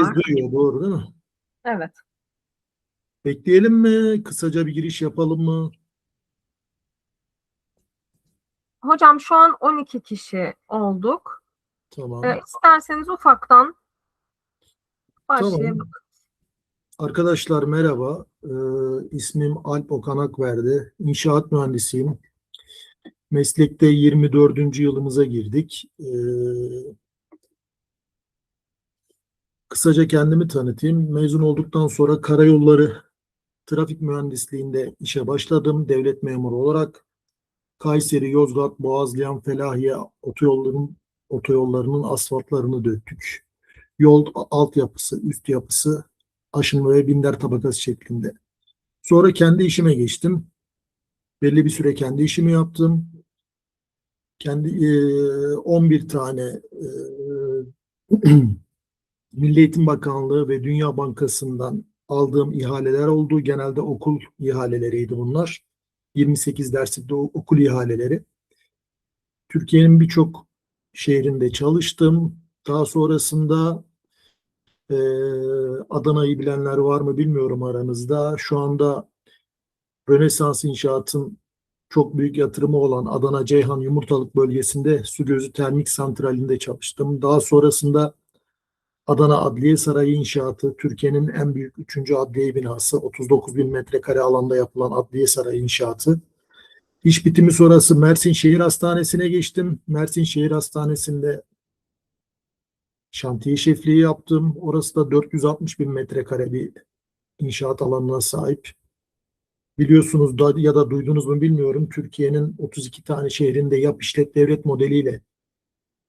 Herkes duyuyor, doğru değil mi? Evet. Bekleyelim mi? Kısaca bir giriş yapalım mı? Hocam şu an 12 kişi olduk. Tamam. İsterseniz ufaktan Tamam. başlayalım. Arkadaşlar merhaba. İsmim Alp Okan Akverdi. İnşaat mühendisiyim. Meslekte 24. yılımıza girdik. Kısaca kendimi tanıtayım. Mezun olduktan sonra karayolları trafik mühendisliğinde işe başladım. Devlet memuru olarak Kayseri, Yozgat, Boğazlayan, Felahiye otoyollarının asfaltlarını döktük. Yol altyapısı, üst yapısı, aşınma ve binder tabakası şeklinde. Sonra kendi işime geçtim. Belli bir süre kendi işimi yaptım. Kendi 11 tane Milli Eğitim Bakanlığı ve Dünya Bankası'ndan aldığım ihaleler oldu. Genelde okul ihaleleriydi bunlar. 28 derslikte okul ihaleleri. Türkiye'nin birçok şehrinde çalıştım. Daha sonrasında e, Adana'yı bilenler var mı bilmiyorum aranızda. Şu anda Rönesans İnşaat'ın çok büyük yatırımı olan Adana Ceyhan Yumurtalık bölgesinde Su Gözü Termik Santrali'nde çalıştım. Daha sonrasında Adana Adliye Sarayı inşaatı, Türkiye'nin en büyük 3. adliye binası, 39 bin metrekare alanda yapılan Adliye Sarayı inşaatı. İş bitimi sonrası Mersin Şehir Hastanesi'ne geçtim. Mersin Şehir Hastanesi'nde şantiye şefliği yaptım. Orası da 460 bin metrekare bir inşaat alanına sahip. Biliyorsunuz da ya da duydunuz mu bilmiyorum. Türkiye'nin 32 tane şehrinde yap işlet devlet modeliyle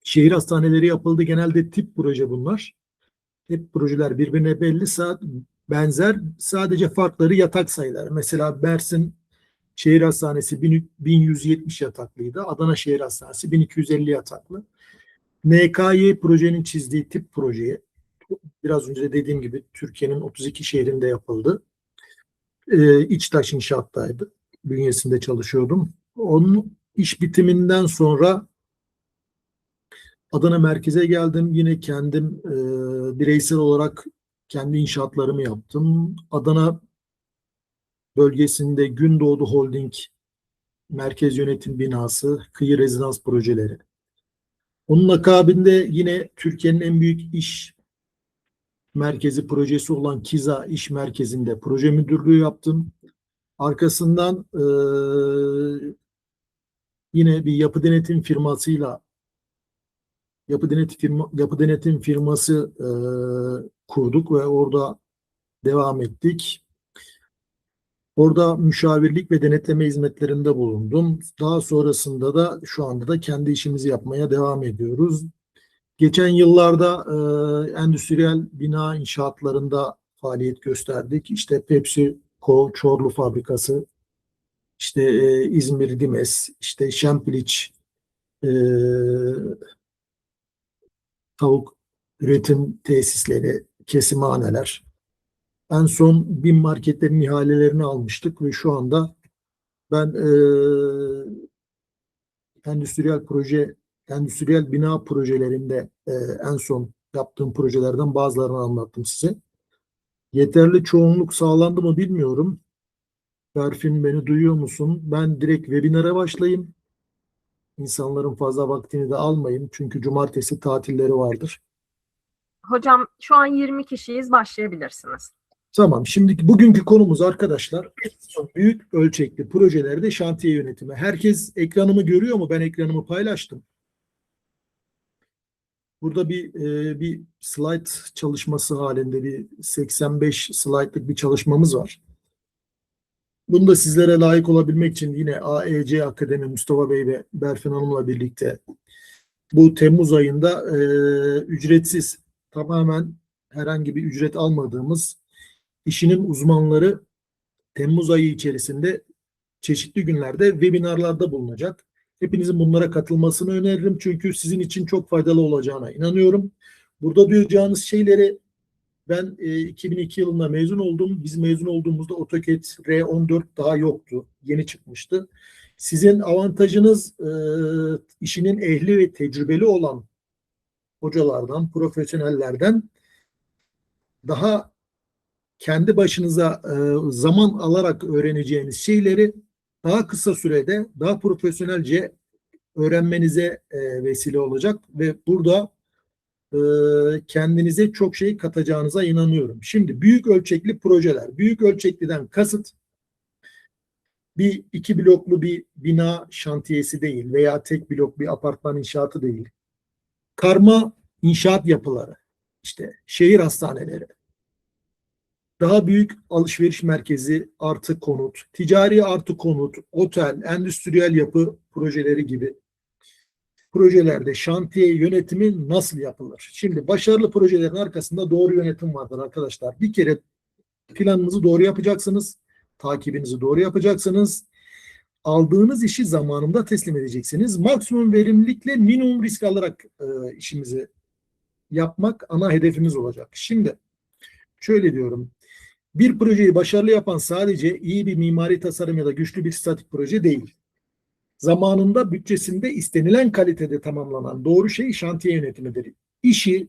şehir hastaneleri yapıldı. Genelde tip proje bunlar. Hep projeler birbirine benzer. Sadece farkları yatak sayıları. Mesela Mersin Şehir Hastanesi 1170 yataklıydı. Adana Şehir Hastanesi 1250 yataklı. NKY projenin çizdiği tip projeye biraz önce de dediğim gibi Türkiye'nin 32 şehrinde yapıldı. İçtaş inşaattaydı. Bünyesinde çalışıyordum. Onun iş bitiminden sonra Adana merkeze geldim. Yine kendim bireysel olarak kendi inşaatlarımı yaptım. Adana bölgesinde Gündoğdu Holding Merkez Yönetim Binası, kıyı rezidans projeleri. Onun akabinde yine Türkiye'nin en büyük iş merkezi projesi olan Kiza İş Merkezi'nde proje müdürlüğü yaptım. Arkasından yine bir yapı denetim firması kurduk ve orada devam ettik. Orada müşavirlik ve denetleme hizmetlerinde bulundum. Daha sonrasında da şu anda da kendi işimizi yapmaya devam ediyoruz. Geçen yıllarda endüstriyel bina inşaatlarında faaliyet gösterdik. İşte PepsiCo Çorlu fabrikası, işte İzmir Dimes, işte Şempliç e, tavuk üretim tesisleri, kesimhaneler. En son BİM marketlerin ihalelerini almıştık ve şu anda ben endüstriyel proje, endüstriyel bina projelerinde en son yaptığım projelerden bazılarını anlattım size. Yeterli çoğunluk sağlandı mı bilmiyorum. Berfin beni duyuyor musun? Ben direkt webinara başlayayım. İnsanların fazla vaktini de almayayım. Çünkü cumartesi tatilleri vardır. Hocam şu an 20 kişiyiz, başlayabilirsiniz. Tamam. Şimdi bugünkü konumuz arkadaşlar büyük ölçekli projelerde şantiye yönetimi. Herkes ekranımı görüyor mu? Ben ekranımı paylaştım. Burada bir slide çalışması halinde bir 85 slaytlık bir çalışmamız var. Bunu da sizlere layık olabilmek için yine AEC Akademi Mustafa Bey ve Berfin Hanım'la birlikte bu Temmuz ayında ücretsiz, tamamen herhangi bir ücret almadığımız işinin uzmanları Temmuz ayı içerisinde çeşitli günlerde webinarlarda bulunacak. Hepinizin bunlara katılmasını öneririm. Çünkü sizin için çok faydalı olacağına inanıyorum. Burada duyacağınız şeyleri ben 2002 yılında mezun oldum. Biz mezun olduğumuzda AutoCAD R14 daha yoktu. Yeni çıkmıştı. Sizin avantajınız işinin ehli ve tecrübeli olan hocalardan, profesyonellerden daha kendi başınıza zaman alarak öğreneceğiniz şeyleri daha kısa sürede, daha profesyonelce öğrenmenize vesile olacak ve burada kendinize çok şey katacağınıza inanıyorum. Şimdi büyük ölçekli projeler. Büyük ölçekliden kasıt bir iki bloklu bir bina şantiyesi değil veya tek blok bir apartman inşaatı değil. Karma inşaat yapıları, işte şehir hastaneleri, daha büyük alışveriş merkezi artı konut, ticari artı konut, otel, endüstriyel yapı projeleri gibi projelerde şantiye yönetimi nasıl yapılır? Şimdi başarılı projelerin arkasında doğru yönetim vardır arkadaşlar. Bir kere planınızı doğru yapacaksınız, takibinizi doğru yapacaksınız. Aldığınız işi zamanında teslim edeceksiniz. Maksimum verimlilikle minimum risk alarak işimizi yapmak ana hedefimiz olacak. Şimdi şöyle diyorum. Bir projeyi başarılı yapan sadece iyi bir mimari tasarım ya da güçlü bir statik proje değil. Zamanında bütçesinde istenilen kalitede tamamlanan doğru şey şantiye yönetimidir. İşi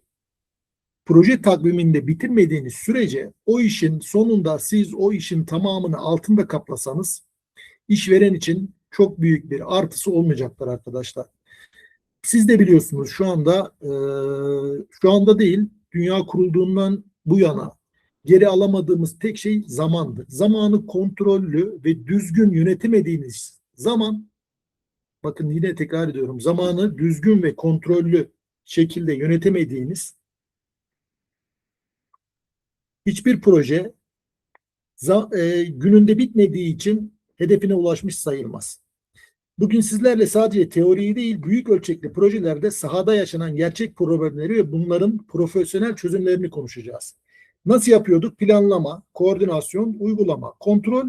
proje takviminde bitirmediğiniz sürece o işin sonunda siz o işin tamamını altında kaplasanız işveren için çok büyük bir artısı olmayacaktır arkadaşlar. Siz de biliyorsunuz şu anda değil, dünya kurulduğundan bu yana geri alamadığımız tek şey zamandır. Zamanı kontrollü ve düzgün yönetemediğiniz zaman, bakın yine tekrar ediyorum, zamanı düzgün ve kontrollü şekilde yönetemediğiniz hiçbir proje gününde bitmediği için hedefine ulaşmış sayılmaz. Bugün sizlerle sadece teoriyi değil, büyük ölçekli projelerde sahada yaşanan gerçek problemleri ve bunların profesyonel çözümlerini konuşacağız. Nasıl yapıyorduk? Planlama, koordinasyon, uygulama, kontrol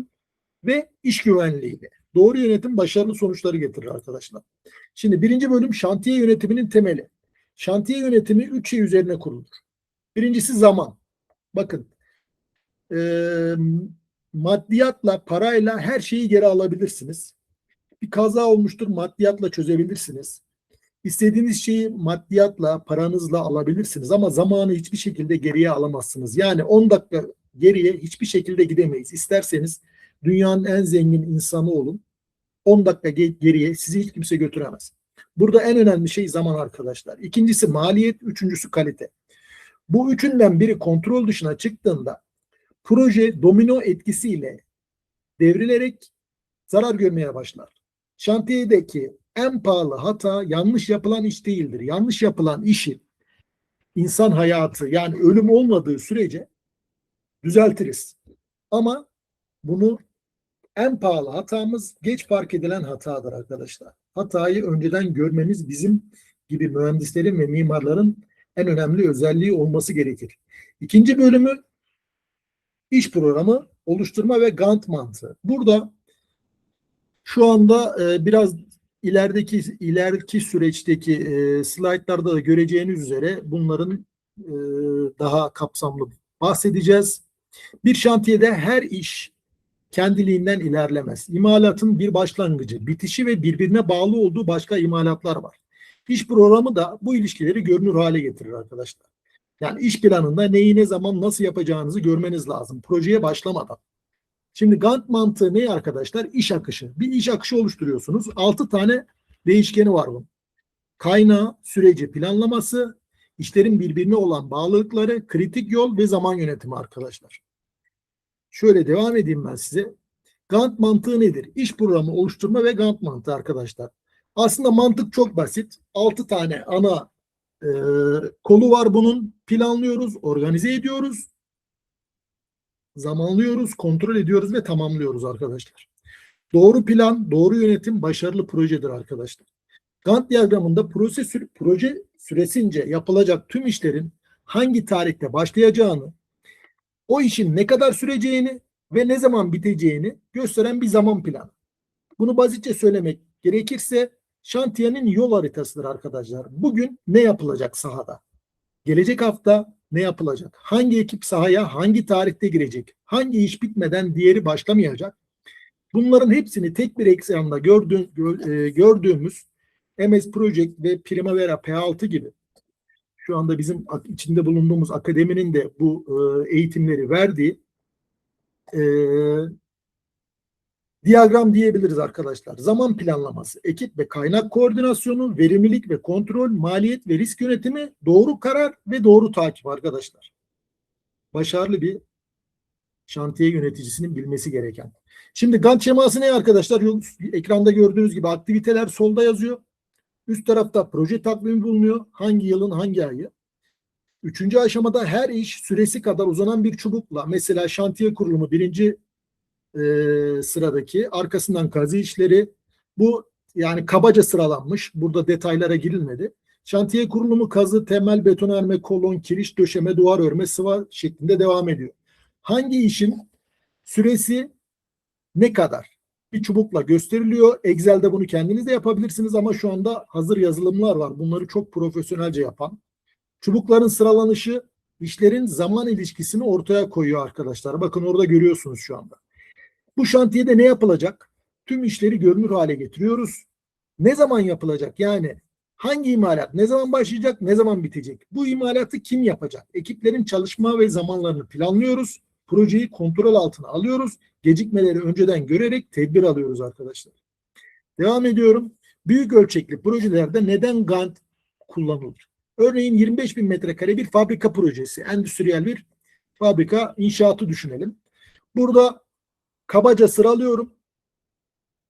ve iş güvenliğiyle. Doğru yönetim başarılı sonuçları getirir arkadaşlar. Şimdi birinci bölüm şantiye yönetiminin temeli. Şantiye yönetimi 3 şey üzerine kurulur. Birincisi zaman. Bakın, maddiyatla, parayla her şeyi geri alabilirsiniz. Bir kaza olmuştur, maddiyatla çözebilirsiniz. İstediğiniz şeyi maddiyatla, paranızla alabilirsiniz ama zamanı hiçbir şekilde geriye alamazsınız. Yani 10 dakika geriye hiçbir şekilde gidemeyiz. İsterseniz dünyanın en zengin insanı olun, 10 dakika geriye sizi hiç kimse götüremez. Burada en önemli şey zaman arkadaşlar. İkincisi maliyet, üçüncüsü kalite. Bu üçünden biri kontrol dışına çıktığında proje domino etkisiyle devrilerek zarar görmeye başlar. Şantiyedeki en pahalı hata yanlış yapılan iş değildir. Yanlış yapılan işi insan hayatı, yani ölüm olmadığı sürece düzeltiriz. Ama bunu en pahalı hatamız geç fark edilen hatadır arkadaşlar. Hatayı önceden görmemiz bizim gibi mühendislerin ve mimarların en önemli özelliği olması gerekir. İkinci bölümü iş programı oluşturma ve Gantt mantığı. Burada şu anda biraz ileriki süreçteki slaytlarda da göreceğiniz üzere bunların daha kapsamlı bahsedeceğiz. Bir şantiyede her iş kendiliğinden ilerlemez. İmalatın bir başlangıcı, bitişi ve birbirine bağlı olduğu başka imalatlar var. İş programı da bu ilişkileri görünür hale getirir arkadaşlar. Yani iş planında neyi ne zaman nasıl yapacağınızı görmeniz lazım projeye başlamadan. Şimdi Gantt mantığı ne arkadaşlar? İş akışı. Bir iş akışı oluşturuyorsunuz. 6 tane değişkeni var bunun. Kaynağı, süreci, planlaması, işlerin birbirine olan bağlılıkları, kritik yol ve zaman yönetimi arkadaşlar. Şöyle devam edeyim ben size. Gantt mantığı nedir? İş programı oluşturma ve Gantt mantığı arkadaşlar. Aslında mantık çok basit. 6 tane ana kolu var bunun. Planlıyoruz, organize ediyoruz, zamanlıyoruz, kontrol ediyoruz ve tamamlıyoruz arkadaşlar. Doğru plan, doğru yönetim başarılı projedir arkadaşlar. Gantt diyagramında proje süresince yapılacak tüm işlerin hangi tarihte başlayacağını, o işin ne kadar süreceğini ve ne zaman biteceğini gösteren bir zaman planı. Bunu basitçe söylemek gerekirse şantiyenin yol haritasıdır arkadaşlar. Bugün ne yapılacak sahada? Gelecek hafta ne yapılacak? Hangi ekip sahaya hangi tarihte girecek? Hangi iş bitmeden diğeri başlamayacak? Bunların hepsini tek bir ekranda gördüğümüz MS Project ve Primavera P6 gibi şu anda bizim içinde bulunduğumuz akademinin de bu eğitimleri verdiği diyagram diyebiliriz arkadaşlar. Zaman planlaması, ekip ve kaynak koordinasyonu, verimlilik ve kontrol, maliyet ve risk yönetimi, doğru karar ve doğru takip arkadaşlar. Başarılı bir şantiye yöneticisinin bilmesi gereken. Şimdi Gantt şeması ne arkadaşlar? Ekranda gördüğünüz gibi aktiviteler solda yazıyor. Üst tarafta proje takvimi bulunuyor. Hangi yılın hangi ayı? Üçüncü aşamada her iş süresi kadar uzanan bir çubukla, mesela şantiye kurulumu birinci sıradaki, arkasından kazı işleri, bu yani kabaca sıralanmış. Burada detaylara girilmedi. Şantiye kurulumu kazı, temel, betonarme, kolon, kiriş, döşeme, duvar örme, sıva şeklinde devam ediyor. Hangi işin süresi ne kadar? Bir çubukla gösteriliyor. Excel'de bunu kendiniz de yapabilirsiniz ama şu anda hazır yazılımlar var. Bunları çok profesyonelce yapan. Çubukların sıralanışı işlerin zaman ilişkisini ortaya koyuyor arkadaşlar. Bakın orada görüyorsunuz şu anda. Bu şantiyede ne yapılacak? Tüm işleri görünür hale getiriyoruz. Ne zaman yapılacak? Yani hangi imalat ne zaman başlayacak, ne zaman bitecek? Bu imalatı kim yapacak? Ekiplerin çalışma ve zamanlarını planlıyoruz. Projeyi kontrol altına alıyoruz. Gecikmeleri önceden görerek tedbir alıyoruz arkadaşlar. Devam ediyorum. Büyük ölçekli projelerde neden Gantt kullanılır? Örneğin 25 bin metrekare bir fabrika projesi, endüstriyel bir fabrika inşaatı düşünelim. Burada kabaca sıralıyorum.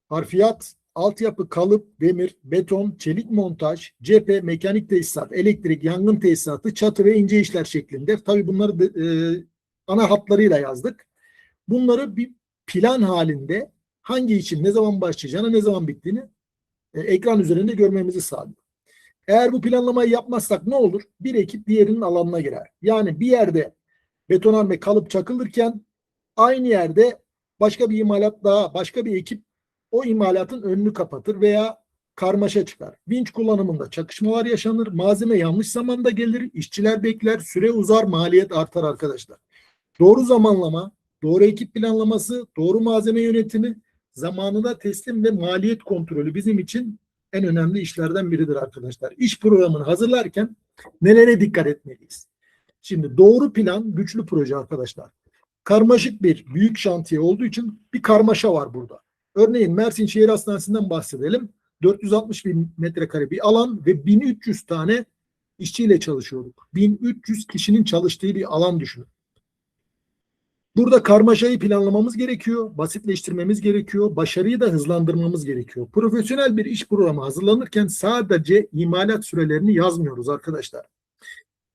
Harfiyat, altyapı, kalıp, demir, beton, çelik montaj, cephe, mekanik tesisat, elektrik, yangın tesisatı, çatı ve ince işler şeklinde. Tabii bunları ana hatlarıyla yazdık. Bunları bir plan halinde hangi için ne zaman başlayacağını, ne zaman bittiğini ekran üzerinde görmemizi sağlıyor. Eğer bu planlamayı yapmazsak ne olur? Bir ekip diğerinin alanına girer. Yani bir yerde betonarme kalıp çakılırken aynı yerde başka bir imalat daha, başka bir ekip o imalatın önünü kapatır veya karmaşa çıkar. Vinç kullanımında çakışmalar yaşanır, malzeme yanlış zamanda gelir, işçiler bekler, süre uzar, maliyet artar arkadaşlar. Doğru zamanlama, doğru ekip planlaması, doğru malzeme yönetimi, zamanında teslim ve maliyet kontrolü bizim için en önemli işlerden biridir arkadaşlar. İş programını hazırlarken nelere dikkat etmeliyiz? Şimdi doğru plan, güçlü proje arkadaşlar. Karmaşık bir büyük şantiye olduğu için bir karmaşa var burada. Örneğin Mersin Şehir Hastanesi'nden bahsedelim. 460 bin metrekare bir alan ve 1300 tane işçiyle çalışıyorduk. 1300 kişinin çalıştığı bir alan düşünün. Burada karmaşayı planlamamız gerekiyor, basitleştirmemiz gerekiyor, başarıyı da hızlandırmamız gerekiyor. Profesyonel bir iş programı hazırlanırken sadece imalat sürelerini yazmıyoruz arkadaşlar.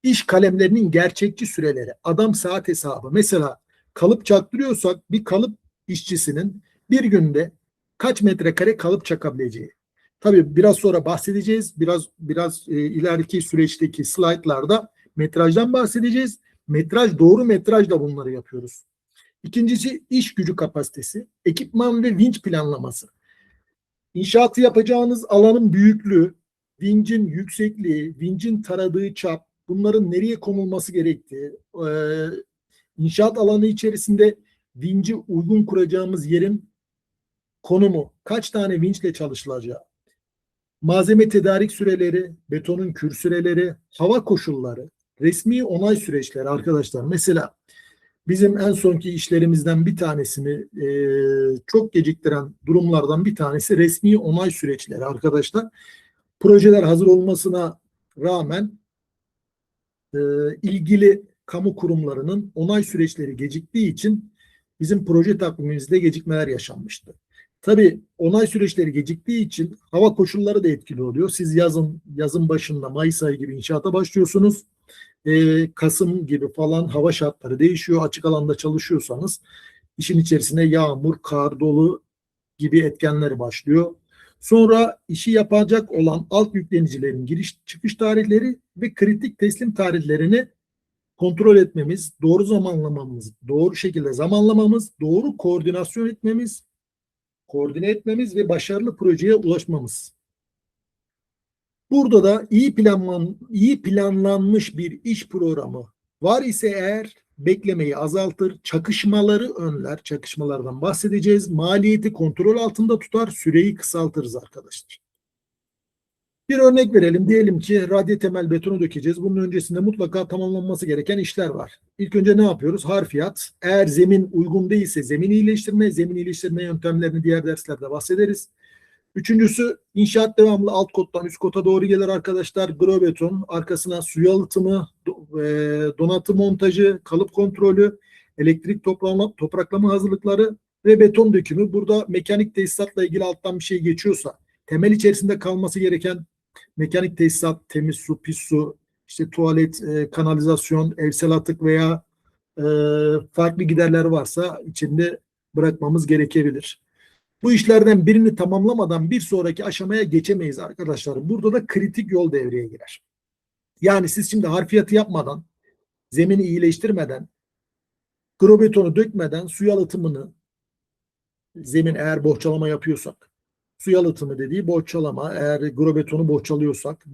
İş kalemlerinin gerçekçi süreleri, adam saat hesabı. Mesela kalıp çaktırıyorsak bir kalıp işçisinin bir günde kaç metrekare kalıp çakabileceği. Tabii biraz sonra bahsedeceğiz. Biraz ileriki süreçteki slaytlarda metrajdan bahsedeceğiz. Doğru metrajla bunları yapıyoruz. İkincisi iş gücü kapasitesi, ekipman ve vinç planlaması. İnşaatı yapacağınız alanın büyüklüğü, vincin yüksekliği, vincin taradığı çap, bunların nereye konulması gerektiği, inşaat alanı içerisinde vinci uygun kuracağımız yerin konumu, kaç tane vinçle çalışılacağı, malzeme tedarik süreleri, betonun kür süreleri, hava koşulları, resmi onay süreçleri arkadaşlar. Mesela bizim en sonki işlerimizden bir tanesini çok geciktiren durumlardan bir tanesi resmi onay süreçleri arkadaşlar. Projeler hazır olmasına rağmen ilgili kamu kurumlarının onay süreçleri geciktiği için bizim proje takvimimizde gecikmeler yaşanmıştı. Tabii onay süreçleri geciktiği için hava koşulları da etkili oluyor. Siz yazın başında Mayıs ayı gibi inşaata başlıyorsunuz. Kasım gibi falan hava şartları değişiyor. Açık alanda çalışıyorsanız işin içerisine yağmur, kar, dolu gibi etkenler başlıyor. Sonra işi yapacak olan alt yüklenicilerin giriş çıkış tarihleri ve kritik teslim tarihlerini kontrol etmemiz, doğru zamanlamamız, doğru şekilde zamanlamamız, doğru koordine etmemiz ve başarılı projeye ulaşmamız. Burada da iyi planlanmış bir iş programı var ise eğer beklemeyi azaltır, çakışmaları önler, çakışmalardan bahsedeceğiz. Maliyeti kontrol altında tutar, süreyi kısaltırız arkadaşlar. Bir örnek verelim. Diyelim ki radye temel betonu dökeceğiz. Bunun öncesinde mutlaka tamamlanması gereken işler var. İlk önce ne yapıyoruz? Harfiyat. Eğer zemin uygun değilse zemin iyileştirme. Zemin iyileştirme yöntemlerini diğer derslerde bahsederiz. Üçüncüsü inşaat devamlı alt kottan üst kota doğru gelir arkadaşlar. Grobeton, arkasına su yalıtımı, donatı montajı, kalıp kontrolü, elektrik topraklama hazırlıkları ve beton dökümü. Burada mekanik tesisatla ilgili alttan bir şey geçiyorsa, temel içerisinde kalması gereken mekanik tesisat, temiz su, pis su, işte tuvalet, kanalizasyon, evsel atık veya e, farklı giderler varsa içinde bırakmamız gerekebilir. Bu işlerden birini tamamlamadan bir sonraki aşamaya geçemeyiz arkadaşlar. Burada da kritik yol devreye girer. Yani siz şimdi harfiyatı yapmadan, zemini iyileştirmeden, grobetonu dökmeden su yalıtımını, zemin eğer bohçalama yapıyorsak, su yalıtımı dediği bohçalama, eğer grobetonu bohçalıyorsak,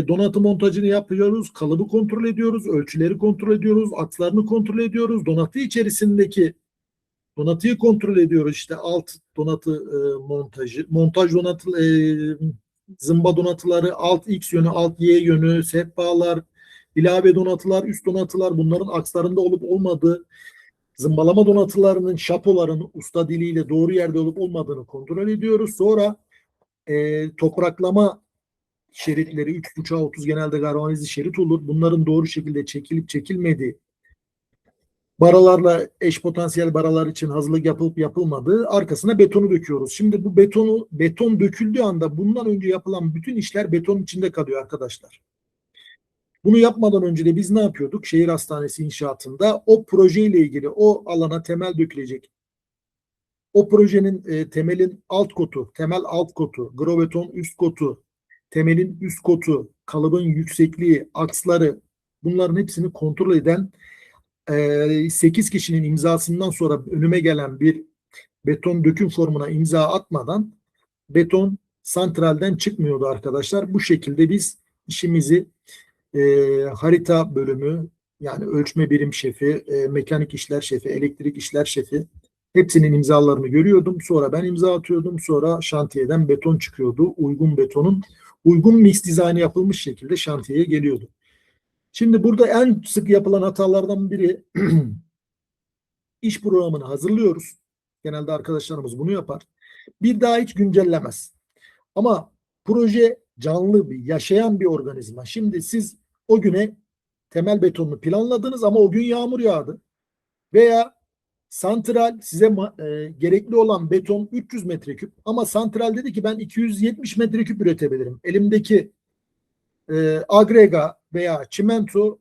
donatı montajını yapıyoruz, kalıbı kontrol ediyoruz, ölçüleri kontrol ediyoruz, akslarını kontrol ediyoruz, donatı içerisindeki donatıyı kontrol ediyoruz. İşte alt donatı montajı, montaj donatı, zımba donatıları, alt X yönü, alt Y yönü, sehpalar, ilave donatılar, üst donatılar, bunların akslarında olup olmadığı, zımbalama donatılarının, şapoların usta diliyle doğru yerde olup olmadığını kontrol ediyoruz. Sonra topraklama şeritleri 3,5'a 30 genelde galvanizli şerit olur. Bunların doğru şekilde çekilip çekilmediği, baralarla eş potansiyel baralar için hazırlık yapılıp yapılmadığı, arkasına betonu döküyoruz. Şimdi bu beton döküldüğü anda bundan önce yapılan bütün işler beton içinde kalıyor arkadaşlar. Bunu yapmadan önce de biz ne yapıyorduk? Şehir hastanesi inşaatında o projeyle ilgili o alana temel dökülecek. O projenin temelin alt kotu, temel alt kotu, grobeton üst kotu, temelin üst kotu, kalıbın yüksekliği, aksları, bunların hepsini kontrol eden 8 kişinin imzasından sonra önüme gelen bir beton döküm formuna imza atmadan beton santralden çıkmıyordu arkadaşlar. Bu şekilde biz işimizi harita bölümü, yani ölçme birim şefi, mekanik işler şefi, elektrik işler şefi, hepsinin imzalarını görüyordum. Sonra ben imza atıyordum. Sonra şantiyeden beton çıkıyordu. Uygun betonun uygun mix dizaynı yapılmış şekilde şantiyeye geliyordu. Şimdi burada en sık yapılan hatalardan biri iş programını hazırlıyoruz. Genelde arkadaşlarımız bunu yapar. Bir daha hiç güncellemez. Ama proje canlı bir, yaşayan bir organizma. Şimdi siz o güne temel betonunu planladınız ama o gün yağmur yağdı. Veya santral size gerekli olan beton 300 metreküp ama santral dedi ki ben 270 metreküp üretebilirim. Elimdeki agrega veya çimento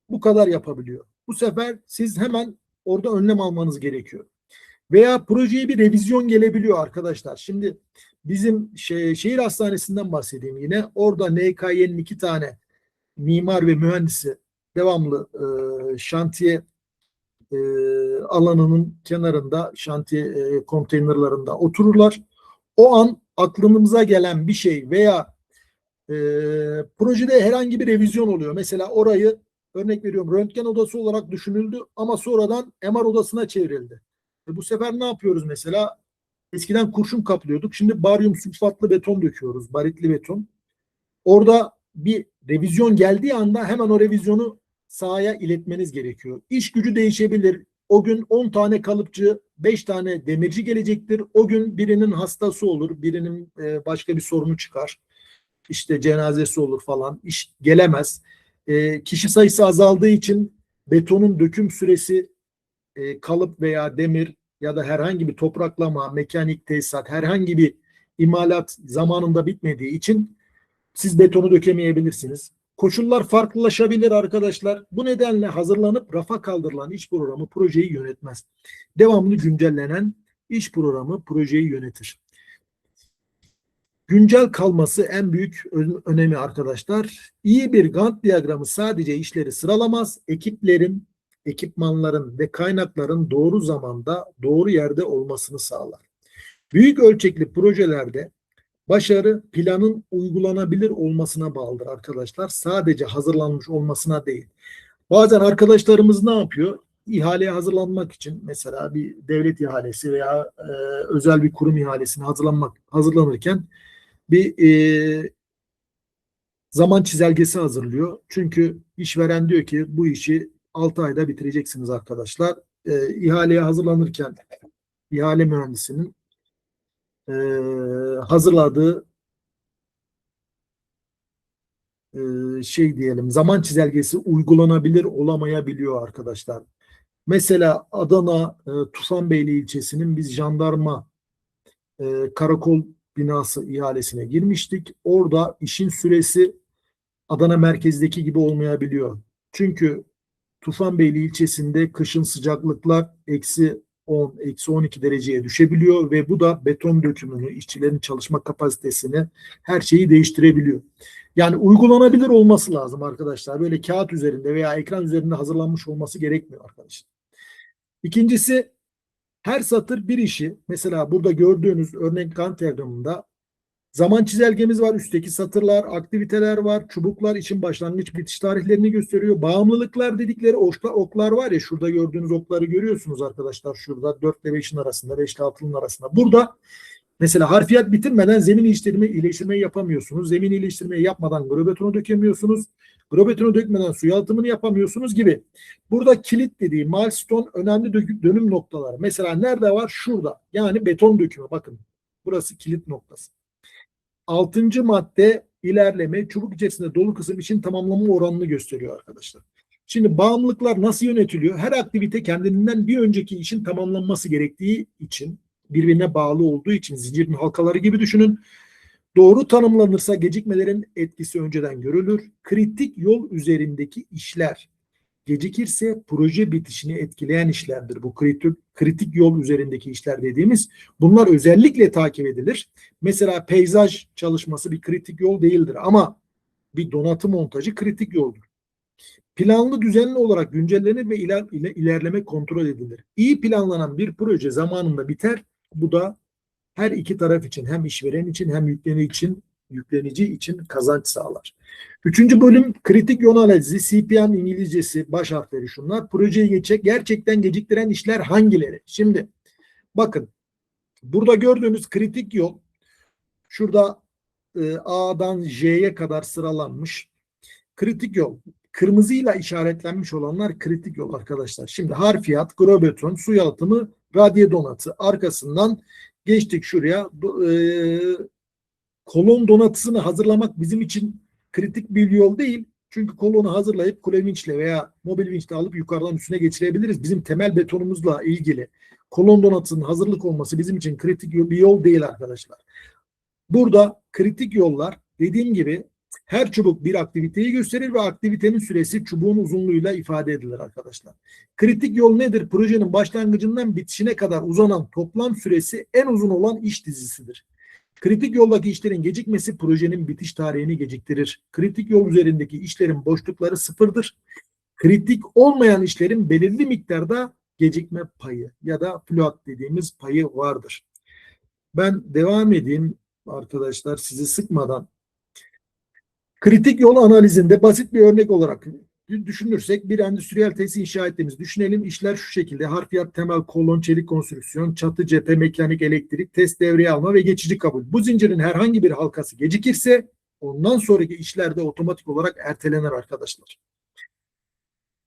bu kadar yapabiliyor. Bu sefer siz hemen orada önlem almanız gerekiyor. Veya projeye bir revizyon gelebiliyor arkadaşlar. Şimdi bizim şehir hastanesinden bahsedeyim yine. Orada NKY'nin 2 tane mimar ve mühendisi devamlı şantiye alanının kenarında, şantiye konteynerlarında otururlar. O an aklımıza gelen bir şey veya projede herhangi bir revizyon oluyor. Mesela orayı örnek veriyorum röntgen odası olarak düşünüldü ama sonradan MR odasına çevrildi. Bu sefer ne yapıyoruz mesela? Eskiden kurşun kaplıyorduk. Şimdi baryum sülfatlı beton döküyoruz. Baritli beton. Orada bir revizyon geldiği anda hemen o revizyonu sahaya iletmeniz gerekiyor. İş gücü değişebilir. O gün 10 tane kalıpçı, 5 tane demirci gelecektir. O gün birinin hastası olur, birinin başka bir sorunu çıkar. İşte cenazesi olur falan. İş gelemez. Kişi sayısı azaldığı için betonun döküm süresi kalıp veya demir ya da herhangi bir topraklama, mekanik tesisat, herhangi bir imalat zamanında bitmediği için siz betonu dökemeyebilirsiniz. Koşullar farklılaşabilir arkadaşlar. Bu nedenle hazırlanıp rafa kaldırılan iş programı projeyi yönetmez. Devamlı güncellenen iş programı projeyi yönetir. Güncel kalması en büyük önemi arkadaşlar. İyi bir Gantt diyagramı sadece işleri sıralamaz, ekiplerin, ekipmanların ve kaynakların doğru zamanda, doğru yerde olmasını sağlar. Büyük ölçekli projelerde başarı planın uygulanabilir olmasına bağlıdır arkadaşlar. Sadece hazırlanmış olmasına değil. Bazen arkadaşlarımız ne yapıyor? İhaleye hazırlanmak için mesela bir devlet ihalesi veya özel bir kurum ihalesine hazırlanırken bir zaman çizelgesi hazırlıyor. Çünkü işveren diyor ki bu işi 6 ayda bitireceksiniz arkadaşlar. İhaleye hazırlanırken ihale mühendisinin hazırladığı şey diyelim, zaman çizelgesi uygulanabilir olamayabiliyor arkadaşlar. Mesela Adana Tufanbeyli ilçesinin biz jandarma karakol binası ihalesine girmiştik. Orada işin süresi Adana merkezdeki gibi olmayabiliyor. Çünkü Tufanbeyli ilçesinde kışın sıcaklıklar eksi 10, eksi 12 dereceye düşebiliyor ve bu da beton dökümünü, işçilerin çalışma kapasitesini, her şeyi değiştirebiliyor. Yani uygulanabilir olması lazım arkadaşlar. Böyle kağıt üzerinde veya ekran üzerinde hazırlanmış olması gerekmiyor arkadaşlar. İkincisi, her satır bir işi, mesela burada gördüğünüz örnek Gantt diagramında zaman çizelgemiz var. Üstteki satırlar, aktiviteler var. Çubuklar için başlangıç bitiş tarihlerini gösteriyor. Bağımlılıklar dedikleri oklar var ya, şurada gördüğünüz okları görüyorsunuz arkadaşlar. Şurada 4 ile 5'in arasında, 5 ile 6'nın arasında. Burada mesela harfiyat bitirmeden zemin iyileştirmeyi yapamıyorsunuz. Zemin iyileştirmeyi yapmadan grobetonu dökemiyorsunuz. Grobetonu dökmeden su yalıtımını yapamıyorsunuz gibi. Burada kilit dediği milestone, önemli dönüm noktaları. Mesela nerede var? Şurada. Yani beton dökümü. Bakın. Burası kilit noktası. 6. madde ilerleme, çubuk içerisinde dolu kısım için tamamlama oranını gösteriyor arkadaşlar. Şimdi bağımlılıklar nasıl yönetiliyor? Her aktivite kendinden bir önceki işin tamamlanması gerektiği için, birbirine bağlı olduğu için zincirin halkaları gibi düşünün. Doğru tanımlanırsa gecikmelerin etkisi önceden görülür. Kritik yol üzerindeki işler gecikirse proje bitişini etkileyen işlerdir. Bu kritik yol üzerindeki işler dediğimiz, bunlar özellikle takip edilir. Mesela peyzaj çalışması bir kritik yol değildir ama bir donatı montajı kritik yoldur. Planlı düzenli olarak güncellenir ve ilerleme kontrol edilir. İyi planlanan bir proje zamanında biter. Bu da her iki taraf için, hem işveren için hem yüklenici için kazanç sağlar. 3. bölüm kritik yol analizi, CPM İngilizcesi, baş harfleri şunlar. Projeyi gerçekten geciktiren işler hangileri? Şimdi bakın, burada gördüğünüz kritik yol şurada A'dan J'ye kadar sıralanmış. Kritik yol. Kırmızıyla işaretlenmiş olanlar kritik yol arkadaşlar. Şimdi harfiyat, grobeton, su yalıtımı, radye donatı. Arkasından geçtik şuraya. Kolon donatısını hazırlamak bizim için kritik bir yol değil. Çünkü kolonu hazırlayıp kule vinçle veya mobil vinçle alıp yukarıdan üstüne geçirebiliriz. Bizim temel betonumuzla ilgili kolon donatısının hazırlık olması bizim için kritik bir yol değil arkadaşlar. Burada kritik yollar, dediğim gibi, her çubuk bir aktiviteyi gösterir ve aktivitenin süresi çubuğun uzunluğuyla ifade edilir arkadaşlar. Kritik yol nedir? Projenin başlangıcından bitişine kadar uzanan toplam süresi en uzun olan iş dizisidir. Kritik yoldaki işlerin gecikmesi projenin bitiş tarihini geciktirir. Kritik yol üzerindeki işlerin boşlukları sıfırdır. Kritik olmayan işlerin belirli miktarda gecikme payı ya da float dediğimiz payı vardır. Ben devam edeyim arkadaşlar, sizi sıkmadan. Kritik yol analizinde basit bir örnek olarak düşünürsek, bir endüstriyel tesis inşa ettiğimizi düşünelim. İşler şu şekilde: harfiyat, temel, kolon, çelik konstrüksiyon, çatı, cephe, mekanik, elektrik, test, devreye alma ve geçici kabul. Bu zincirin herhangi bir halkası gecikirse ondan sonraki işler de otomatik olarak ertelenir arkadaşlar.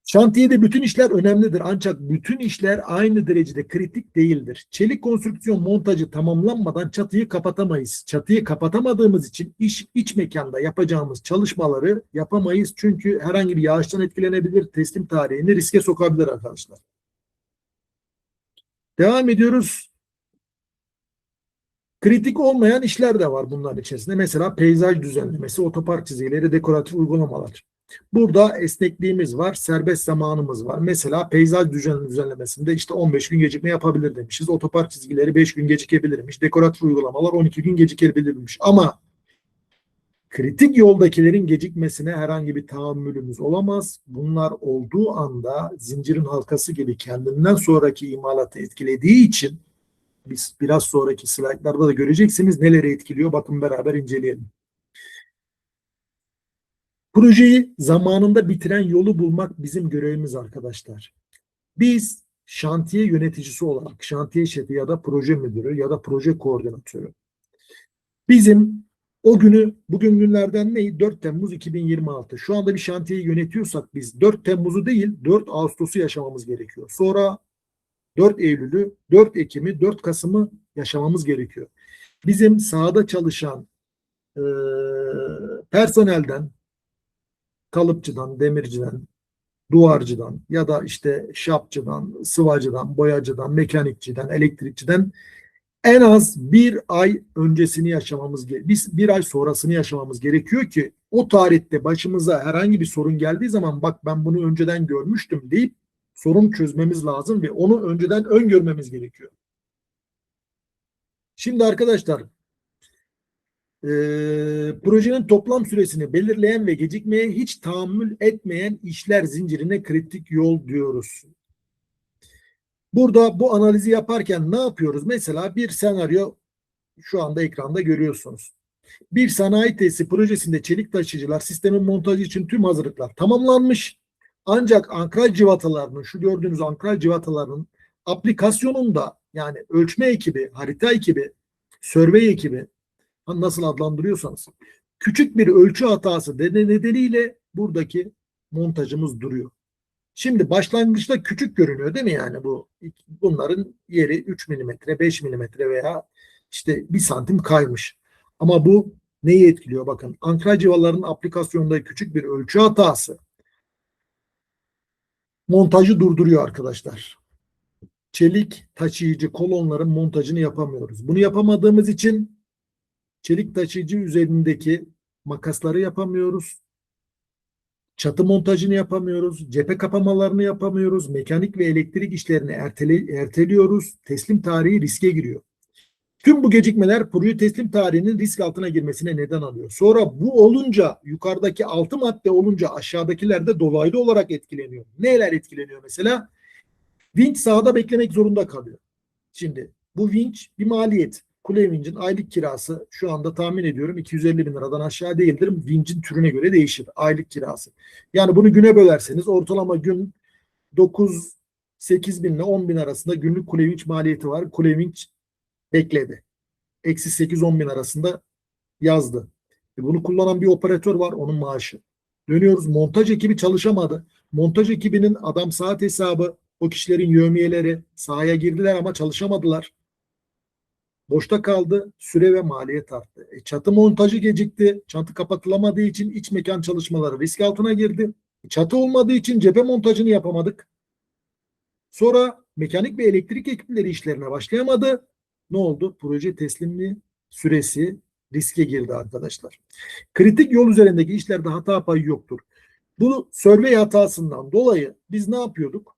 Şantiyede bütün işler önemlidir ancak bütün işler aynı derecede kritik değildir. Çelik konstrüksiyon montajı tamamlanmadan çatıyı kapatamayız. Çatıyı kapatamadığımız için iç mekanda yapacağımız çalışmaları yapamayız. Çünkü herhangi bir yağıştan etkilenebilir, teslim tarihini riske sokabilir arkadaşlar. Devam ediyoruz. Kritik olmayan işler de var bunların içerisinde. Mesela peyzaj düzenlemesi, otopark çizgileri, dekoratif uygulamalar. Burada esnekliğimiz var, serbest zamanımız var. Mesela peyzaj düzenlemesinde işte 15 gün gecikme yapabilir demişiz. Otopark çizgileri 5 gün gecikebilirmiş. Dekoratif uygulamalar 12 gün gecikebilirmiş. Ama kritik yoldakilerin gecikmesine herhangi bir tahammülümüz olamaz. Bunlar olduğu anda zincirin halkası gibi kendinden sonraki imalatı etkilediği için, biz biraz sonraki slaytlarda da göreceksiniz neleri etkiliyor. Bakın beraber inceleyelim. Projeyi zamanında bitiren yolu bulmak bizim görevimiz arkadaşlar. Biz şantiye yöneticisi olarak, şantiye şefi ya da proje müdürü ya da proje koordinatörü, bizim O günü, bugün günlerden ne? 4 Temmuz 2026. Şu anda bir şantiyeyi yönetiyorsak biz 4 Temmuz'u değil 4 Ağustos'u yaşamamız gerekiyor. Sonra 4 Eylül'ü, 4 Ekim'i, 4 Kasım'ı yaşamamız gerekiyor. Bizim sahada çalışan e, personelden, kalıpçıdan, demirciden, duvarcıdan ya da işte şapçıdan, sıvacıdan, boyacıdan, mekanikçiden, elektrikçiden en az bir ay öncesini yaşamamız gerekiyor. Biz bir ay sonrasını yaşamamız gerekiyor ki o tarihte başımıza herhangi bir sorun geldiği zaman bak ben bunu önceden görmüştüm deyip sorun çözmemiz lazım ve onu önceden öngörmemiz gerekiyor. Şimdi arkadaşlar projenin toplam süresini belirleyen ve gecikmeye hiç tahammül etmeyen işler zincirine kritik yol diyoruz. Burada bu analizi yaparken ne yapıyoruz? Mesela bir senaryo şu anda ekranda görüyorsunuz. Bir sanayi tesisi projesinde çelik taşıyıcılar sistemin montajı için tüm hazırlıklar tamamlanmış. Ancak ankral civatalarının, şu gördüğünüz ankral civatalarının aplikasyonunda yani ölçme ekibi, harita ekibi, survey ekibi nasıl adlandırıyorsanız küçük bir ölçü hatası nedeniyle buradaki montajımız duruyor. Şimdi başlangıçta küçük görünüyor değil mi yani bunların yeri 3 milimetre, 5 milimetre veya işte 1 santim kaymış. Ama bu neyi etkiliyor? Bakın ankara civalarının aplikasyonunda küçük bir ölçü hatası montajı durduruyor arkadaşlar. Çelik taşıyıcı kolonların montajını yapamıyoruz. Bunu yapamadığımız için çelik taşıyıcı üzerindeki makasları yapamıyoruz. Çatı montajını yapamıyoruz. Cephe kapamalarını yapamıyoruz. Mekanik ve elektrik işlerini erteliyoruz. Teslim tarihi riske giriyor. Tüm bu gecikmeler proje teslim tarihinin risk altına girmesine neden alıyor. Sonra bu olunca yukarıdaki 6 madde olunca aşağıdakiler de dolaylı olarak etkileniyor. Neler etkileniyor mesela? Vinç sahada beklemek zorunda kalıyor. Şimdi bu vinç bir maliyet. Kule vincin aylık kirası şu anda tahmin ediyorum 250 bin liradan aşağı değildir. Vincin türüne göre değişir aylık kirası. Yani bunu güne bölerseniz ortalama gün 9-8 bin ile 10 bin arasında günlük kule vinç maliyeti var. Kule vinç bekledi. Eksi 8-10 bin arasında yazdı. Bunu kullanan bir operatör var, onun maaşı. Dönüyoruz, montaj ekibi çalışamadı. Montaj ekibinin adam saat hesabı, o kişilerin yevmiyeleri sahaya girdiler ama çalışamadılar. Boşta kaldı, süre ve maliyet arttı. Çatı montajı gecikti. Çatı kapatılamadığı için iç mekan çalışmaları risk altına girdi. Çatı olmadığı için cephe montajını yapamadık. Sonra mekanik ve elektrik ekipleri işlerine başlayamadı. Ne oldu? Proje teslimliği süresi riske girdi arkadaşlar. Kritik yol üzerindeki işlerde hata payı yoktur. Bu survey hatasından dolayı biz ne yapıyorduk?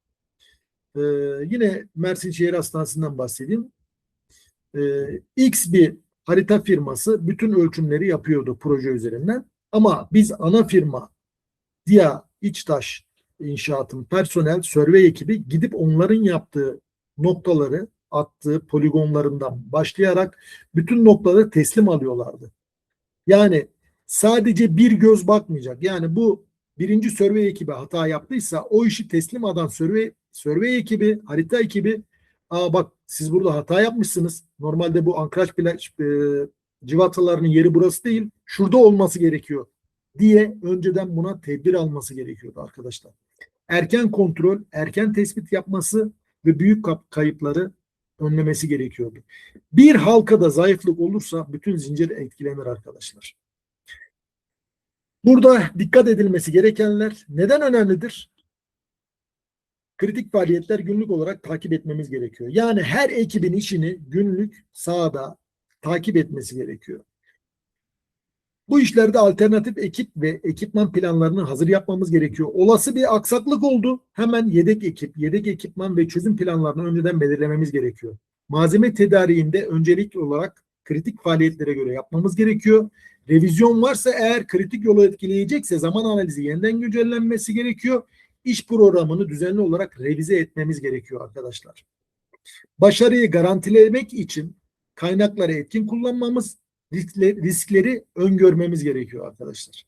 Yine Mersin Şehir Hastanesi'nden bahsedeyim. X bir harita firması bütün ölçümleri yapıyordu proje üzerinden. Ama biz ana firma DİA İçtaş İnşaat'ın personel survey ekibi gidip onların yaptığı noktaları attığı poligonlarından başlayarak bütün noktaları teslim alıyorlardı. Yani sadece bir göz bakmayacak. Yani bu birinci survey ekibi hata yaptıysa o işi teslim eden survey ekibi, harita ekibi bak siz burada hata yapmışsınız. Normalde bu ankraj civatalarının yeri burası değil. Şurada olması gerekiyor diye önceden buna tedbir alması gerekiyordu arkadaşlar. Erken kontrol, erken tespit yapması ve büyük kayıpları önlemesi gerekiyordu. Bir halkada zayıflık olursa bütün zincir etkilenir arkadaşlar. Burada dikkat edilmesi gerekenler neden önemlidir? Kritik faaliyetler günlük olarak takip etmemiz gerekiyor. Yani her ekibin işini günlük sahada takip etmesi gerekiyor. Bu işlerde alternatif ekip ve ekipman planlarını hazır yapmamız gerekiyor. Olası bir aksaklık oldu. Hemen yedek ekip, yedek ekipman ve çözüm planlarını önceden belirlememiz gerekiyor. Malzeme tedariğinde öncelikli olarak kritik faaliyetlere göre yapmamız gerekiyor. Revizyon varsa eğer kritik yolu etkileyecekse zaman analizi yeniden güncellenmesi gerekiyor. İş programını düzenli olarak revize etmemiz gerekiyor arkadaşlar. Başarıyı garantilemek için kaynakları etkin kullanmamız, riskleri öngörmemiz gerekiyor arkadaşlar.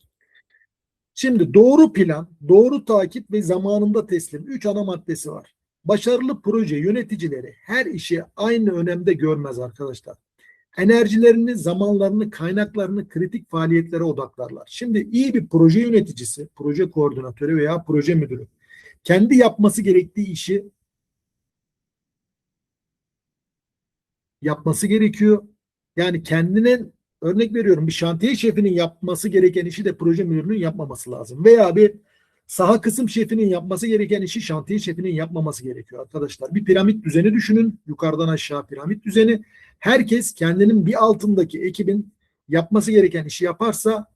Şimdi doğru plan, doğru takip ve zamanında teslim 3 ana maddesi var. Başarılı proje yöneticileri her işi aynı önemde görmez arkadaşlar. enerjilerini, zamanlarını, kaynaklarını kritik faaliyetlere odaklarlar. Şimdi iyi bir proje yöneticisi, proje koordinatörü veya proje müdürü kendi yapması gerektiği işi yapması gerekiyor. Yani kendine örnek veriyorum, bir şantiye şefinin yapması gereken işi de proje müdürünün yapmaması lazım. Veya bir saha kısım şefinin yapması gereken işi şantiye şefinin yapmaması gerekiyor arkadaşlar. Bir piramit düzeni düşünün. Yukarıdan aşağı piramit düzeni. Herkes kendinin bir altındaki ekibin yapması gereken işi yaparsa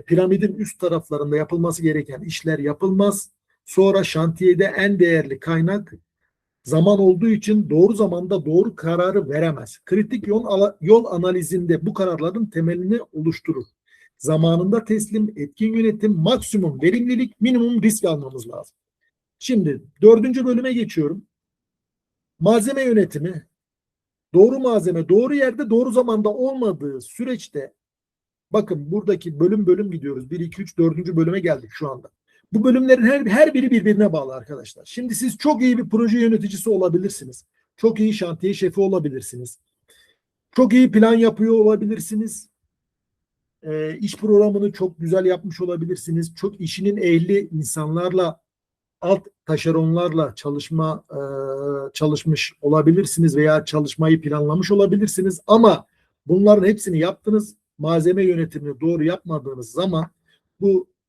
piramidin üst taraflarında yapılması gereken işler yapılmaz. Sonra şantiyede en değerli kaynak zaman olduğu için doğru zamanda doğru kararı veremez. Kritik yol analizinde bu kararların temelini oluşturur. Zamanında teslim, etkin yönetim, maksimum verimlilik, minimum risk almamız lazım. Şimdi 4. bölüme geçiyorum. Malzeme yönetimi. Doğru malzeme, doğru yerde, doğru zamanda olmadığı süreçte, bakın buradaki bölüm bölüm gidiyoruz. 1, 2, 3, 4. bölüme geldik şu anda. Bu bölümlerin her biri birbirine bağlı arkadaşlar. Şimdi siz çok iyi bir proje yöneticisi olabilirsiniz. Çok iyi şantiye şefi olabilirsiniz. Çok iyi plan yapıyor olabilirsiniz. İş programını çok güzel yapmış olabilirsiniz. Çok işinin ehli insanlarla, alt taşeronlarla çalışmış olabilirsiniz veya çalışmayı planlamış olabilirsiniz. Ama bunların hepsini yaptınız. Malzeme yönetimini doğru yapmadığınız zaman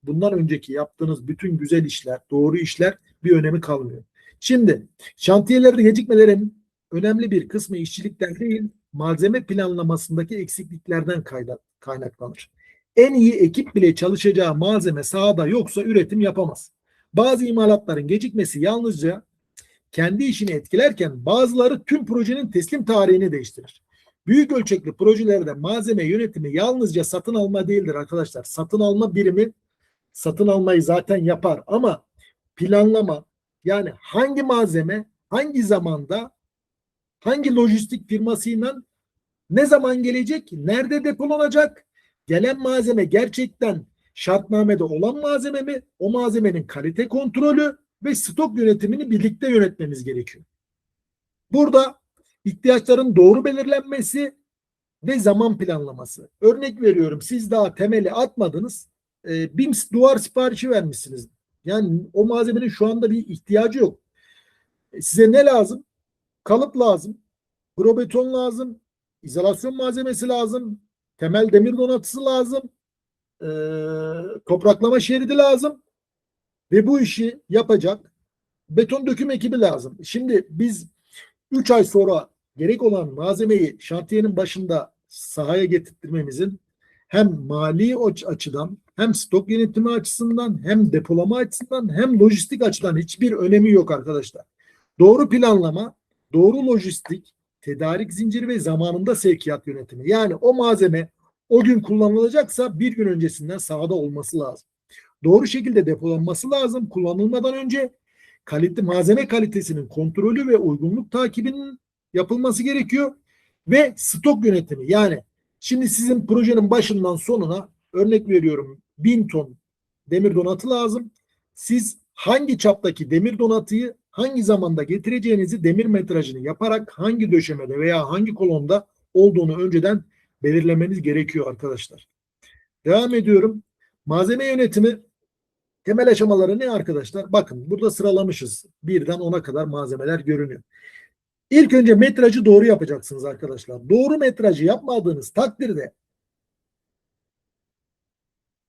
bundan önceki yaptığınız bütün güzel işler, doğru işler bir önemi kalmıyor. Şimdi şantiyelerde gecikmelerin önemli bir kısmı işçilikten değil, malzeme planlamasındaki eksikliklerden kaynaklanır. En iyi ekip bile çalışacağı malzeme sahada yoksa üretim yapamaz. Bazı imalatların gecikmesi yalnızca kendi işini etkilerken bazıları tüm projenin teslim tarihini değiştirir. Büyük ölçekli projelerde malzeme yönetimi yalnızca satın alma değildir arkadaşlar. Satın alma birimi satın almayı zaten yapar ama planlama, yani hangi malzeme hangi zamanda hangi lojistik firmasıyla ne zaman gelecek, nerede depolanacak, gelen malzeme gerçekten şartnamede olan malzeme mi, o malzemenin kalite kontrolü ve stok yönetimini birlikte yönetmemiz gerekiyor. Burada ihtiyaçların doğru belirlenmesi ve zaman planlaması. Örnek veriyorum, siz daha temeli atmadınız, BİM duvar siparişi vermişsiniz. Yani o malzemenin şu anda bir ihtiyacı yok. Size ne lazım? Kalıp lazım, probeton lazım, izolasyon malzemesi lazım, temel demir donatısı lazım, topraklama şeridi lazım ve bu işi yapacak beton döküm ekibi lazım. Şimdi biz 3 ay sonra gerek olan malzemeyi şantiyenin başında sahaya getirtmemizin hem mali açıdan, hem stok yönetimi açısından, hem depolama açısından, hem lojistik açıdan hiçbir önemi yok arkadaşlar. Doğru planlama, doğru lojistik, tedarik zinciri ve zamanında sevkiyat yönetimi. Yani o malzeme o gün kullanılacaksa bir gün öncesinden sahada olması lazım. Doğru şekilde depolanması lazım kullanılmadan önce. Malzeme kalitesinin kontrolü ve uygunluk takibinin yapılması gerekiyor ve stok yönetimi. Yani şimdi sizin projenin başından sonuna örnek veriyorum 1000 ton demir donatı lazım. Siz hangi çaptaki demir donatıyı hangi zamanda getireceğinizi demir metrajını yaparak hangi döşemede veya hangi kolonda olduğunu önceden belirlemeniz gerekiyor arkadaşlar. Devam ediyorum. Malzeme yönetimi temel aşamaları ne arkadaşlar? Bakın burada sıralamışız. 1'den 10'a kadar malzemeler görünüyor. İlk önce metrajı doğru yapacaksınız arkadaşlar. Doğru metrajı yapmadığınız takdirde,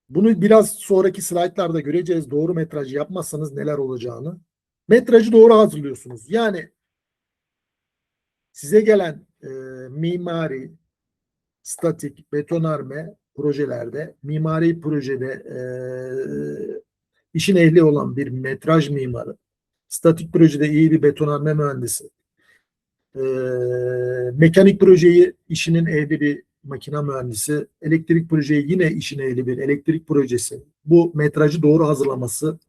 bunu biraz sonraki slaytlarda göreceğiz. Doğru metrajı yapmazsanız neler olacağını. Metrajı doğru hazırlıyorsunuz. Yani size gelen mimari, statik, betonarme projelerde, mimari projede işin ehli olan bir metraj mimarı, statik projede iyi bir betonarme mühendisi, mekanik projeyi işinin ehli bir makine mühendisi, elektrik projeyi yine işin ehli bir elektrik projesi. Bu metrajı doğru hazırlaması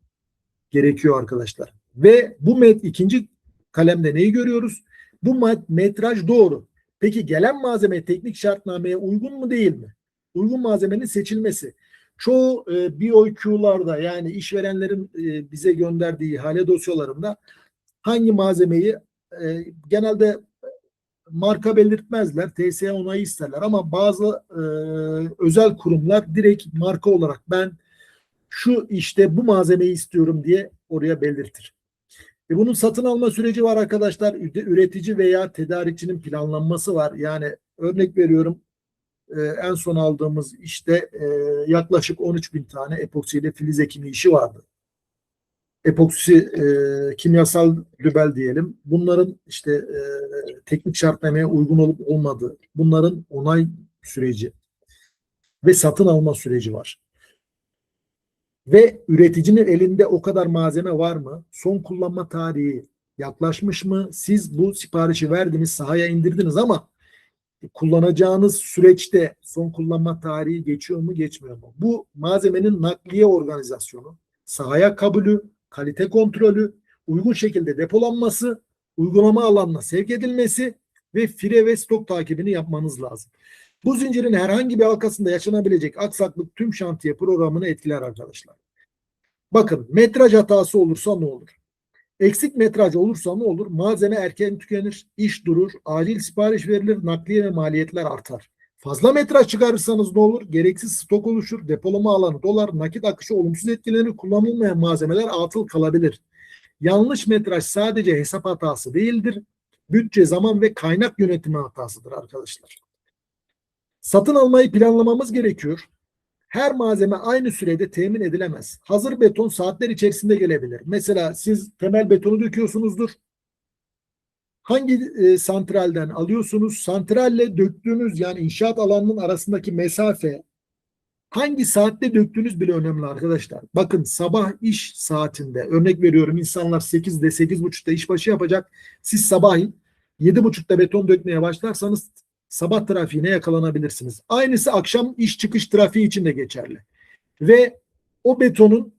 gerekiyor arkadaşlar. Ve bu ikinci kalemde neyi görüyoruz? Bu metraj doğru. Peki gelen malzeme teknik şartnameye uygun mu değil mi? Uygun malzemenin seçilmesi. Çoğu BOQ'larda, yani işverenlerin bize gönderdiği ihale dosyalarında hangi malzemeyi genelde marka belirtmezler. TSE onayı isterler ama bazı özel kurumlar direkt marka olarak ben şu işte bu malzemeyi istiyorum diye oraya belirtir. Bunun satın alma süreci var arkadaşlar. Üretici veya tedarikçinin planlanması var. Yani örnek veriyorum, en son aldığımız işte yaklaşık 13 bin tane epoksi ile filiz ekimi işi vardı. Epoksi kimyasal dübel diyelim. Bunların işte teknik şartnameye uygun olup olmadığı, bunların onay süreci ve satın alma süreci var. Ve üreticinin elinde o kadar malzeme var mı? Son kullanma tarihi yaklaşmış mı? Siz bu siparişi verdiniz, sahaya indirdiniz ama kullanacağınız süreçte son kullanma tarihi geçiyor mu, geçmiyor mu? Bu malzemenin nakliye organizasyonu, sahaya kabulü, kalite kontrolü, uygun şekilde depolanması, uygulama alanına sevk edilmesi ve fire ve stok takibini yapmanız lazım. Bu zincirin herhangi bir halkasında yaşanabilecek aksaklık tüm şantiye programını etkiler arkadaşlar. Bakın, metraj hatası olursa ne olur? Eksik metraj olursa ne olur? Malzeme erken tükenir, iş durur, acil sipariş verilir, nakliye ve maliyetler artar. Fazla metraj çıkarırsanız ne olur? Gereksiz stok oluşur, depolama alanı dolar, nakit akışı olumsuz etkilenir, kullanılmayan malzemeler atıl kalabilir. Yanlış metraj sadece hesap hatası değildir, bütçe, zaman ve kaynak yönetimi hatasıdır arkadaşlar. Satın almayı planlamamız gerekiyor. Her malzeme aynı sürede temin edilemez. Hazır beton saatler içerisinde gelebilir. Mesela siz temel betonu döküyorsunuzdur. Hangi santralden alıyorsunuz? Santralle döktüğünüz, yani inşaat alanının arasındaki mesafe, hangi saatte döktüğünüz bile önemli arkadaşlar. Bakın, sabah iş saatinde, örnek veriyorum, insanlar 8'de 8.30'da işbaşı yapacak. Siz sabahleyin 7.30'da beton dökmeye başlarsanız sabah trafiğine yakalanabilirsiniz. Aynısı akşam iş çıkış trafiği için de geçerli. Ve o betonun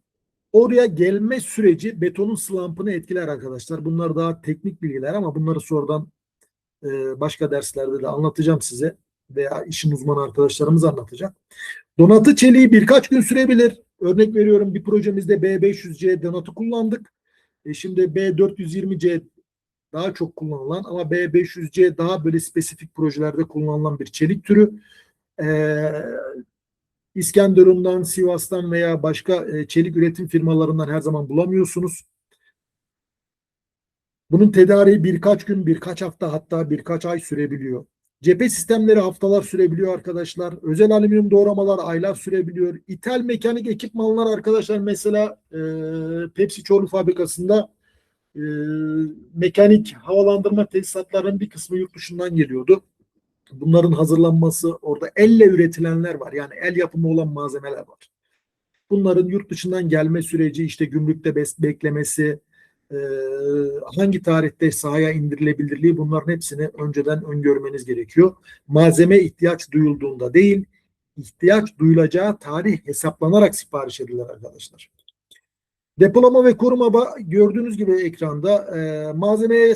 oraya gelme süreci betonun slampını etkiler arkadaşlar. Bunlar daha teknik bilgiler ama bunları sonradan başka derslerde de anlatacağım size veya işin uzmanı arkadaşlarımız anlatacak. Donatı çeliği birkaç gün sürebilir. Örnek veriyorum, bir projemizde B500C donatı kullandık. Şimdi B420C daha çok kullanılan ama B500C daha böyle spesifik projelerde kullanılan bir çelik türü. İskenderun'dan, Sivas'tan veya başka çelik üretim firmalarından her zaman bulamıyorsunuz. Bunun tedariği birkaç gün, birkaç hafta, hatta birkaç ay sürebiliyor. Cephe sistemleri haftalar sürebiliyor arkadaşlar. Özel alüminyum doğramalar aylar sürebiliyor. İthal mekanik ekipmanlar arkadaşlar, mesela Pepsi Çorlu fabrikasında mekanik havalandırma tesisatlarının bir kısmı yurt dışından geliyordu. Bunların hazırlanması, orada elle üretilenler var. Yani el yapımı olan malzemeler var. Bunların yurt dışından gelme süreci, işte gümrükte beklemesi, hangi tarihte sahaya indirilebilirliği, bunların hepsini önceden öngörmeniz gerekiyor. Malzeme ihtiyaç duyulduğunda değil, ihtiyaç duyulacağı tarih hesaplanarak sipariş edilir arkadaşlar. Depolama ve koruma, gördüğünüz gibi ekranda malzemeye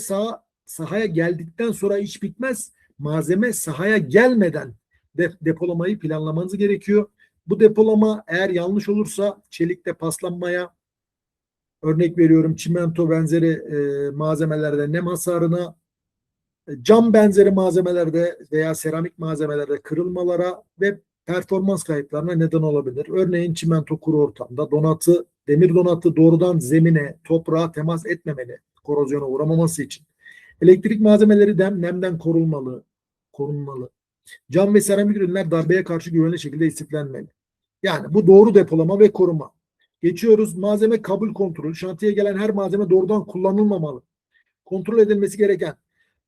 sahaya geldikten sonra iş bitmez. Malzeme sahaya gelmeden depolamayı planlamanız gerekiyor. Bu depolama eğer yanlış olursa çelikte paslanmaya, örnek veriyorum çimento benzeri malzemelerde nem hasarına, cam benzeri malzemelerde veya seramik malzemelerde kırılmalara ve performans kayıplarına neden olabilir. Örneğin çimento kuru ortamda demir donatı doğrudan zemine, toprağa temas etmemeli, korozyona uğramaması için. Elektrik malzemeleri nemden korunmalı. Cam ve seramik ürünler darbeye karşı güvenli şekilde istiflenmeli. Yani bu doğru depolama ve koruma. Geçiyoruz. Malzeme kabul kontrolü. Şantiye gelen her malzeme doğrudan kullanılmamalı. Kontrol edilmesi gereken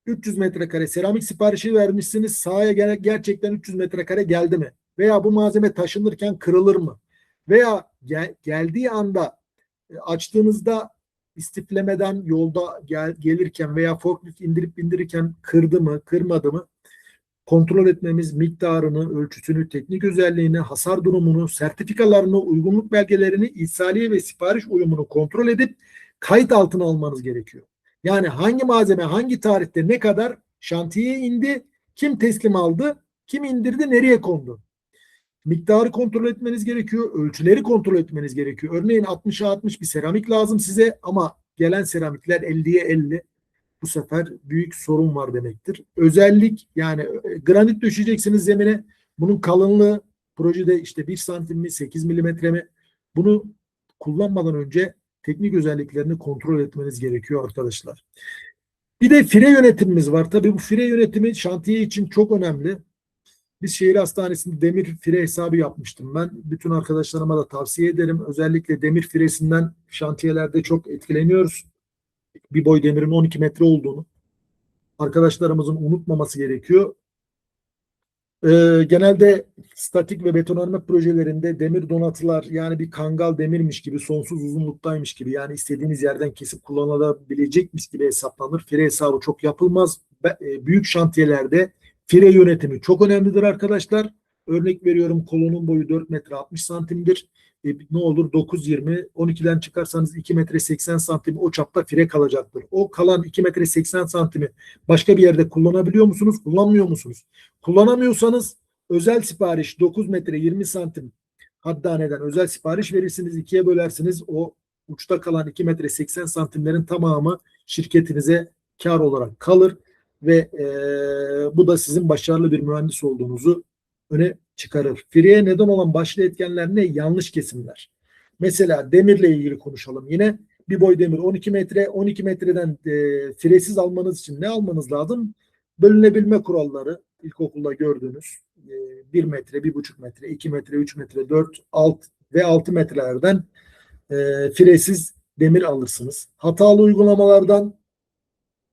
300 metrekare seramik siparişi vermişsiniz. Sahaya gerçekten 300 metrekare geldi mi? Veya bu malzeme taşınırken kırılır mı? Veya geldiği anda açtığınızda istiflemeden yolda gelirken veya forklift indirip bindirirken kırdı mı, kırmadı mı? Kontrol etmemiz, miktarını, ölçüsünü, teknik özelliğini, hasar durumunu, sertifikalarını, uygunluk belgelerini, ihsaliye ve sipariş uyumunu kontrol edip kayıt altına almanız gerekiyor. Yani hangi malzeme hangi tarihte ne kadar şantiyeye indi, kim teslim aldı, kim indirdi, nereye kondu? Miktarı kontrol etmeniz gerekiyor, ölçüleri kontrol etmeniz gerekiyor. Örneğin 60'a 60 bir seramik lazım size ama gelen seramikler 50'ye 50. bu sefer büyük sorun var demektir. Özellik yani granit döşeyeceksiniz zemine. Bunun kalınlığı projede işte 1 santim mi 8 milimetre mi? Bunu kullanmadan önce teknik özelliklerini kontrol etmeniz gerekiyor arkadaşlar. Bir de fire yönetimimiz var. Tabii bu fire yönetimi şantiye için çok önemli. Biz şehir hastanesinde demir fire hesabı yapmıştım ben. Bütün arkadaşlarıma da tavsiye ederim. Özellikle demir firesinden şantiyelerde çok etkileniyoruz. Bir boy demirin 12 metre olduğunu arkadaşlarımızın unutmaması gerekiyor. Genelde statik ve betonarme projelerinde demir donatılar yani bir kangal demirmiş gibi sonsuz uzunluktaymış gibi yani istediğiniz yerden kesip kullanılabilecekmiş gibi hesaplanır. Fire hesabı çok yapılmaz. Büyük şantiyelerde fire yönetimi çok önemlidir arkadaşlar. Örnek veriyorum kolonun boyu 4 metre 60 santimdir. Ne olur 9-20 12'den çıkarsanız 2 metre 80 santim o çapta fire kalacaktır. O kalan 2 metre 80 santimi başka bir yerde kullanabiliyor musunuz? Kullanmıyor musunuz? Kullanamıyorsanız özel sipariş 9 metre 20 santim haddaneden özel sipariş verirsiniz. 2'ye bölersiniz. O uçta kalan 2 metre 80 santimlerin tamamı şirketinize kar olarak kalır ve bu da sizin başarılı bir mühendis olduğunuzu öne çıkarır. Fireye neden olan başlı etkenler ne? Yanlış kesimler. Mesela demirle ilgili konuşalım yine. Bir boy demir 12 metre. 12 metreden firesiz almanız için ne almanız lazım? Bölünebilme kuralları ilkokulda gördüğünüz 1 metre, 1,5 metre, 2 metre, 3 metre, 4, 6 ve 6 metrelerden firesiz demir alırsınız. Hatalı uygulamalardan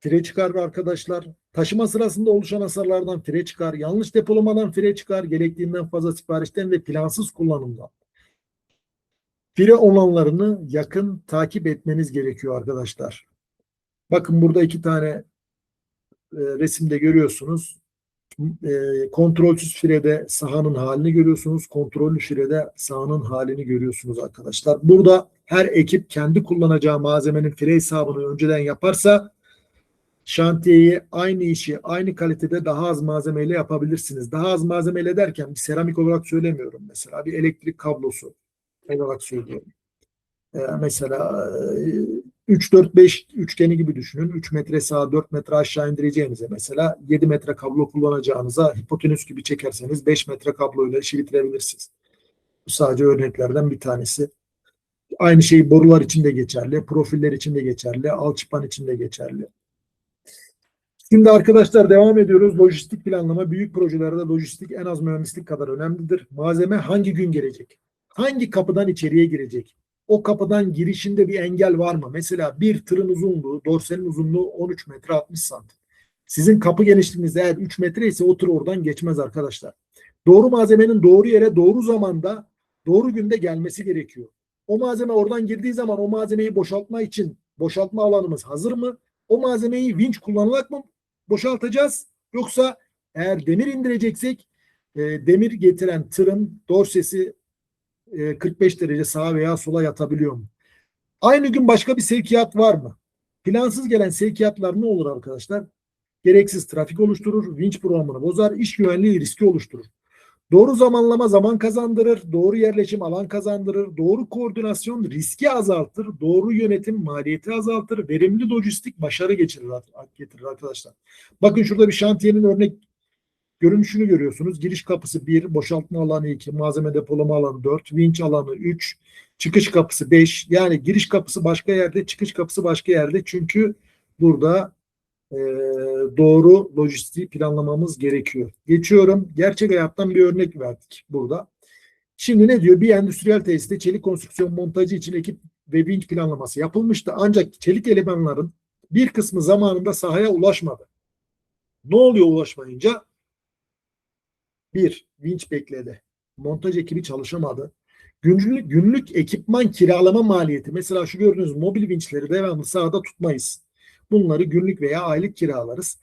fire çıkar arkadaşlar. Taşıma sırasında oluşan hasarlardan fire çıkar. Yanlış depolamadan fire çıkar. Gerektiğinden fazla siparişten ve plansız kullanımdan. Fire olanlarını yakın takip etmeniz gerekiyor arkadaşlar. Bakın burada 2 tane resimde görüyorsunuz. Kontrolsüz firede sahanın halini görüyorsunuz. Kontrollü firede sahanın halini görüyorsunuz arkadaşlar. Burada her ekip kendi kullanacağı malzemenin fire hesabını önceden yaparsa şantiyeyi aynı işi aynı kalitede daha az malzemeyle yapabilirsiniz. Daha az malzemeyle derken bir seramik olarak söylemiyorum mesela. Bir elektrik kablosu olarak söylüyorum. Mesela 3-4-5 üçgeni gibi düşünün. 3 metre sağa 4 metre aşağı indireceğinize mesela 7 metre kablo kullanacağınıza hipotenüs gibi çekerseniz 5 metre kabloyla işi bitirebilirsiniz. Bu sadece örneklerden bir tanesi. Aynı şey borular için de geçerli, profiller için de geçerli, alçıpan için de geçerli. Şimdi arkadaşlar devam ediyoruz. Lojistik planlama. Büyük projelerde lojistik en az mühendislik kadar önemlidir. Malzeme hangi gün gelecek? Hangi kapıdan içeriye girecek? O kapıdan girişinde bir engel var mı? Mesela bir tırın uzunluğu, dorsenin uzunluğu 13 metre 60 santim. Sizin kapı genişliğiniz eğer 3 metre ise o tır oradan geçmez arkadaşlar. Doğru malzemenin doğru yere, doğru zamanda, doğru günde gelmesi gerekiyor. O malzeme oradan girdiği zaman o malzemeyi boşaltma için boşaltma alanımız hazır mı? O malzemeyi vinç kullanarak mı boşaltacağız? Yoksa eğer demir indireceksek demir getiren tırın dorsesi 45 derece sağa veya sola yatabiliyor mu? Aynı gün başka bir sevkiyat var mı? Plansız gelen sevkiyatlar ne olur arkadaşlar? Gereksiz trafik oluşturur, vinç programını bozar, iş güvenliği riski oluşturur. Doğru zamanlama zaman kazandırır, doğru yerleşim alan kazandırır, doğru koordinasyon riski azaltır, doğru yönetim maliyeti azaltır, verimli lojistik başarı getirir arkadaşlar. Bakın şurada bir şantiyenin örnek görünüşünü görüyorsunuz. Giriş kapısı 1, boşaltma alanı 2, malzeme depolama alanı 4, vinç alanı 3, çıkış kapısı 5. Yani giriş kapısı başka yerde, çıkış kapısı başka yerde. Çünkü burada doğru lojistiği planlamamız gerekiyor. Geçiyorum. Gerçek hayattan bir örnek verdik burada. Şimdi ne diyor? Bir endüstriyel tesiste çelik konstrüksiyon montajı için ekip ve vinç planlaması yapılmıştı. Ancak çelik elemanların bir kısmı zamanında sahaya ulaşmadı. Ne oluyor ulaşmayınca? Bir, vinç bekledi. Montaj ekibi çalışamadı. Günlük ekipman kiralama maliyeti. Mesela şu gördüğünüz mobil vinçleri devamlı sahada tutmayız. Bunları günlük veya aylık kiralarız.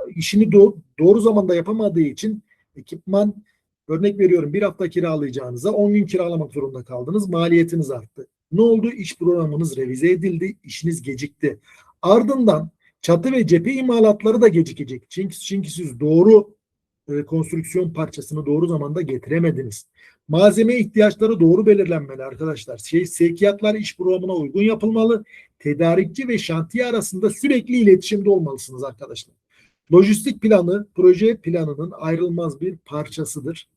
İşini doğru zamanda yapamadığı için ekipman örnek veriyorum bir hafta kiralayacağınıza 10 gün kiralamak zorunda kaldınız. Maliyetiniz arttı. Ne oldu? İş programınız revize edildi. İşiniz gecikti. Ardından çatı ve cephe imalatları da gecikecek. Çünkü siz doğru konstrüksiyon parçasını doğru zamanda getiremediniz. Malzeme ihtiyaçları doğru belirlenmeli arkadaşlar. Sevkiyatlar iş programına uygun yapılmalı. Tedarikçi ve şantiye arasında sürekli iletişimde olmalısınız arkadaşlar. Lojistik planı, proje planının ayrılmaz bir parçasıdır.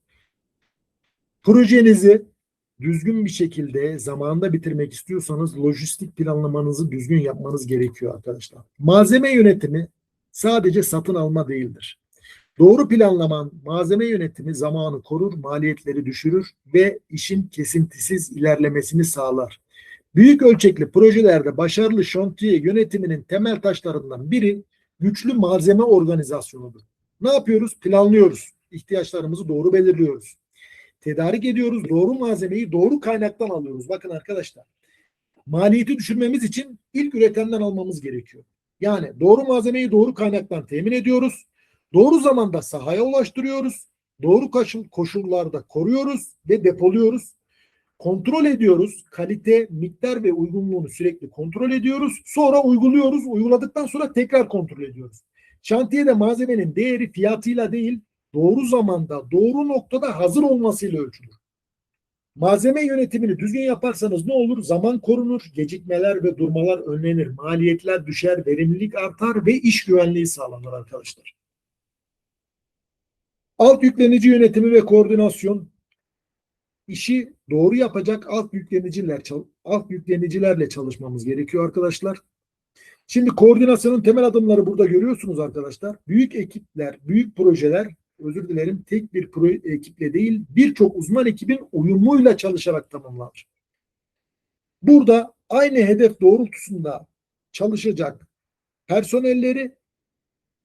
Projenizi düzgün bir şekilde zamanında bitirmek istiyorsanız lojistik planlamanızı düzgün yapmanız gerekiyor arkadaşlar. Malzeme yönetimi sadece satın alma değildir. Doğru planlaman, malzeme yönetimi zamanı korur, maliyetleri düşürür ve işin kesintisiz ilerlemesini sağlar. Büyük ölçekli projelerde başarılı şantiye yönetiminin temel taşlarından biri güçlü malzeme organizasyonudur. Ne yapıyoruz? Planlıyoruz. İhtiyaçlarımızı doğru belirliyoruz. Tedarik ediyoruz. Doğru malzemeyi doğru kaynaktan alıyoruz. Bakın arkadaşlar, maliyeti düşürmemiz için ilk üretenden almamız gerekiyor. Yani doğru malzemeyi doğru kaynaktan temin ediyoruz. Doğru zamanda sahaya ulaştırıyoruz. Doğru koşullarda koruyoruz ve depoluyoruz. Kontrol ediyoruz. Kalite, miktar ve uygunluğunu sürekli kontrol ediyoruz. Sonra uyguluyoruz. Uyguladıktan sonra tekrar kontrol ediyoruz. Şantiyede malzemenin değeri fiyatıyla değil, doğru zamanda, doğru noktada hazır olmasıyla ölçülür. Malzeme yönetimini düzgün yaparsanız ne olur? Zaman korunur, gecikmeler ve durmalar önlenir, maliyetler düşer, verimlilik artar ve iş güvenliği sağlanır arkadaşlar. Alt yüklenici yönetimi ve koordinasyon, işi doğru yapacak alt yüklenicilerle çalışmamız gerekiyor arkadaşlar. Şimdi koordinasyonun temel adımları burada görüyorsunuz arkadaşlar. Büyük ekipler, büyük projeler, özür dilerim, tek bir ekiple değil, birçok uzman ekibin uyumuyla çalışarak tamamlanır. Burada aynı hedef doğrultusunda çalışacak personelleri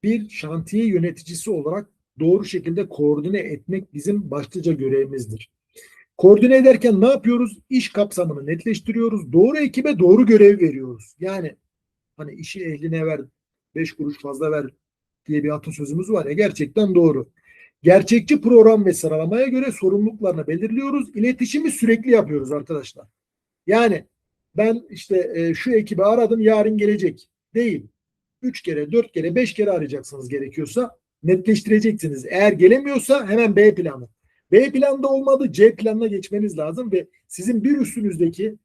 bir şantiye yöneticisi olarak doğru şekilde koordine etmek bizim başlıca görevimizdir. Koordine ederken ne yapıyoruz? İş kapsamını netleştiriyoruz. Doğru ekibe doğru görev veriyoruz. Yani hani işi ehline ver, 5 kuruş fazla ver diye bir atasözümüz var ya, gerçekten doğru. Gerçekçi program ve sıralamaya göre sorumluluklarını belirliyoruz. İletişimi sürekli yapıyoruz arkadaşlar. Yani ben işte şu ekibi aradım, yarın gelecek değil. 3 kere, 4 kere, 5 kere arayacaksınız gerekiyorsa, netleştireceksiniz. Eğer gelemiyorsa hemen B planı. B planda olmadı, C planına geçmeniz lazım ve sizin bir üstünüzdeki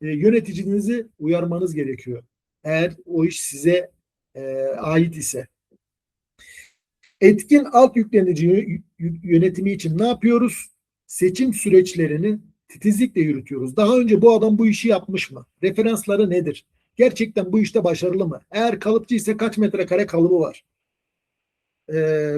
yöneticinizi uyarmanız gerekiyor. Eğer o iş size ait ise. Etkin alt yüklenici yönetimi için ne yapıyoruz? Seçim süreçlerini titizlikle yürütüyoruz. Daha önce bu adam bu işi yapmış mı? Referansları nedir? Gerçekten bu işte başarılı mı? Eğer kalıpçı ise kaç metrekare kalıbı var?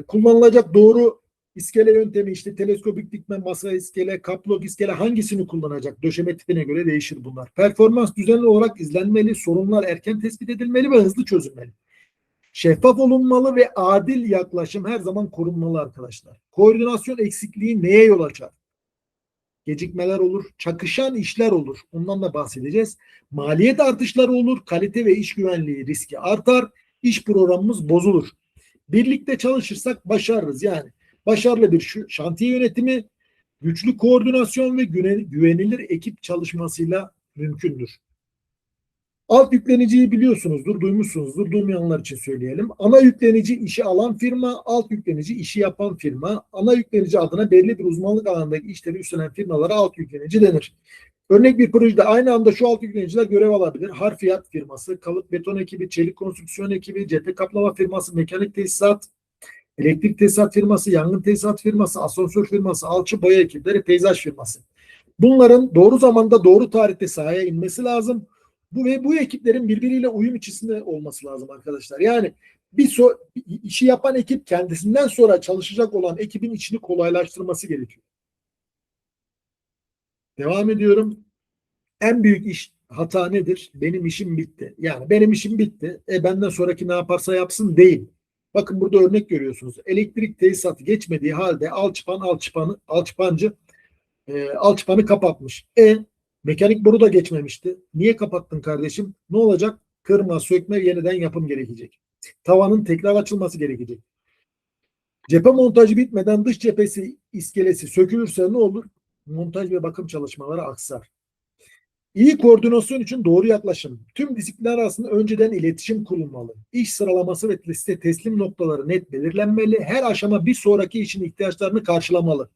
Kullanılacak doğru iskele yöntemi, işte teleskopik dikme, masa iskele, kaplok iskele, hangisini kullanacak? Döşeme tipine göre değişir bunlar. Performans düzenli olarak izlenmeli, sorunlar erken tespit edilmeli ve hızlı çözülmeli. Şeffaf olunmalı ve adil yaklaşım her zaman korunmalı arkadaşlar. Koordinasyon eksikliği neye yol açar? Gecikmeler olur, çakışan işler olur. Ondan da bahsedeceğiz. Maliyet artışları olur, kalite ve iş güvenliği riski artar, iş programımız bozulur. Birlikte çalışırsak başarırız. Yani başarılı bir şantiye yönetimi, güçlü koordinasyon ve güvenilir ekip çalışmasıyla mümkündür. Alt yükleniciyi biliyorsunuzdur, duymuşsunuzdur. Duymayanlar için söyleyelim. Ana yüklenici işi alan firma, alt yüklenici işi yapan firma. Ana yüklenici adına belli bir uzmanlık alanındaki işleri üstlenen firmalara alt yüklenici denir. Örnek bir projede aynı anda şu alt yükleniciler görev alabilir. Harfiyat firması, kalıp beton ekibi, çelik konstrüksiyon ekibi, cephe kaplama firması, mekanik tesisat, elektrik tesisat firması, yangın tesisat firması, asansör firması, alçı boya ekipleri, peyzaj firması. Bunların doğru zamanda doğru tarihte sahaya inmesi lazım. Bu ekiplerin birbiriyle uyum içerisinde olması lazım arkadaşlar. Yani işi yapan ekip kendisinden sonra çalışacak olan ekibin işini kolaylaştırması gerekiyor. Devam ediyorum. En büyük hata nedir? Benim işim bitti. Yani benim işim bitti. Benden sonraki ne yaparsa yapsın değil. Bakın burada örnek görüyorsunuz. Elektrik tesisatı geçmediği halde alçıpancı alçıpanı kapatmış. Mekanik boru da geçmemişti. Niye kapattın kardeşim? Ne olacak? Kırma, sökme, yeniden yapım gerekecek. Tavanın tekrar açılması gerekecek. Cephe montajı bitmeden dış cephesi iskelesi sökülürse ne olur? Montaj ve bakım çalışmaları aksar. İyi koordinasyon için doğru yaklaşım. Tüm disiplinler arasında önceden iletişim kurulmalı. İş sıralaması ve liste teslim noktaları net belirlenmeli. Her aşama bir sonraki işin ihtiyaçlarını karşılamalı.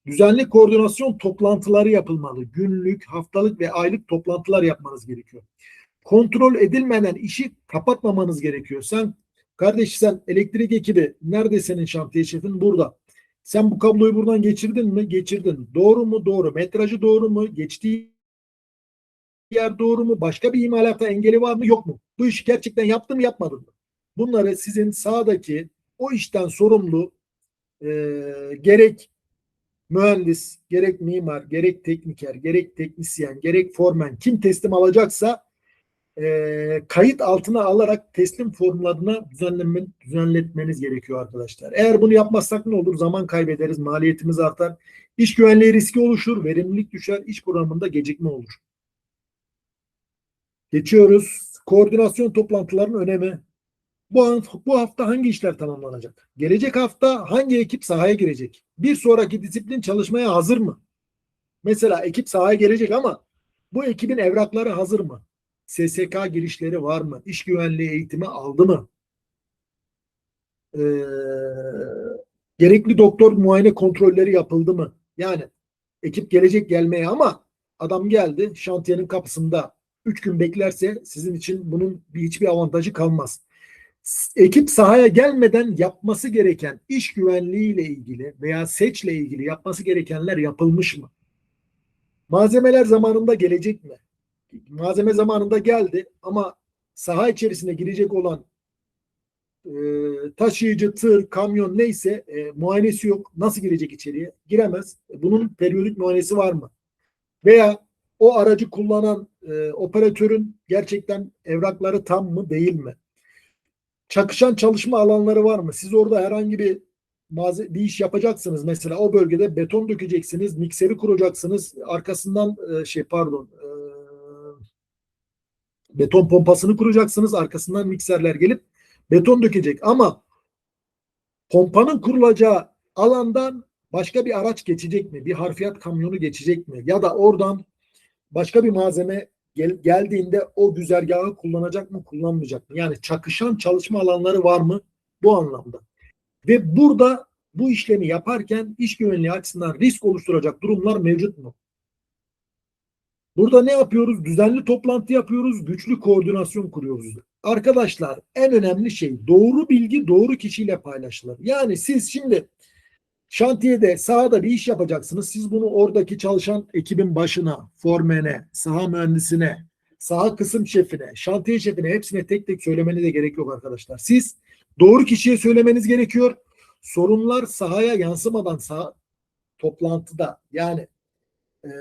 düzenli koordinasyon toplantıları yapılmalı. Günlük, haftalık ve aylık toplantılar yapmanız gerekiyor. Kontrol edilmeden işi kapatmamanız gerekiyor. Sen elektrik ekibi, nerede senin şantiye şefin? Burada. Sen bu kabloyu buradan geçirdin mi? Geçirdin. Doğru mu? Doğru. Metrajı doğru mu? Geçtiği yer doğru mu? Başka bir imalata engeli var mı? Yok mu? Bu işi gerçekten yaptım mı? Yapmadım mı? Bunları sizin sahadaki o işten sorumlu gerek mühendis, gerek mimar, gerek tekniker, gerek teknisyen, gerek formen kim teslim alacaksa kayıt altına alarak teslim formlarına düzenletmeniz gerekiyor arkadaşlar. Eğer bunu yapmazsak ne olur? Zaman kaybederiz, maliyetimiz artar, iş güvenliği riski oluşur, verimlilik düşer, iş programında gecikme olur. Geçiyoruz. Koordinasyon toplantılarının önemi. Bu hafta hangi işler tamamlanacak? Gelecek hafta hangi ekip sahaya girecek? Bir sonraki disiplin çalışmaya hazır mı? Mesela ekip sahaya gelecek ama bu ekibin evrakları hazır mı? SSK girişleri var mı? İş güvenliği eğitimi aldı mı? Ee, gerekli doktor muayene kontrolleri yapıldı mı? Yani ekip gelecek gelmeye ama adam geldi şantiyenin kapısında 3 gün beklerse sizin için bunun hiçbir avantajı kalmaz. Ekip sahaya gelmeden yapması gereken iş güvenliği ile ilgili veya seçle ilgili yapması gerekenler yapılmış mı? Malzemeler zamanında gelecek mi? Malzeme zamanında geldi ama saha içerisine girecek olan taşıyıcı, tır, kamyon neyse muayenesi yok. Nasıl girecek içeriye? Giremez. Bunun periyodik muayenesi var mı? Veya o aracı kullanan operatörün gerçekten evrakları tam mı değil mi? Çakışan çalışma alanları var mı? Siz orada herhangi bir iş yapacaksınız. Mesela o bölgede beton dökeceksiniz, mikseri kuracaksınız. Arkasından beton pompasını kuracaksınız. Arkasından mikserler gelip beton dökecek. Ama pompanın kurulacağı alandan başka bir araç geçecek mi? Bir harfiyat kamyonu geçecek mi? Ya da oradan başka bir malzeme geldiğinde o güzergahı kullanacak mı, kullanmayacak mı? Yani çakışan çalışma alanları var mı bu anlamda? Ve burada bu işlemi yaparken iş güvenliği açısından risk oluşturacak durumlar mevcut mu? Burada ne yapıyoruz? Düzenli toplantı yapıyoruz, güçlü koordinasyon kuruyoruz. Arkadaşlar en önemli şey doğru bilgi doğru kişiyle paylaşılır. Yani siz şimdi şantiyede, sahada bir iş yapacaksınız. Siz bunu oradaki çalışan ekibin başına, formene, saha mühendisine, saha kısım şefine, şantiye şefine hepsine tek tek söylemenize gerek yok arkadaşlar. Siz doğru kişiye söylemeniz gerekiyor. Sorunlar sahaya yansımadan toplantıda yani e,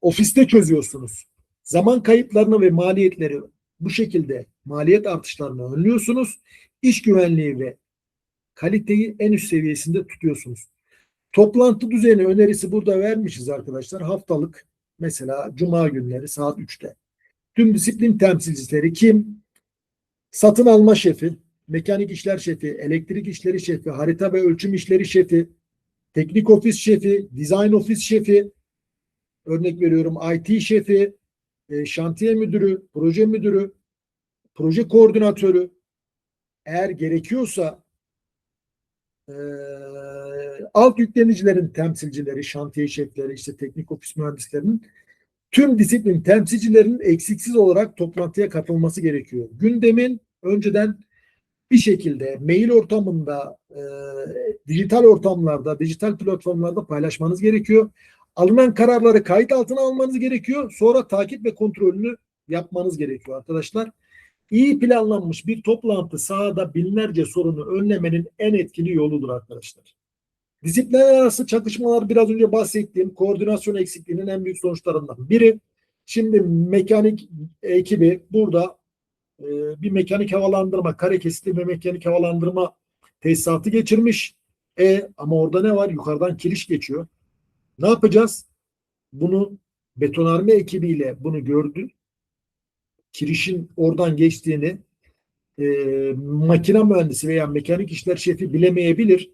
ofiste çözüyorsunuz. Zaman kayıplarını ve maliyetleri bu şekilde maliyet artışlarını önlüyorsunuz. İş güvenliği ve kaliteyi en üst seviyesinde tutuyorsunuz. Toplantı düzeni önerisi burada vermişiz arkadaşlar. Haftalık mesela cuma günleri saat 3'te. Tüm disiplin temsilcileri kim? Satın alma şefi, mekanik işler şefi, elektrik işleri şefi, harita ve ölçüm işleri şefi, teknik ofis şefi, dizayn ofis şefi, örnek veriyorum IT şefi, şantiye müdürü, proje koordinatörü, eğer gerekiyorsa e, alt yüklenicilerin temsilcileri, şantiye şefleri, işte teknik ofis mühendislerinin tüm disiplin temsilcilerinin eksiksiz olarak toplantıya katılması gerekiyor. Gündemin önceden bir şekilde mail ortamında, dijital ortamlarda, dijital platformlarda paylaşmanız gerekiyor. Alınan kararları kayıt altına almanız gerekiyor. Sonra takip ve kontrolünü yapmanız gerekiyor arkadaşlar. İyi planlanmış bir toplantı sahada binlerce sorunu önlemenin en etkili yoludur arkadaşlar. Disiplinler arası çatışmalar biraz önce bahsettiğim koordinasyon eksikliğinin en büyük sonuçlarından biri. Şimdi mekanik ekibi burada bir mekanik havalandırma, kare kesitli ve mekanik havalandırma tesisatı geçirmiş. Ama orada ne var? Yukarıdan kiriş geçiyor. Ne yapacağız? Bunu betonarme ekibiyle bunu gördü. Kirişin oradan geçtiğini makine mühendisi veya mekanik işler şefi bilemeyebilir.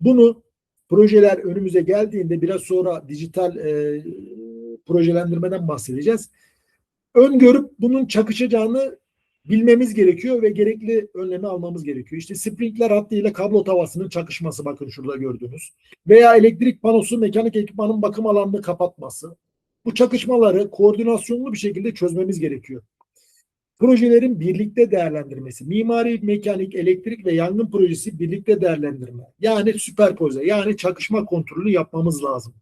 Bunu projeler önümüze geldiğinde biraz sonra dijital projelendirmeden bahsedeceğiz. Öngörüp bunun çakışacağını bilmemiz gerekiyor ve gerekli önlemi almamız gerekiyor. İşte sprinkler hattıyla kablo tavasının çakışması, bakın şurada gördüğünüz. Veya elektrik panosu mekanik ekipmanın bakım alanını kapatması. Bu çakışmaları koordinasyonlu bir şekilde çözmemiz gerekiyor. Projelerin birlikte değerlendirmesi. Mimari, mekanik, elektrik ve yangın projesi birlikte değerlendirme. Yani süperpoze, yani çakışma kontrolü yapmamız lazım.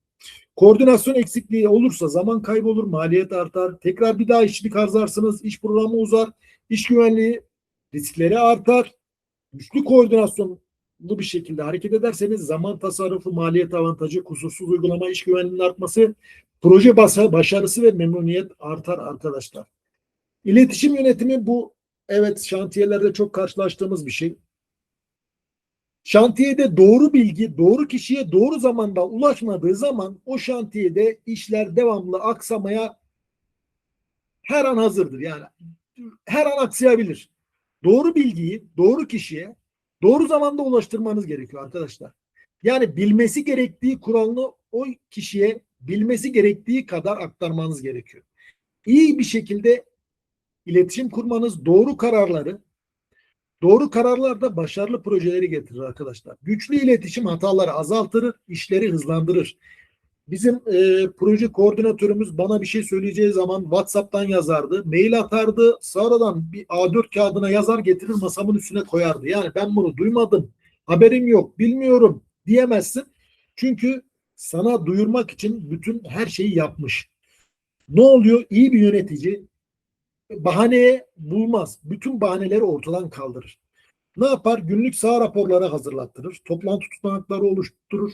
Koordinasyon eksikliği olursa zaman kaybolur, maliyet artar. Tekrar bir daha işçilik harcarsınız, iş programı uzar, iş güvenliği riskleri artar. Güçlü koordinasyonlu bir şekilde hareket ederseniz zaman tasarrufu, maliyet avantajı, kusursuz uygulama, iş güvenliğinin artması, proje başarısı ve memnuniyet artar arkadaşlar. İletişim yönetimi bu, evet, şantiyelerde çok karşılaştığımız bir şey. Şantiyede doğru bilgi, doğru kişiye doğru zamanda ulaşmadığı zaman o şantiyede işler devamlı aksamaya her an hazırdır. Yani her an aksayabilir. Doğru bilgiyi doğru kişiye doğru zamanda ulaştırmanız gerekiyor arkadaşlar. Yani bilmesi gerektiği kuralını o kişiye bilmesi gerektiği kadar aktarmanız gerekiyor. İyi bir şekilde iletişim kurmanız doğru kararlar da başarılı projeleri getirir arkadaşlar. Güçlü iletişim hataları azaltır, işleri hızlandırır. Bizim proje koordinatörümüz bana bir şey söyleyeceği zaman WhatsApp'tan yazardı, mail atardı, sonradan bir A4 kağıdına yazar getirir masamın üstüne koyardı. Yani ben bunu duymadım, haberim yok, bilmiyorum diyemezsin. Çünkü sana duyurmak için bütün her şeyi yapmış. Ne oluyor? İyi bir yönetici bahaneye bulmaz. Bütün bahaneleri ortadan kaldırır. Ne yapar? Günlük saha raporları hazırlattırır. Toplantı tutanakları oluşturur.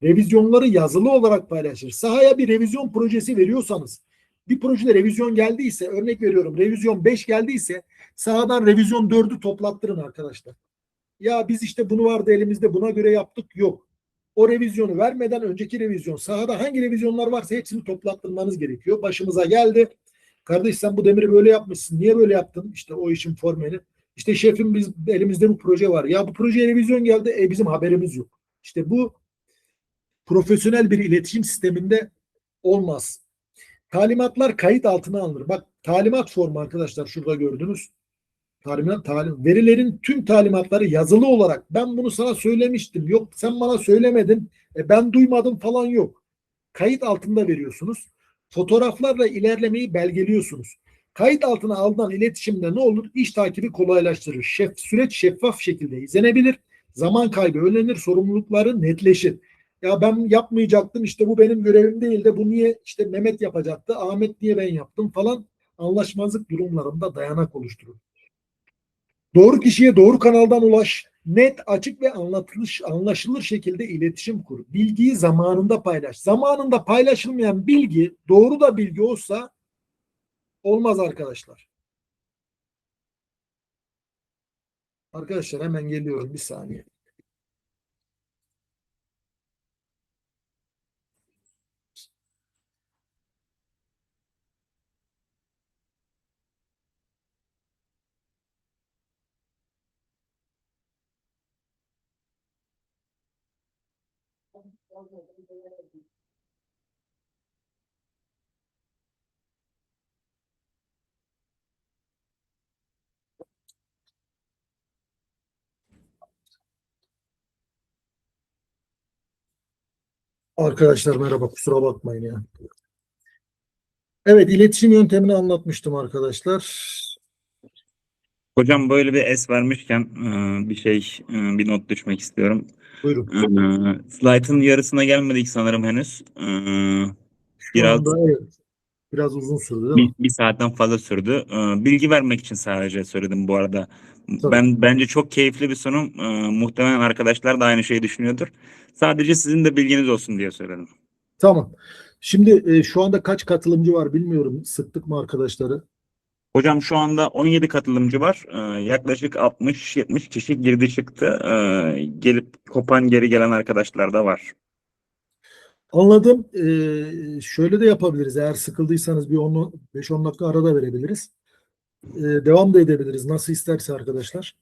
Revizyonları yazılı olarak paylaşır. Sahaya bir revizyon projesi veriyorsanız, bir projede revizyon geldiyse, örnek veriyorum, revizyon 5 geldiyse sahadan revizyon 4'ü toplattırın arkadaşlar. Ya biz işte bunu vardı elimizde, buna göre yaptık, yok. O revizyonu vermeden önceki revizyon, sahada hangi revizyonlar varsa hepsini toplattırmanız gerekiyor. Başımıza geldi. Kardeş sen bu demiri böyle yapmışsın. Niye böyle yaptın? İşte o işin formeli. İşte şefim biz elimizde bu proje var. Ya bu projeye revizyon geldi. Bizim haberimiz yok. İşte bu profesyonel bir iletişim sisteminde olmaz. Talimatlar kayıt altına alınır. Bak talimat formu arkadaşlar şurada gördünüz. Verilerin tüm talimatları yazılı olarak ben bunu sana söylemiştim. Yok sen bana söylemedin. Ben duymadım falan yok. Kayıt altında veriyorsunuz. Fotoğraflarla ilerlemeyi belgeliyorsunuz. Kayıt altına alınan iletişimde ne olur? İş takibi kolaylaştırır. Süreç şeffaf şekilde izlenebilir. Zaman kaybı önlenir, sorumlulukları netleşir. Ya ben yapmayacaktım, işte bu benim görevim değil de bu niye işte Mehmet yapacaktı, Ahmet niye ben yaptım falan anlaşmazlık durumlarında dayanak oluşturur. Doğru kişiye doğru kanaldan ulaş. Net, açık ve anlaşılır şekilde iletişim kur. Bilgiyi zamanında paylaş. Zamanında paylaşılmayan bilgi, doğru da bilgi olsa olmaz arkadaşlar. Arkadaşlar hemen geliyorum bir saniye. Arkadaşlar merhaba, kusura bakmayın ya. Evet, iletişim yöntemini anlatmıştım arkadaşlar. Hocam böyle bir es vermişken bir not düşmek istiyorum. Buyurun. Slide'ın yarısına gelmedik sanırım henüz. Şu Biraz anda evet, biraz uzun sürdü değil mi? bir saatten fazla sürdü. Bilgi vermek için sadece söyledim bu arada. Tabii. Bence çok keyifli bir sunum. Muhtemelen arkadaşlar da aynı şeyi düşünüyordur. Sadece sizin de bilginiz olsun diye söyledim. Tamam. Şimdi şu anda kaç katılımcı var bilmiyorum. Sıktık mı arkadaşları? Hocam şu anda 17 katılımcı var. Yaklaşık 60-70 kişi girdi çıktı. Gelip kopan geri gelen arkadaşlar da var. Anladım. Şöyle de yapabiliriz. Eğer sıkıldıysanız bir 5-10 dakika ara da verebiliriz. Devam da edebiliriz. Nasıl isterse arkadaşlar.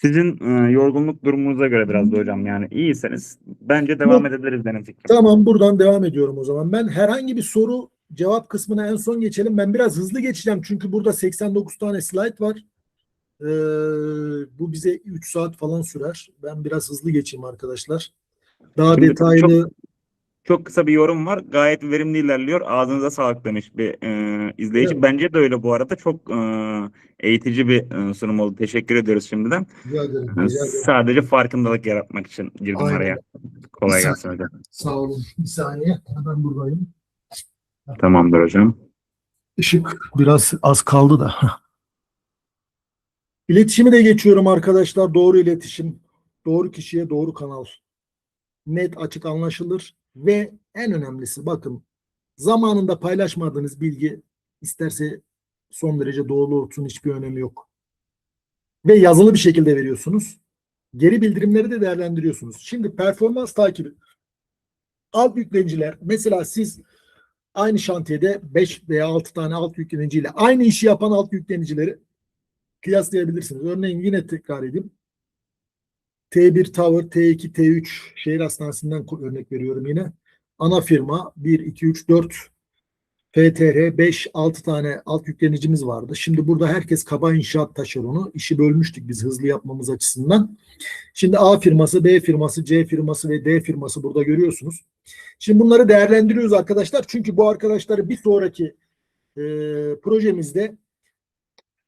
Sizin yorgunluk durumunuza göre biraz da hocam, yani iyiyseniz bence devam Yok, edebiliriz benim fikrim. tamam, buradan devam ediyorum o zaman. Ben herhangi bir soru cevap kısmına en son geçelim. Ben biraz hızlı geçeceğim çünkü burada 89 tane slide var. Bu bize 3 saat falan sürer. Ben biraz hızlı geçeyim arkadaşlar. Daha Şimdi detaylı. çok kısa bir yorum var. Gayet verimli ilerliyor. Ağzınıza sağlık demiş bir izleyici. Evet, Bence de öyle bu arada. Çok eğitici bir sunum oldu. Teşekkür ediyoruz şimdiden. rica ederim. Rica ederim. Sadece farkındalık yaratmak için girdim Aynen. araya. Bir Kolay saniye. gelsin hocam. Sağ olun. Bir saniye. Hemen buradayım. Tamamdır hocam. Işık biraz az kaldı da. İletişimi de geçiyorum arkadaşlar. Doğru iletişim. Doğru kişiye doğru kanal. Net, açık, anlaşılır ve en önemlisi bakın zamanında paylaşmadığınız bilgi isterse son derece doğru olsun hiçbir önemi yok. Ve yazılı bir şekilde veriyorsunuz. Geri bildirimleri de değerlendiriyorsunuz. Şimdi performans takibi. Alt yükleniciler mesela siz aynı şantiyede 5 veya 6 tane alt yükleniciyle aynı işi yapan alt yüklenicileri kıyaslayabilirsiniz. Örneğin yine tekrar edeyim. T1 Tower, T2, T3 şehir hastanesinden örnek veriyorum yine. Ana firma 1, 2, 3, 4 FTR 5, 6 tane alt yüklenicimiz vardı. Şimdi burada herkes kaba inşaat taşeronu. İşi bölmüştük biz hızlı yapmamız açısından. Şimdi A firması, B firması, C firması ve D firması burada görüyorsunuz. Şimdi bunları değerlendiriyoruz arkadaşlar. Çünkü bu arkadaşları bir sonraki projemizde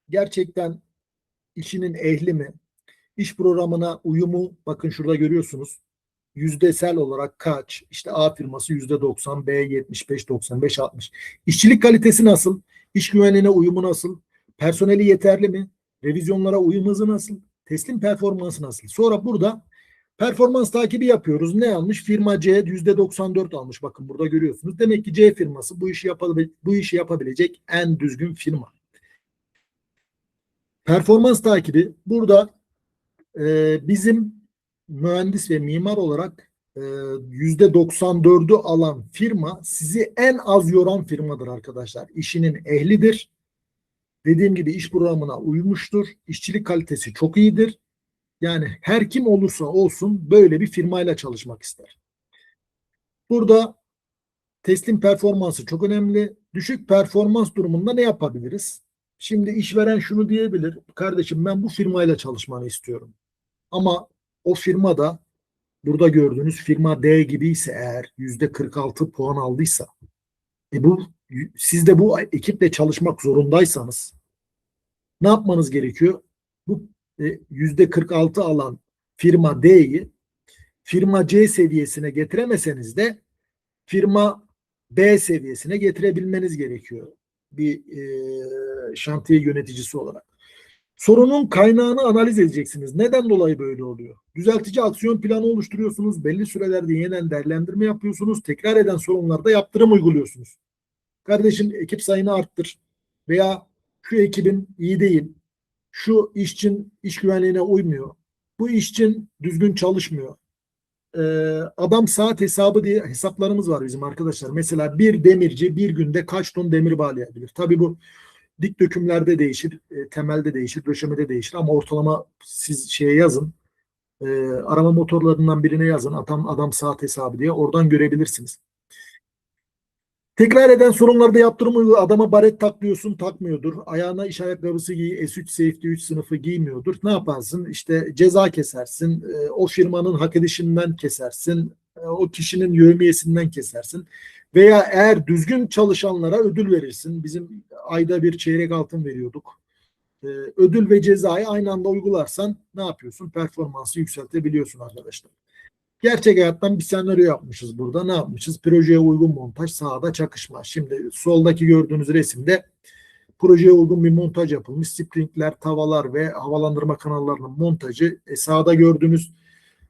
gerçekten işinin ehli mi, iş programına uyumu, bakın şurada görüyorsunuz. Yüzdesel olarak kaç? İşte A firması %90, B 75, 95, 60. İşçilik kalitesi nasıl? İş güvenliğine uyumu nasıl? Personeli yeterli mi? Revizyonlara uyum hızı nasıl? Teslim performansı nasıl? Sonra burada performans takibi yapıyoruz. Ne almış? Firma C %94 almış. Bakın burada görüyorsunuz. Demek ki C firması bu işi yapabilecek en düzgün firma. Performans takibi burada bizim mühendis ve mimar olarak %94'ü alan firma sizi en az yoran firmadır arkadaşlar. İşinin ehlidir. Dediğim gibi iş programına uymuştur. İşçilik kalitesi çok iyidir. Yani her kim olursa olsun böyle bir firmayla çalışmak ister. Burada teslim performansı çok önemli. Düşük performans durumunda ne yapabiliriz? Şimdi işveren şunu diyebilir. Kardeşim ben bu firmayla çalışmanı istiyorum. Ama o firma da burada gördüğünüz firma D gibiyse eğer %46 puan aldıysa siz de bu ekiple çalışmak zorundaysanız ne yapmanız gerekiyor? Bu %46 alan firma D'yi firma C seviyesine getiremeseniz de firma B seviyesine getirebilmeniz gerekiyor. Bir şantiye yöneticisi olarak. Sorunun kaynağını analiz edeceksiniz. Neden dolayı böyle oluyor? Düzeltici aksiyon planı oluşturuyorsunuz. Belli sürelerde yeniden değerlendirme yapıyorsunuz. Tekrar eden sorunlarda yaptırım uyguluyorsunuz. Kardeşim ekip sayını arttır. Veya şu ekibin iyi değil. Şu işçinin iş güvenliğine uymuyor. Bu işçin düzgün çalışmıyor. Adam saat hesabı diye hesaplarımız var bizim arkadaşlar. Mesela bir demirci bir günde kaç ton demir bağlayabilir? Tabii bu dik dökümlerde değişir, temelde değişir, döşemede değişir ama ortalama siz şeye yazın, arama motorlarından birine yazın, adam saat hesabı diye oradan görebilirsiniz. Tekrar eden sorunlarda yaptırım uygulu. Adama baret taklıyorsun, takmıyordur. Ayağına iş ayakkabısı giy, S3 Safety 3 sınıfı giymiyordur. Ne yaparsın? İşte ceza kesersin, o firmanın hak edişinden kesersin, o kişinin yevmiyesinden kesersin. Veya eğer düzgün çalışanlara ödül verirsin. Bizim ayda bir çeyrek altın veriyorduk. Ödül ve cezayı aynı anda uygularsan ne yapıyorsun? Performansı yükseltebiliyorsun arkadaşlar. Gerçek hayattan bir senaryo yapmışız burada. Ne yapmışız? Projeye uygun montaj, sahada çakışma. Şimdi soldaki gördüğünüz resimde projeye uygun bir montaj yapılmış. Springler, tavalar ve havalandırma kanallarının montajı. Sahada gördüğünüz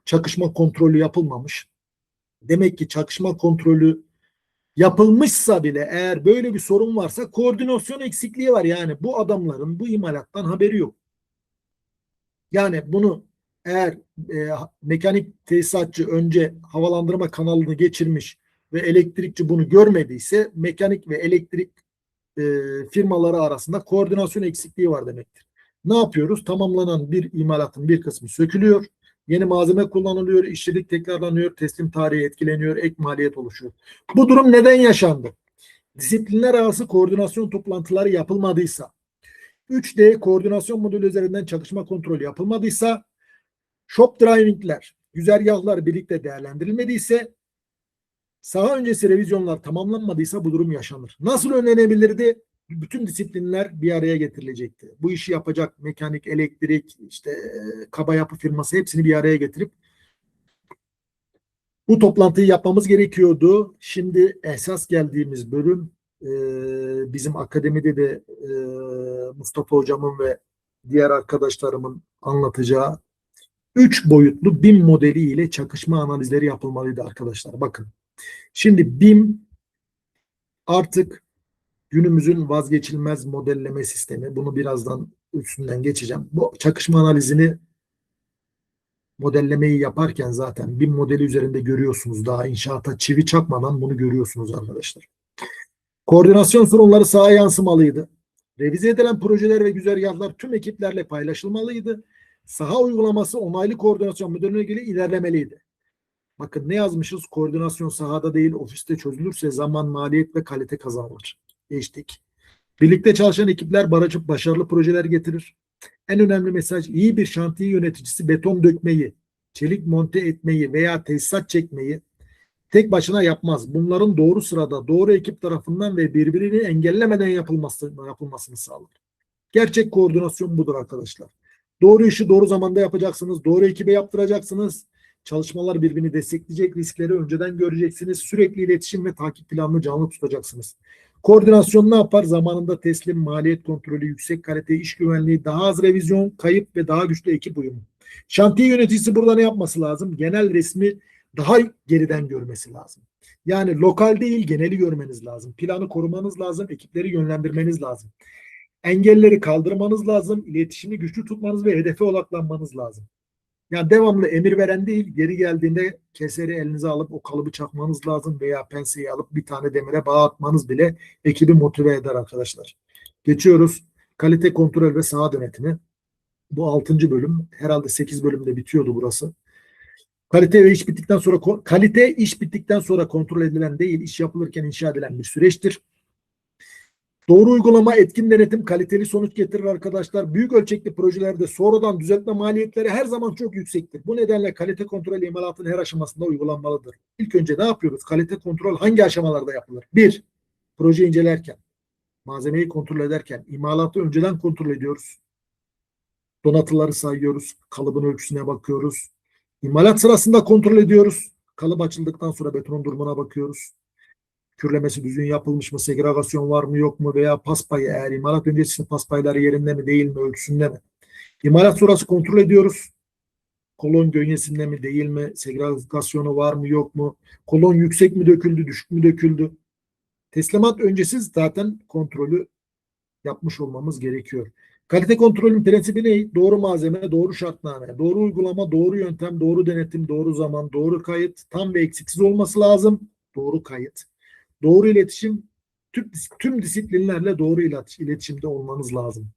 çakışma kontrolü yapılmamış. Demek ki çakışma kontrolü yapılmışsa bile eğer böyle bir sorun varsa koordinasyon eksikliği var. Yani bu adamların bu imalattan haberi yok. Yani bunu eğer mekanik tesisatçı önce havalandırma kanalını geçirmiş ve elektrikçi bunu görmediyse mekanik ve elektrik firmaları arasında koordinasyon eksikliği var demektir. Ne yapıyoruz? Tamamlanan bir imalatın bir kısmı sökülüyor. Yeni malzeme kullanılıyor, işçilik tekrarlanıyor, teslim tarihi etkileniyor, ek maliyet oluşuyor. Bu durum neden yaşandı? disiplinler arası koordinasyon toplantıları yapılmadıysa, 3D koordinasyon modülü üzerinden çalışma kontrolü yapılmadıysa, shop driving'ler, güzergahlar birlikte değerlendirilmediyse, saha öncesi revizyonlar tamamlanmadıysa bu durum yaşanır. Nasıl önlenebilirdi? Bütün disiplinler bir araya getirilecekti. Bu işi yapacak mekanik, elektrik, işte kaba yapı firması hepsini bir araya getirip bu toplantıyı yapmamız gerekiyordu. Şimdi esas geldiğimiz bölüm bizim akademide de Mustafa hocamın ve diğer arkadaşlarımın anlatacağı 3 boyutlu BIM modeli ile çakışma analizleri yapılmalıydı arkadaşlar. Bakın. Şimdi BIM artık günümüzün vazgeçilmez modelleme sistemi. Bunu birazdan üstünden geçeceğim. Bu çakışma analizini modellemeyi yaparken zaten BIM modeli üzerinde görüyorsunuz. Daha inşaata çivi çakmadan bunu görüyorsunuz arkadaşlar. Koordinasyon sorunları sahaya yansımalıydı. Revize edilen projeler ve güzergahlar tüm ekiplerle paylaşılmalıydı. Saha uygulaması onaylı koordinasyon modeline göre ilerlemeliydi. Bakın ne yazmışız? Koordinasyon sahada değil ofiste çözülürse zaman, maliyet ve kalite kazanılır. Geçtik. Birlikte çalışan ekipler başarılı projeler getirir. En önemli mesaj, iyi bir şantiye yöneticisi beton dökmeyi, çelik monte etmeyi veya tesisat çekmeyi tek başına yapmaz. Bunların doğru sırada, doğru ekip tarafından ve birbirini engellemeden yapılmasını sağlar. Gerçek koordinasyon budur arkadaşlar. Doğru işi doğru zamanda yapacaksınız. Doğru ekibe yaptıracaksınız. Çalışmalar birbirini destekleyecek, riskleri önceden göreceksiniz. Sürekli iletişim ve takip planını canlı tutacaksınız. Koordinasyon ne yapar? Zamanında teslim, maliyet kontrolü, yüksek kalite, iş güvenliği, daha az revizyon, kayıp ve daha güçlü ekip uyumu. Şantiye yöneticisi burada ne yapması lazım? Genel resmi daha geriden görmesi lazım. Yani lokal değil, geneli görmeniz lazım. Planı korumanız lazım, ekipleri yönlendirmeniz lazım. Engelleri kaldırmanız lazım, iletişimi güçlü tutmanız ve hedefe odaklanmanız lazım. Yani devamlı emir veren değil, geri geldiğinde keseri elinize alıp o kalıbı çakmanız lazım veya penseyi alıp bir tane demire bağ atmanız bile ekibi motive eder arkadaşlar. Geçiyoruz. Kalite kontrol ve saha yönetimi. Bu 6. bölüm. Herhalde 8 bölümde bitiyordu burası. Kalite iş bittikten sonra kontrol edilen değil, iş yapılırken inşa edilen bir süreçtir. Doğru uygulama, etkin denetim kaliteli sonuç getirir arkadaşlar. Büyük ölçekli projelerde sonradan düzeltme maliyetleri her zaman çok yüksektir. Bu nedenle kalite kontrol imalatın her aşamasında uygulanmalıdır. İlk önce ne yapıyoruz? Kalite kontrol hangi aşamalarda yapılır? 1. Proje incelerken, malzemeyi kontrol ederken, imalatı önceden kontrol ediyoruz. Donatıları sayıyoruz, kalıbın ölçüsüne bakıyoruz. İmalat sırasında kontrol ediyoruz. Kalıp açıldıktan sonra betonun durumuna bakıyoruz. Kürlemesi düzgün yapılmış mı, segregasyon var mı yok mu veya paspayı eğer imalat öncesi paspayları yerinde mi değil mi, ölçüsünde mi? İmalat sonrası kontrol ediyoruz. Kolon gönyesinde mi değil mi, segregasyonu var mı yok mu, kolon yüksek mi döküldü, düşük mü döküldü? Teslimat öncesi zaten kontrolü yapmış olmamız gerekiyor. Kalite kontrolün prensibi ne? Doğru malzeme, doğru şartname, doğru uygulama, doğru yöntem, doğru denetim, doğru zaman, doğru kayıt, tam ve eksiksiz olması lazım. Doğru kayıt. Doğru iletişim, tüm disiplinlerle doğru iletişimde olmanız lazım.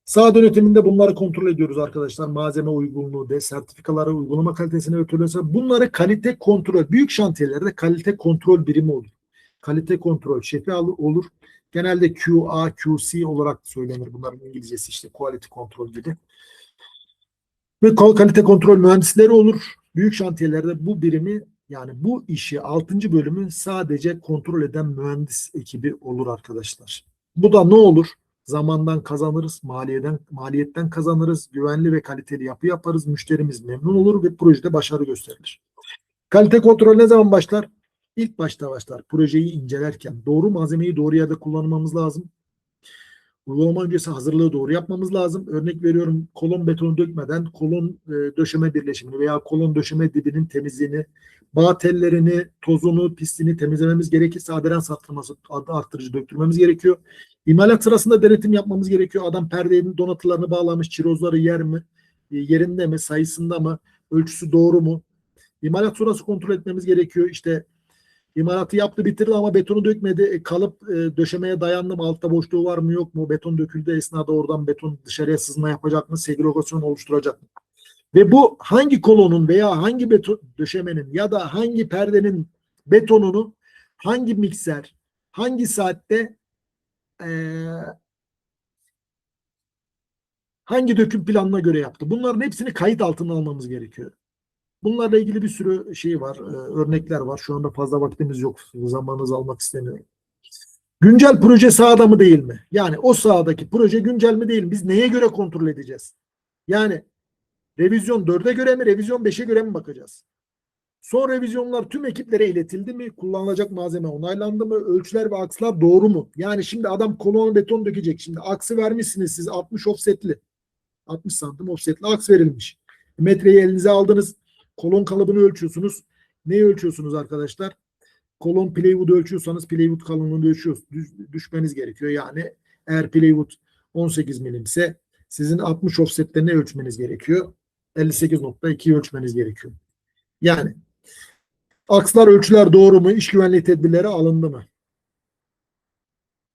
Saha yönetiminde bunları kontrol ediyoruz arkadaşlar. Malzeme uygunluğu, sertifikaları, uygulama kalitesine ötürülürse bunları kalite kontrol, büyük şantiyelerde kalite kontrol birimi olur. Kalite kontrol şefi olur. Genelde QA, QC olarak söylenir. Bunların İngilizcesi işte quality control gibi. Ve kalite kontrol mühendisleri olur. Büyük şantiyelerde bu birimi yani bu işi 6. bölümü sadece kontrol eden mühendis ekibi olur arkadaşlar. Bu da ne olur? Zamandan kazanırız, maliyetten kazanırız, güvenli ve kaliteli yapı yaparız, müşterimiz memnun olur ve projede başarı gösterilir. Kalite kontrol ne zaman başlar? İlk başta başlar. Projeyi incelerken doğru malzemeyi doğru yerde kullanmamız lazım. Uygulama öncesi hazırlığı doğru yapmamız lazım. Örnek veriyorum, kolon betonu dökmeden kolon döşeme birleşimini veya kolon döşeme dibinin temizliğini, bağ tellerini, tozunu, pisliğini temizlememiz gerekirse aderans arttırıcı döktürmemiz gerekiyor. İmalat sırasında denetim yapmamız gerekiyor. Adam perdenin donatılarını bağlamış, çirozları yerinde mi, sayısında mı, ölçüsü doğru mu? İmalat sonrası kontrol etmemiz gerekiyor. İşte İmalatı yaptı bitirdi ama betonu dökmedi. Kalıp döşemeye dayandı mı? Altta boşluğu var mı yok mu? Beton döküldü esnada oradan beton dışarıya sızma yapacak mı? Segregasyon oluşturacak mı? Ve bu hangi kolonun veya hangi beton döşemenin ya da hangi perdenin betonunu hangi mikser, hangi saatte hangi döküm planına göre yaptı? Bunların hepsini kayıt altına almamız gerekiyor. Bunlarla ilgili bir sürü şey var, örnekler var. Şu anda fazla vaktimiz yok. Zamanınızı almak istemiyorum. Güncel proje sahada mı değil mi? Yani o sahadaki proje güncel mi değil mi? Biz neye göre kontrol edeceğiz? Yani revizyon 4'e göre mi, revizyon 5'e göre mi bakacağız? Son revizyonlar tüm ekiplere iletildi mi? Kullanılacak malzeme onaylandı mı? Ölçüler ve akslar doğru mu? Yani şimdi adam kolon beton dökecek. Şimdi aksı vermişsiniz siz 60 offsetli. 60 santim offsetli aks verilmiş. Metreyi elinize aldınız. Kolon kalıbını ölçüyorsunuz. Neyi ölçüyorsunuz arkadaşlar? Kolon plywood ölçüyorsanız plywood kalınlığını düşmeniz gerekiyor. Yani eğer plywood 18 milimse sizin 60 offset'te ne ölçmeniz gerekiyor? 58.2 ölçmeniz gerekiyor. Yani akslar ölçüler doğru mu? İş güvenliği tedbirleri alındı mı?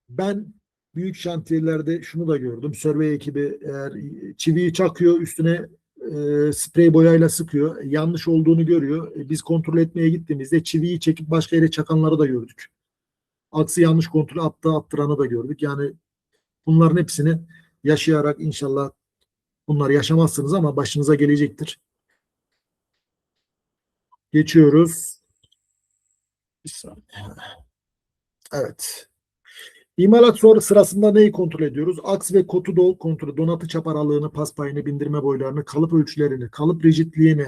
Ben büyük şantiyelerde şunu da gördüm. Survey ekibi eğer çiviyi çakıyor üstüne sprey boyayla sıkıyor. Yanlış olduğunu görüyor. Biz kontrol etmeye gittiğimizde çiviyi çekip başka yere çakanları da gördük. Aksı yanlış kontrol attıranı da gördük. Yani bunların hepsini yaşayarak inşallah bunları yaşamazsınız ama başınıza gelecektir. Geçiyoruz. Bir saniye. Evet. İmalat sırasında neyi kontrol ediyoruz? Aks ve kotu kontrolü, donatı çap aralığını, pas payını, bindirme boylarını, kalıp ölçülerini, kalıp rigidliğini.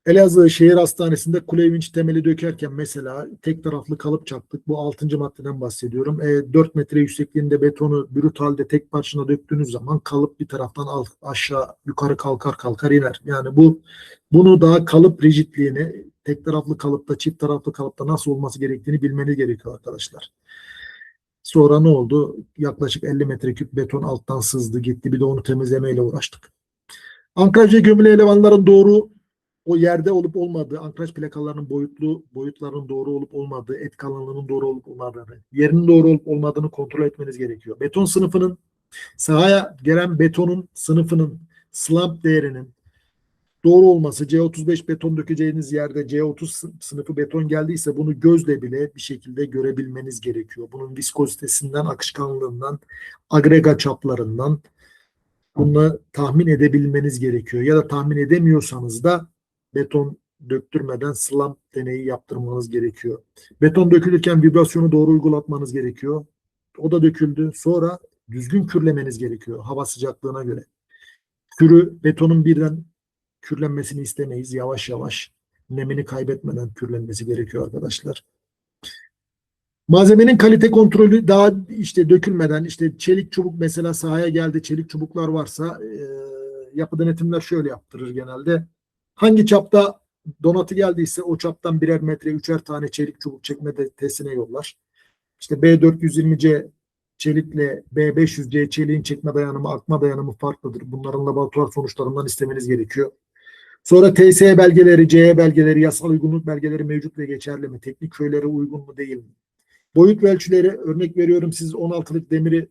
Elazığ Şehir Hastanesi'nde kule vinç temeli dökerken mesela tek taraflı kalıp çaktık. Bu 6. maddeden bahsediyorum. 4 metre yüksekliğinde betonu brüt halde tek parçına döktüğünüz zaman kalıp bir taraftan aşağı yukarı kalkar iner. Yani bunu daha kalıp rigidliğini tek taraflı kalıpta çift taraflı kalıpta nasıl olması gerektiğini bilmeniz gerekiyor arkadaşlar. Sonra ne oldu? Yaklaşık 50 metreküp beton alttan sızdı gitti. Bir de onu temizlemeyle uğraştık. Ankraj ve gömülü elemanların doğru o yerde olup olmadığı, ankraj plakalarının boyutlarının doğru olup olmadığı, et kalınlığının doğru olup olmadığını, yerinin doğru olup olmadığını kontrol etmeniz gerekiyor. Beton sınıfının, sahaya gelen betonun sınıfının, slump değerinin doğru olması, C35 beton dökeceğiniz yerde C30 sınıfı beton geldiyse bunu gözle bile bir şekilde görebilmeniz gerekiyor. Bunun viskozitesinden, akışkanlığından, agrega çaplarından bunu tahmin edebilmeniz gerekiyor. Ya da tahmin edemiyorsanız da beton döktürmeden slump deneyi yaptırmanız gerekiyor. Beton dökülürken vibrasyonu doğru uygulatmanız gerekiyor. O da döküldü. Sonra düzgün kürlemeniz gerekiyor hava sıcaklığına göre. Betonun birden kürlenmesini istemeyiz. Yavaş yavaş nemini kaybetmeden kürlenmesi gerekiyor arkadaşlar. Malzemenin kalite kontrolü daha işte dökülmeden işte çelik çubuk mesela sahaya geldi çelik çubuklar varsa yapı denetimler şöyle yaptırır genelde. Hangi çapta donatı geldiyse o çaptan birer metre üçer tane çelik çubuk çekme testine yollar. İşte B420C çelikle B500C çeliğin çekme dayanımı, akma dayanımı farklıdır. Bunların laboratuvar sonuçlarından istemeniz gerekiyor. Sonra TSE belgeleri, CE belgeleri, yasal uygunluk belgeleri mevcut ve geçerli mi? Teknik köylere uygun mu değil mi? Boyut ve ölçüleri örnek veriyorum siz 16'lık demiri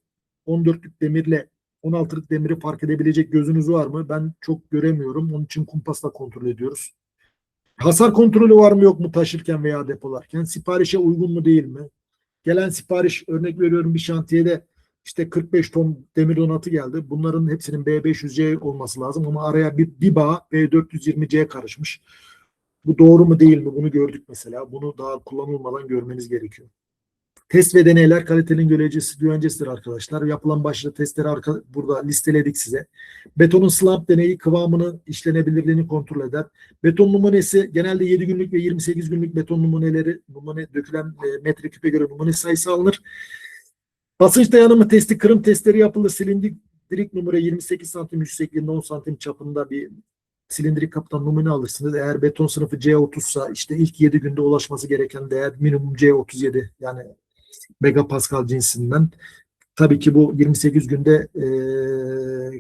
14'lük demirle 16'lık demiri fark edebilecek gözünüz var mı? Ben çok göremiyorum. Onun için kumpasla kontrol ediyoruz. Hasar kontrolü var mı yok mu taşırken veya depolarken? Siparişe uygun mu değil mi? Gelen sipariş örnek veriyorum bir şantiyede işte 45 ton demir donatı geldi. Bunların hepsinin B500C olması lazım ama araya bir bağ B420C karışmış. Bu doğru mu değil mi? Bunu gördük mesela. Bunu daha kullanılmadan görmeniz gerekiyor. Test ve deneyler kalitenin güvencesidir arkadaşlar. Yapılan başlı testleri burada listeledik size. Betonun slump deneyi kıvamını, işlenebilirliğini kontrol eder. Beton numunesi genelde 7 günlük ve 28 günlük beton numune dökülen metreküpe göre numune sayısı alınır. Basınç dayanımı testi, kırım testleri yapılır. Silindirik numara 28 santim yüksekliğinde 10 santim çapında bir silindirik kaptan numune alırsınız. Eğer beton sınıfı C30 sa işte ilk 7 günde ulaşması gereken değer minimum C37 yani megapascal cinsinden. Tabii ki bu 28 günde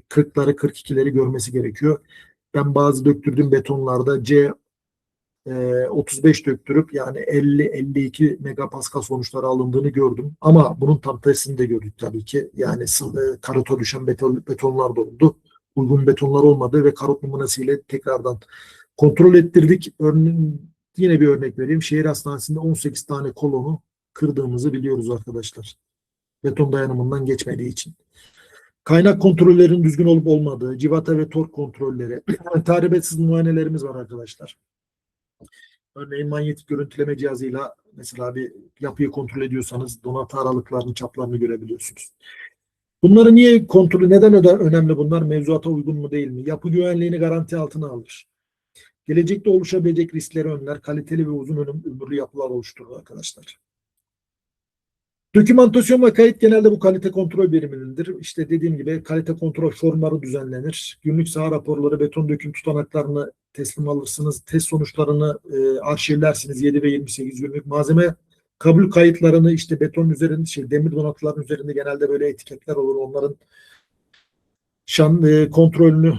40'ları 42'leri görmesi gerekiyor. Ben bazı döktürdüğüm betonlarda C35 döktürüp yani 50-52 megapascal sonuçları alındığını gördüm. Ama bunun tam tersini de gördük tabii ki. Yani karota düşen betonlar da oldu. Uygun betonlar olmadı ve karot numunesiyle tekrardan kontrol ettirdik. Yine bir örnek vereyim. Şehir Hastanesi'nde 18 tane kolonu kırdığımızı biliyoruz arkadaşlar. Beton dayanımından geçmediği için. Kaynak kontrollerin düzgün olup olmadığı, civata ve tork kontrolleri, taribetsiz muayenelerimiz var arkadaşlar. Örneğin manyetik görüntüleme cihazıyla mesela bir yapıyı kontrol ediyorsanız donatı aralıklarını, çaplarını görebiliyorsunuz. Bunları niye kontrolü, neden önemli bunlar? Mevzuata uygun mu değil mi? Yapı güvenliğini garanti altına alır. Gelecekte oluşabilecek riskleri önler, kaliteli ve uzun ömürlü yapılar oluşturur arkadaşlar. Dokümantasyon ve kayıt genelde bu kalite kontrol birimindendir. İşte dediğim gibi kalite kontrol formları düzenlenir. Günlük saha raporları, beton döküm tutanaklarını teslim alırsınız. Test sonuçlarını arşivlersiniz 7 ve 28 günlük. Malzeme kabul kayıtlarını işte beton üzerinde, demir donatıların üzerinde genelde böyle etiketler olur. Onların kontrolünü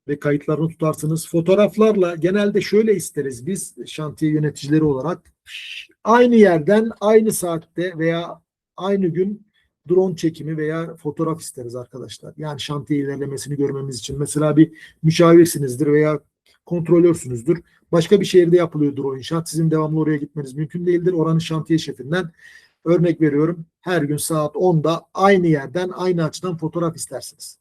ve kayıtlarını tutarsınız. Fotoğraflarla genelde şöyle isteriz biz şantiye yöneticileri olarak. Aynı yerden, aynı saatte veya aynı gün drone çekimi veya fotoğraf isteriz arkadaşlar. Yani şantiye ilerlemesini görmemiz için. Mesela bir müşavirsinizdir veya kontrolörsünüzdür. Başka bir şehirde yapılıyordur o inşaat. Sizin devamlı oraya gitmeniz mümkün değildir. Oranın şantiye şefinden örnek veriyorum. Her gün saat 10'da aynı yerden, aynı açıdan fotoğraf istersiniz.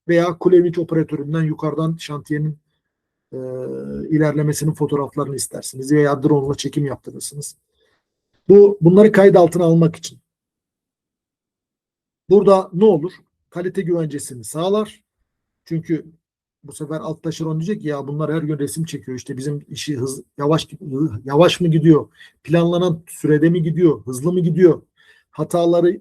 Veya Kulevinç operatöründen yukarıdan şantiyenin ilerlemesinin fotoğraflarını istersiniz veya drone ile çekim yaptırırsınız. Bunları kayıt altına almak için. Burada ne olur? Kalite güvencesini sağlar. Çünkü bu sefer alt taşeron diyecek ki ya bunlar her gün resim çekiyor. İşte bizim işi yavaş mı gidiyor? Planlanan sürede mi gidiyor? Hızlı mı gidiyor?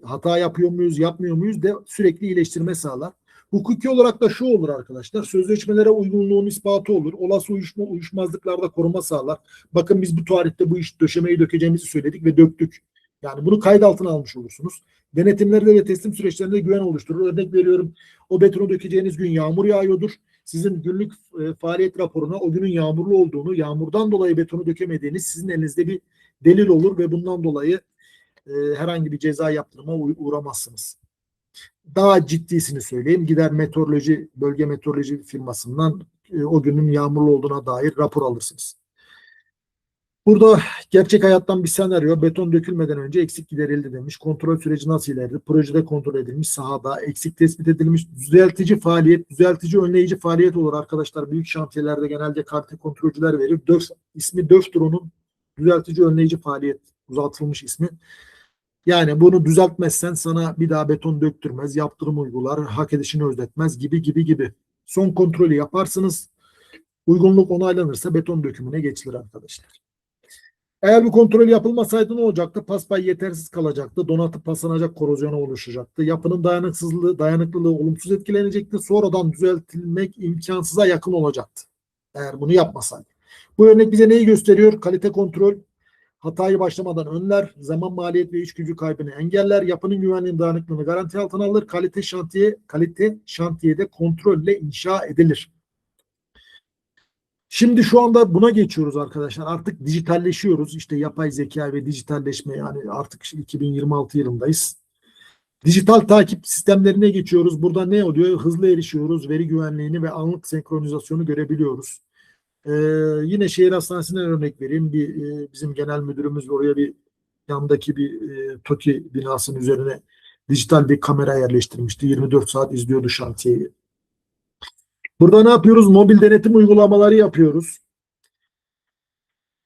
Hata yapıyor muyuz, yapmıyor muyuz de sürekli iyileştirme sağlar. Hukuki olarak da şu olur arkadaşlar. Sözleşmelere uygunluğun ispatı olur. Olası uyuşmazlıklarda koruma sağlar. Bakın biz bu tarihte bu iş döşemeyi dökeceğimizi söyledik ve döktük. Yani bunu kayıt altına almış olursunuz. Denetimlerde ve teslim süreçlerinde güven oluşturur. Örnek veriyorum, o betonu dökeceğiniz gün yağmur yağıyordur. Sizin günlük faaliyet raporuna o günün yağmurlu olduğunu, yağmurdan dolayı betonu dökemediğiniz sizin elinizde bir delil olur ve bundan dolayı herhangi bir ceza yaptırıma uğramazsınız. Daha ciddisini söyleyeyim. Gider bölge meteoroloji firmasından o günün yağmurlu olduğuna dair rapor alırsınız. Burada gerçek hayattan bir senaryo. Beton dökülmeden önce eksik giderildi demiş. Kontrol süreci nasıl ilerledi? Projede kontrol edilmiş, sahada eksik tespit edilmiş. Düzeltici önleyici faaliyet olur arkadaşlar. Büyük şantiyelerde genelde kalite kontrolcüler verir. İsmi DÖF-DRON'un düzeltici önleyici faaliyet, uzatılmış ismi. Yani bunu düzeltmezsen sana bir daha beton döktürmez, yaptırım uygular, hak edişini ödetmez gibi. Son kontrolü yaparsınız. Uygunluk onaylanırsa beton dökümüne geçilir arkadaşlar. Eğer bu kontrol yapılmasaydı ne olacaktı? Paspay yetersiz kalacaktı. Donatı paslanacak, korozyona oluşacaktı. Yapının dayanıklılığı olumsuz etkilenecekti. Sonradan düzeltilmek imkansıza yakın olacaktı. Eğer bunu yapmasaydı. Bu örnek bize neyi gösteriyor? Kalite kontrol hatayı başlamadan önler, zaman, maliyet ve iş gücü kaybını engeller, yapının güvenliğinin dayanıklılığını garanti altına alır, kalite şantiyede kontrolle inşa edilir. Şimdi şu anda buna geçiyoruz arkadaşlar. Artık dijitalleşiyoruz. İşte yapay zeka ve dijitalleşme, yani artık 2026 yılındayız. Dijital takip sistemlerine geçiyoruz. Burada ne oluyor? Hızlı erişiyoruz. Veri güvenliğini ve anlık senkronizasyonu görebiliyoruz. Yine şehir hastanesinden örnek vereyim. Bizim genel müdürümüz oraya bir yandaki bir TOKİ binasının üzerine dijital bir kamera yerleştirmişti. 24 saat izliyordu şantiyeyi. Burada ne yapıyoruz? Mobil denetim uygulamaları yapıyoruz.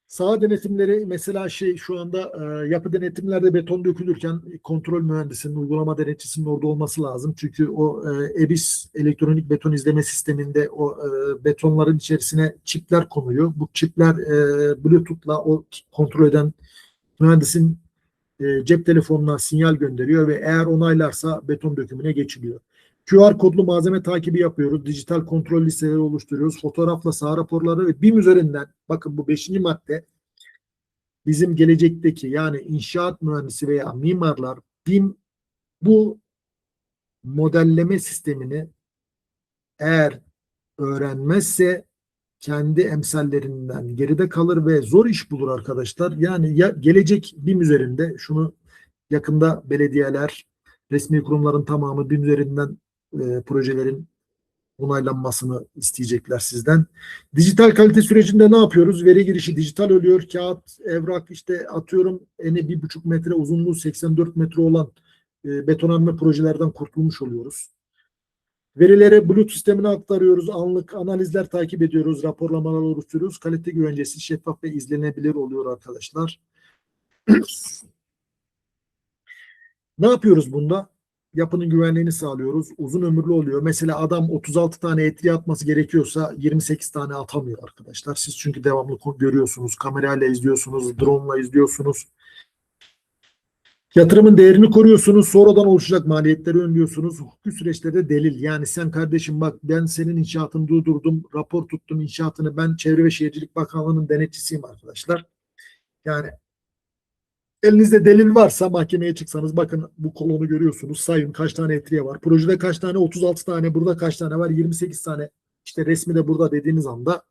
Saha denetimleri mesela şu anda yapı denetimlerde beton dökülürken kontrol mühendisinin, uygulama denetçisinin orada olması lazım. Çünkü o EBIS elektronik beton izleme sisteminde o betonların içerisine çipler konuyor. Bu çipler Bluetooth'la o kontrol eden mühendisin cep telefonuna sinyal gönderiyor ve eğer onaylarsa beton dökümüne geçiliyor. QR kodlu malzeme takibi yapıyoruz. Dijital kontrol listeleri oluşturuyoruz. Fotoğrafla saha raporları ve BİM üzerinden, bakın bu 5. madde, bizim gelecekteki yani inşaat mühendisi veya mimarlar BİM bu modelleme sistemini eğer öğrenmezse kendi emsallerinden geride kalır ve zor iş bulur arkadaşlar. Yani gelecek BİM üzerinde, şunu yakında belediyeler, resmi kurumların tamamı BİM üzerinden projelerin onaylanmasını isteyecekler sizden. Dijital kalite sürecinde ne yapıyoruz? Veri girişi dijital oluyor. Kağıt, evrak, işte atıyorum eni 1,5 metre, uzunluğu 84 metre olan betonarme projelerden kurtulmuş oluyoruz. Verileri bulut sistemine aktarıyoruz. Anlık analizler takip ediyoruz. Raporlamalar oluşturuyoruz. Kalite güvencesi şeffaf ve izlenebilir oluyor arkadaşlar. Ne yapıyoruz bunda? Yapının güvenliğini sağlıyoruz. Uzun ömürlü oluyor. Mesela adam 36 tane etri atması gerekiyorsa 28 tane atamıyor arkadaşlar. Siz çünkü devamlı görüyorsunuz. Kamerayla izliyorsunuz. Drone ile izliyorsunuz. Yatırımın değerini koruyorsunuz. Sonradan oluşacak maliyetleri önlüyorsunuz. Hukuki süreçlerde delil. Yani sen kardeşim bak ben senin inşaatını durdurdum. Rapor tuttum inşaatını. Ben Çevre ve Şehircilik Bakanlığı'nın denetçisiyim arkadaşlar. Yani elinizde delil varsa mahkemeye çıksanız bakın bu kolonu görüyorsunuz. Sayın kaç tane etriye var. Projede kaç tane? 36 tane. Burada kaç tane var? 28 tane. İşte resmi de burada dediğiniz anda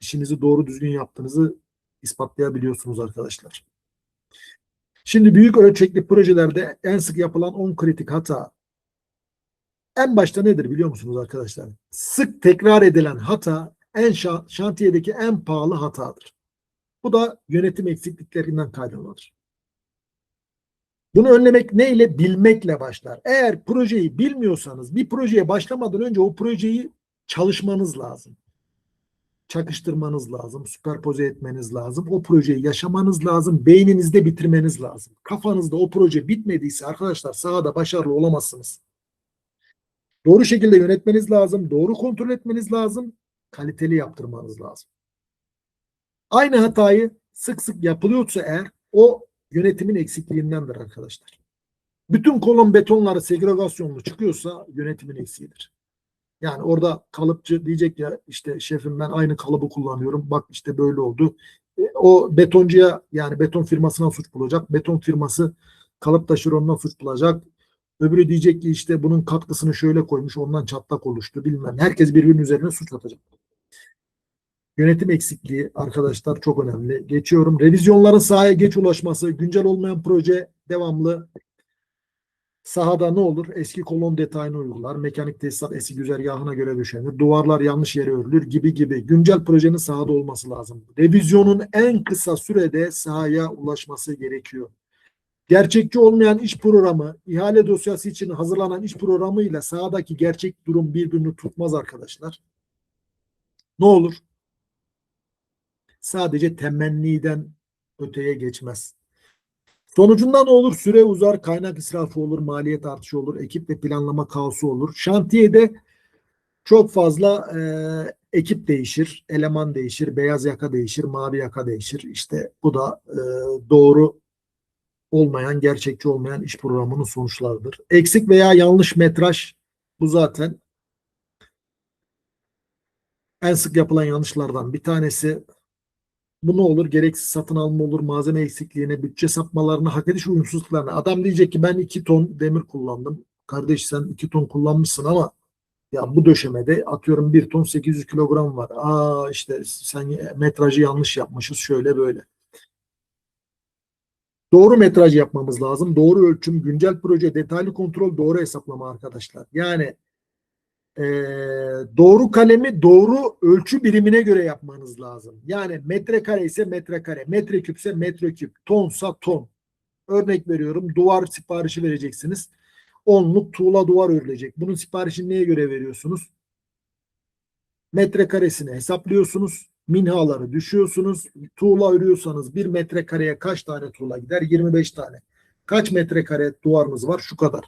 işinizi doğru düzgün yaptığınızı ispatlayabiliyorsunuz arkadaşlar. Şimdi büyük ölçekli projelerde en sık yapılan 10 kritik hata. En başta nedir biliyor musunuz arkadaşlar? Sık tekrar edilen hata şantiyedeki en pahalı hatadır. Bu da yönetim eksikliklerinden kaynaklanır. Bunu önlemek neyle? Bilmekle başlar. Eğer projeyi bilmiyorsanız bir projeye başlamadan önce o projeyi çalışmanız lazım. Çakıştırmanız lazım, süperpoze etmeniz lazım. O projeyi yaşamanız lazım, beyninizde bitirmeniz lazım. Kafanızda o proje bitmediyse arkadaşlar sahada başarılı olamazsınız. Doğru şekilde yönetmeniz lazım, doğru kontrol etmeniz lazım, kaliteli yaptırmanız lazım. Aynı hatayı sık sık yapılıyorsa eğer o yönetimin eksikliğindendir arkadaşlar. Bütün kolon betonları segregasyonlu çıkıyorsa yönetimin eksiğidir. Yani orada kalıpçı diyecek ya işte şefim ben aynı kalıbı kullanıyorum. Bak işte böyle oldu. O betoncuya yani beton firmasına suç bulacak. Beton firması kalıp taşeronuna suç bulacak. Öbürü diyecek ki işte bunun katkısını şöyle koymuş ondan çatlak oluştu bilmem. Herkes birbirinin üzerine suç atacak. Yönetim eksikliği arkadaşlar çok önemli. Geçiyorum. Revizyonların sahaya geç ulaşması, güncel olmayan proje devamlı. Sahada ne olur? Eski kolon detayını uygular. Mekanik tesisat eski güzergahına göre döşenir. Duvarlar yanlış yere örülür gibi gibi. Güncel projenin sahada olması lazım. Revizyonun en kısa sürede sahaya ulaşması gerekiyor. Gerçekçi olmayan iş programı, ihale dosyası için hazırlanan iş programı ile sahadaki gerçek durum birbirini tutmaz arkadaşlar. Ne olur? Sadece temenniden öteye geçmez. Sonucunda ne olur? Süre uzar, kaynak israfı olur, maliyet artışı olur, ekip ve planlama kaosu olur. Şantiyede çok fazla ekip değişir, eleman değişir, beyaz yaka değişir, mavi yaka değişir. İşte bu da doğru olmayan, gerçekçi olmayan iş programının sonuçlarıdır. Eksik veya yanlış metraj bu zaten en sık yapılan yanlışlardan bir tanesi. Bu ne olur? Gereksiz satın alma olur, malzeme eksikliğine, bütçe sapmalarına, hak ediş uyumsuzluklarına. Adam diyecek ki ben 2 ton demir kullandım. Kardeş sen 2 ton kullanmışsın ama ya bu döşemede atıyorum 1 ton 800 kilogram var. Aa işte sen metrajı yanlış yapmışız şöyle böyle. Doğru metraj yapmamız lazım. Doğru ölçüm, güncel proje, detaylı kontrol, doğru hesaplama arkadaşlar. Yani doğru kalemi doğru ölçü birimine göre yapmanız lazım. Yani metrekare ise metrekare, metreküpse metreküp, tonsa ton. Örnek veriyorum duvar siparişi vereceksiniz. 10'luk tuğla duvar örülecek. Bunun siparişini neye göre veriyorsunuz? Metrekaresini hesaplıyorsunuz. Minhaları düşüyorsunuz. Tuğla örüyorsanız 1 metrekareye kaç tane tuğla gider? 25 tane. Kaç metrekare duvarınız var? Şu kadar.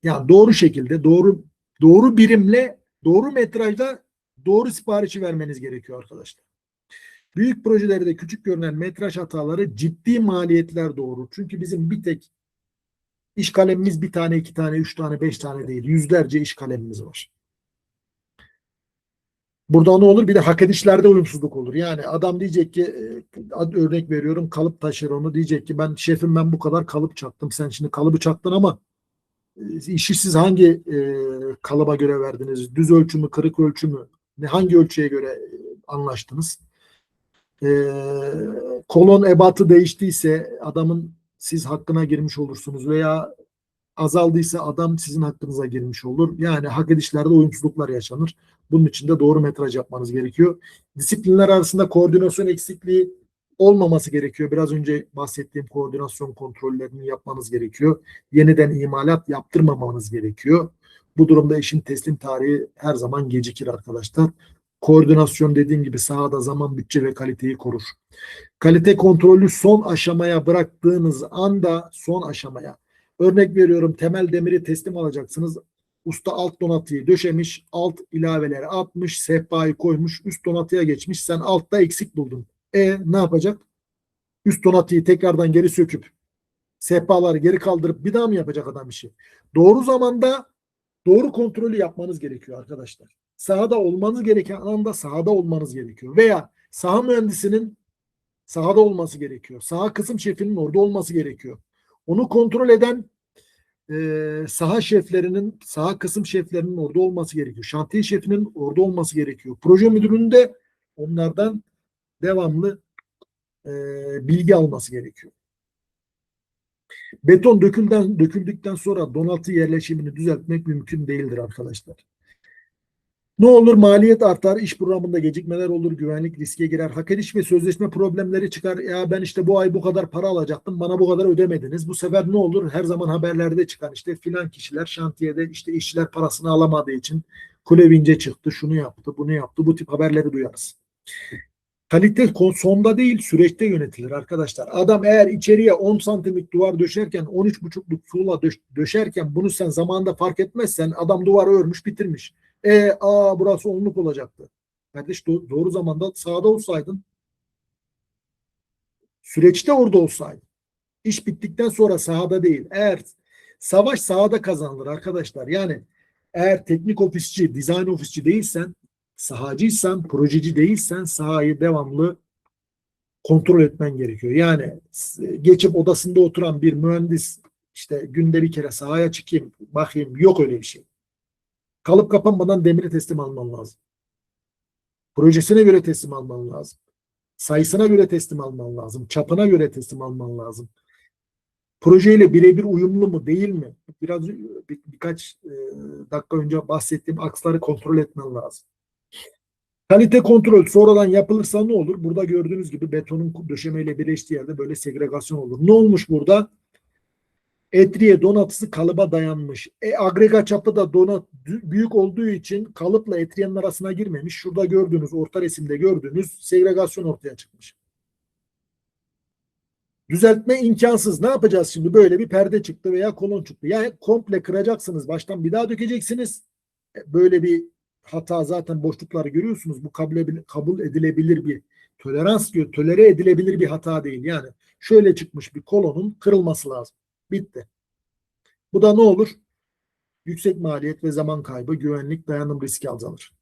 Yani doğru şekilde doğru birimle doğru metrajda doğru siparişi vermeniz gerekiyor arkadaşlar. Büyük projelerde küçük görünen metraj hataları ciddi maliyetler doğurur. Çünkü bizim bir tek iş kalemimiz bir tane, 2 tane, 3 tane, 5 tane değil. Yüzlerce iş kalemimiz var. Burada ne olur? Bir de hak edişlerde uyumsuzluk olur. Yani adam diyecek ki örnek veriyorum kalıp taşeronu diyecek ki ben şefim ben bu kadar kalıp çaktım. Sen şimdi kalıbı çaktın ama işi siz hangi kalıba göre verdiniz? Düz ölçü mü, kırık ölçü mü? Hangi ölçüye göre anlaştınız? Kolon ebatı değiştiyse adamın siz hakkına girmiş olursunuz veya azaldıysa adam sizin hakkınıza girmiş olur. Yani hak edişlerde uyumsuzluklar yaşanır. Bunun için de doğru metraj yapmanız gerekiyor. Disiplinler arasında koordinasyon eksikliği olmaması gerekiyor. Biraz önce bahsettiğim koordinasyon kontrollerini yapmanız gerekiyor. Yeniden imalat yaptırmamanız gerekiyor. Bu durumda işin teslim tarihi her zaman gecikir arkadaşlar. Koordinasyon dediğim gibi sahada zaman, bütçe ve kaliteyi korur. Kalite kontrolü son aşamaya bıraktığınız anda son aşamaya. Örnek veriyorum, temel demiri teslim alacaksınız. Usta alt donatıyı döşemiş, alt ilaveleri atmış, sehpayı koymuş, üst donatıya geçmiş. Sen altta eksik buldun. Ne yapacak? Üst donatıyı tekrardan geri söküp sehpaları geri kaldırıp bir daha mı yapacak adam işi? Doğru zamanda doğru kontrolü yapmanız gerekiyor arkadaşlar. Sahada olmanız gereken anda sahada olmanız gerekiyor. Veya saha mühendisinin sahada olması gerekiyor. Saha kısım şefinin orada olması gerekiyor. Onu kontrol eden saha şeflerinin, saha kısım şeflerinin orada olması gerekiyor. Şantiye şefinin orada olması gerekiyor. Proje müdürünün de onlardan devamlı bilgi alması gerekiyor. Beton döküldükten sonra donatı yerleşimini düzeltmek mümkün değildir arkadaşlar. Ne olur? Maliyet artar, iş programında gecikmeler olur, güvenlik riske girer, hak ediş ve sözleşme problemleri çıkar. Ya ben işte bu ay bu kadar para alacaktım, bana bu kadar ödemediniz. Bu sefer ne olur? Her zaman haberlerde çıkan işte filan kişiler şantiyede işte işçiler parasını alamadığı için kule vince çıktı, şunu yaptı, bunu yaptı. Bu tip haberleri duyarız. Kalite sonda değil, süreçte yönetilir arkadaşlar. Adam eğer içeriye 10 santimlik duvar döşerken 13,5'luk tuğla döşerken bunu sen zamanında fark etmezsen adam duvarı örmüş bitirmiş. Burası 10'luk olacaktı. Kardeş doğru zamanda sahada olsaydın, süreçte orada olsaydın. İş bittikten sonra sahada değil. Eğer savaş sahada kazanılır arkadaşlar. Yani eğer teknik ofisçi, dizayn ofisçi değilsen, sahacıysan, projeci değilsen sahayı devamlı kontrol etmen gerekiyor. Yani geçip odasında oturan bir mühendis işte günde bir kere sahaya çıkayım, bakayım, yok öyle bir şey. Kalıp kapanmadan demiri teslim alman lazım. Projesine göre teslim alman lazım. Sayısına göre teslim alman lazım. Çapına göre teslim alman lazım. Projeyle birebir uyumlu mu değil mi? Birkaç dakika önce bahsettiğim aksları kontrol etmen lazım. Kalite kontrol sonradan yapılırsa ne olur? Burada gördüğünüz gibi betonun döşemeyle birleştiği yerde böyle segregasyon olur. Ne olmuş burada? Etriye donatısı kalıba dayanmış. Agregat çapı da donat büyük olduğu için kalıpla etriyenin arasına girmemiş. Şurada gördüğünüz, orta resimde gördüğünüz segregasyon ortaya çıkmış. Düzeltme imkansız. Ne yapacağız şimdi? Böyle bir perde çıktı veya kolon çıktı. Yani komple kıracaksınız. Baştan bir daha dökeceksiniz. Böyle bir hata, zaten boşlukları görüyorsunuz. Bu kabul edilebilir bir tolerans diyor. Tolere edilebilir bir hata değil. Yani şöyle çıkmış bir kolonun kırılması lazım. Bitti. Bu da ne olur? Yüksek maliyet ve zaman kaybı, güvenlik, dayanım riski azalır.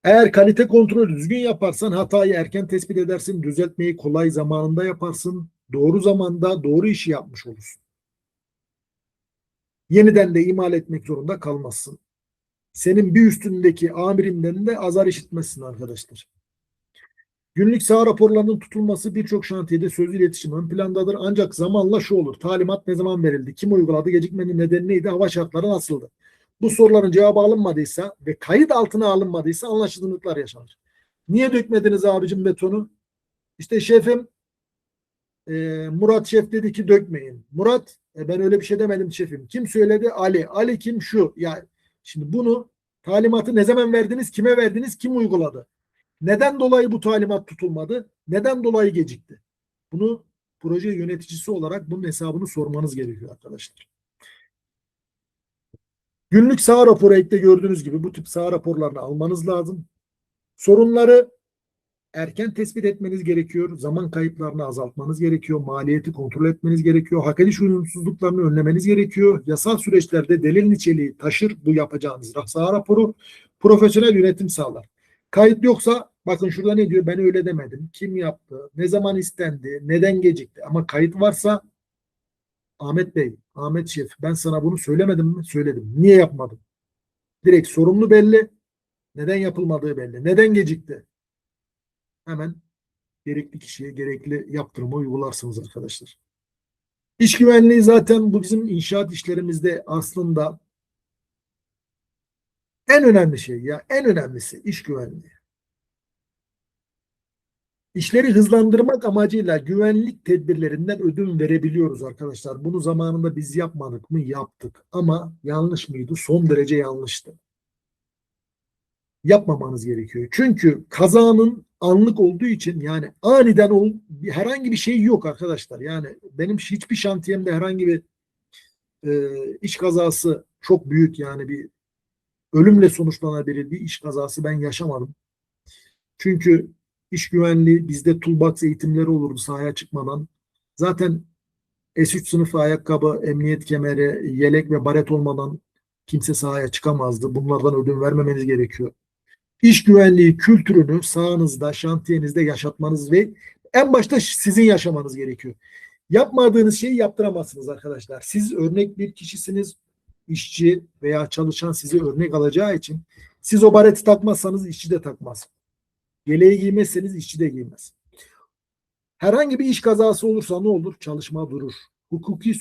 Eğer kalite kontrolü düzgün yaparsan hatayı erken tespit edersin, düzeltmeyi kolay zamanında yaparsın, doğru zamanda doğru işi yapmış olursun. Yeniden de imal etmek zorunda kalmazsın. Senin bir üstündeki amirinden de azar işitmezsin arkadaşlar. Günlük saha raporlarının tutulması birçok şantiyede sözlü iletişim ön plandadır. Ancak zamanla şu olur: talimat ne zaman verildi, kim uyguladı, gecikmenin nedeni neydi, hava şartları nasıldı? Bu soruların cevabı alınmadıysa ve kayıt altına alınmadıysa anlaşılmazlıklar yaşanır. Niye dökmediniz abicim betonu? İşte şefim Murat şef dedi ki dökmeyin. Murat ben öyle bir şey demedim şefim. Kim söyledi? Ali. Ali kim? Şu. Yani şimdi bunu, talimatı ne zaman verdiniz? Kime verdiniz? Kim uyguladı? Neden dolayı bu talimat tutulmadı? Neden dolayı gecikti? Bunu proje yöneticisi olarak bunun hesabını sormanız gerekiyor arkadaşlar. Günlük saha raporu ekte gördüğünüz gibi bu tip saha raporlarını almanız lazım. Sorunları erken tespit etmeniz gerekiyor. Zaman kayıplarını azaltmanız gerekiyor. Maliyeti kontrol etmeniz gerekiyor. Hak ediş uyumsuzluklarını önlemeniz gerekiyor. Yasal süreçlerde delil niteliği taşır bu yapacağınız saha raporu. Profesyonel yönetim sağlar. Kayıt yoksa bakın şurada ne diyor? Ben öyle demedim. Kim yaptı? Ne zaman istendi? Neden gecikti? Ama kayıt varsa Ahmet Bey, Ahmet Şef, ben sana bunu söylemedim mi? Söyledim. Niye yapmadım? Direkt sorumlu belli. Neden yapılmadığı belli. Neden gecikti? Hemen gerekli kişiye gerekli yaptırımı uygularsınız arkadaşlar. İş güvenliği zaten bu bizim inşaat işlerimizde aslında en önemli şey ya. En önemlisi iş güvenliği. İşleri hızlandırmak amacıyla güvenlik tedbirlerinden ödün verebiliyoruz arkadaşlar. Bunu zamanında biz yapmadık mı? Yaptık. Ama yanlış mıydı? Son derece yanlıştı. Yapmamanız gerekiyor. Çünkü kazanın anlık olduğu için yani aniden herhangi bir şey yok arkadaşlar. Yani benim hiçbir şantiyemde herhangi bir iş kazası çok büyük yani bir ölümle sonuçlanabilir bir iş kazası ben yaşamadım. Çünkü iş güvenliği bizde toolbox eğitimleri olurdu sahaya çıkmadan. Zaten S3 sınıfı ayakkabı, emniyet kemeri, yelek ve baret olmadan kimse sahaya çıkamazdı. Bunlardan ödün vermemeniz gerekiyor. İş güvenliği kültürünü sahanızda, şantiyenizde yaşatmanız ve en başta sizin yaşamanız gerekiyor. Yapmadığınız şeyi yaptıramazsınız arkadaşlar. Siz örnek bir kişisiniz. İşçi veya çalışan sizi örnek alacağı için siz o bareti takmazsanız işçi de takmaz. Yeleği giymezseniz işçi de giymez. Herhangi bir iş kazası olursa ne olur? Çalışma durur. Hukuki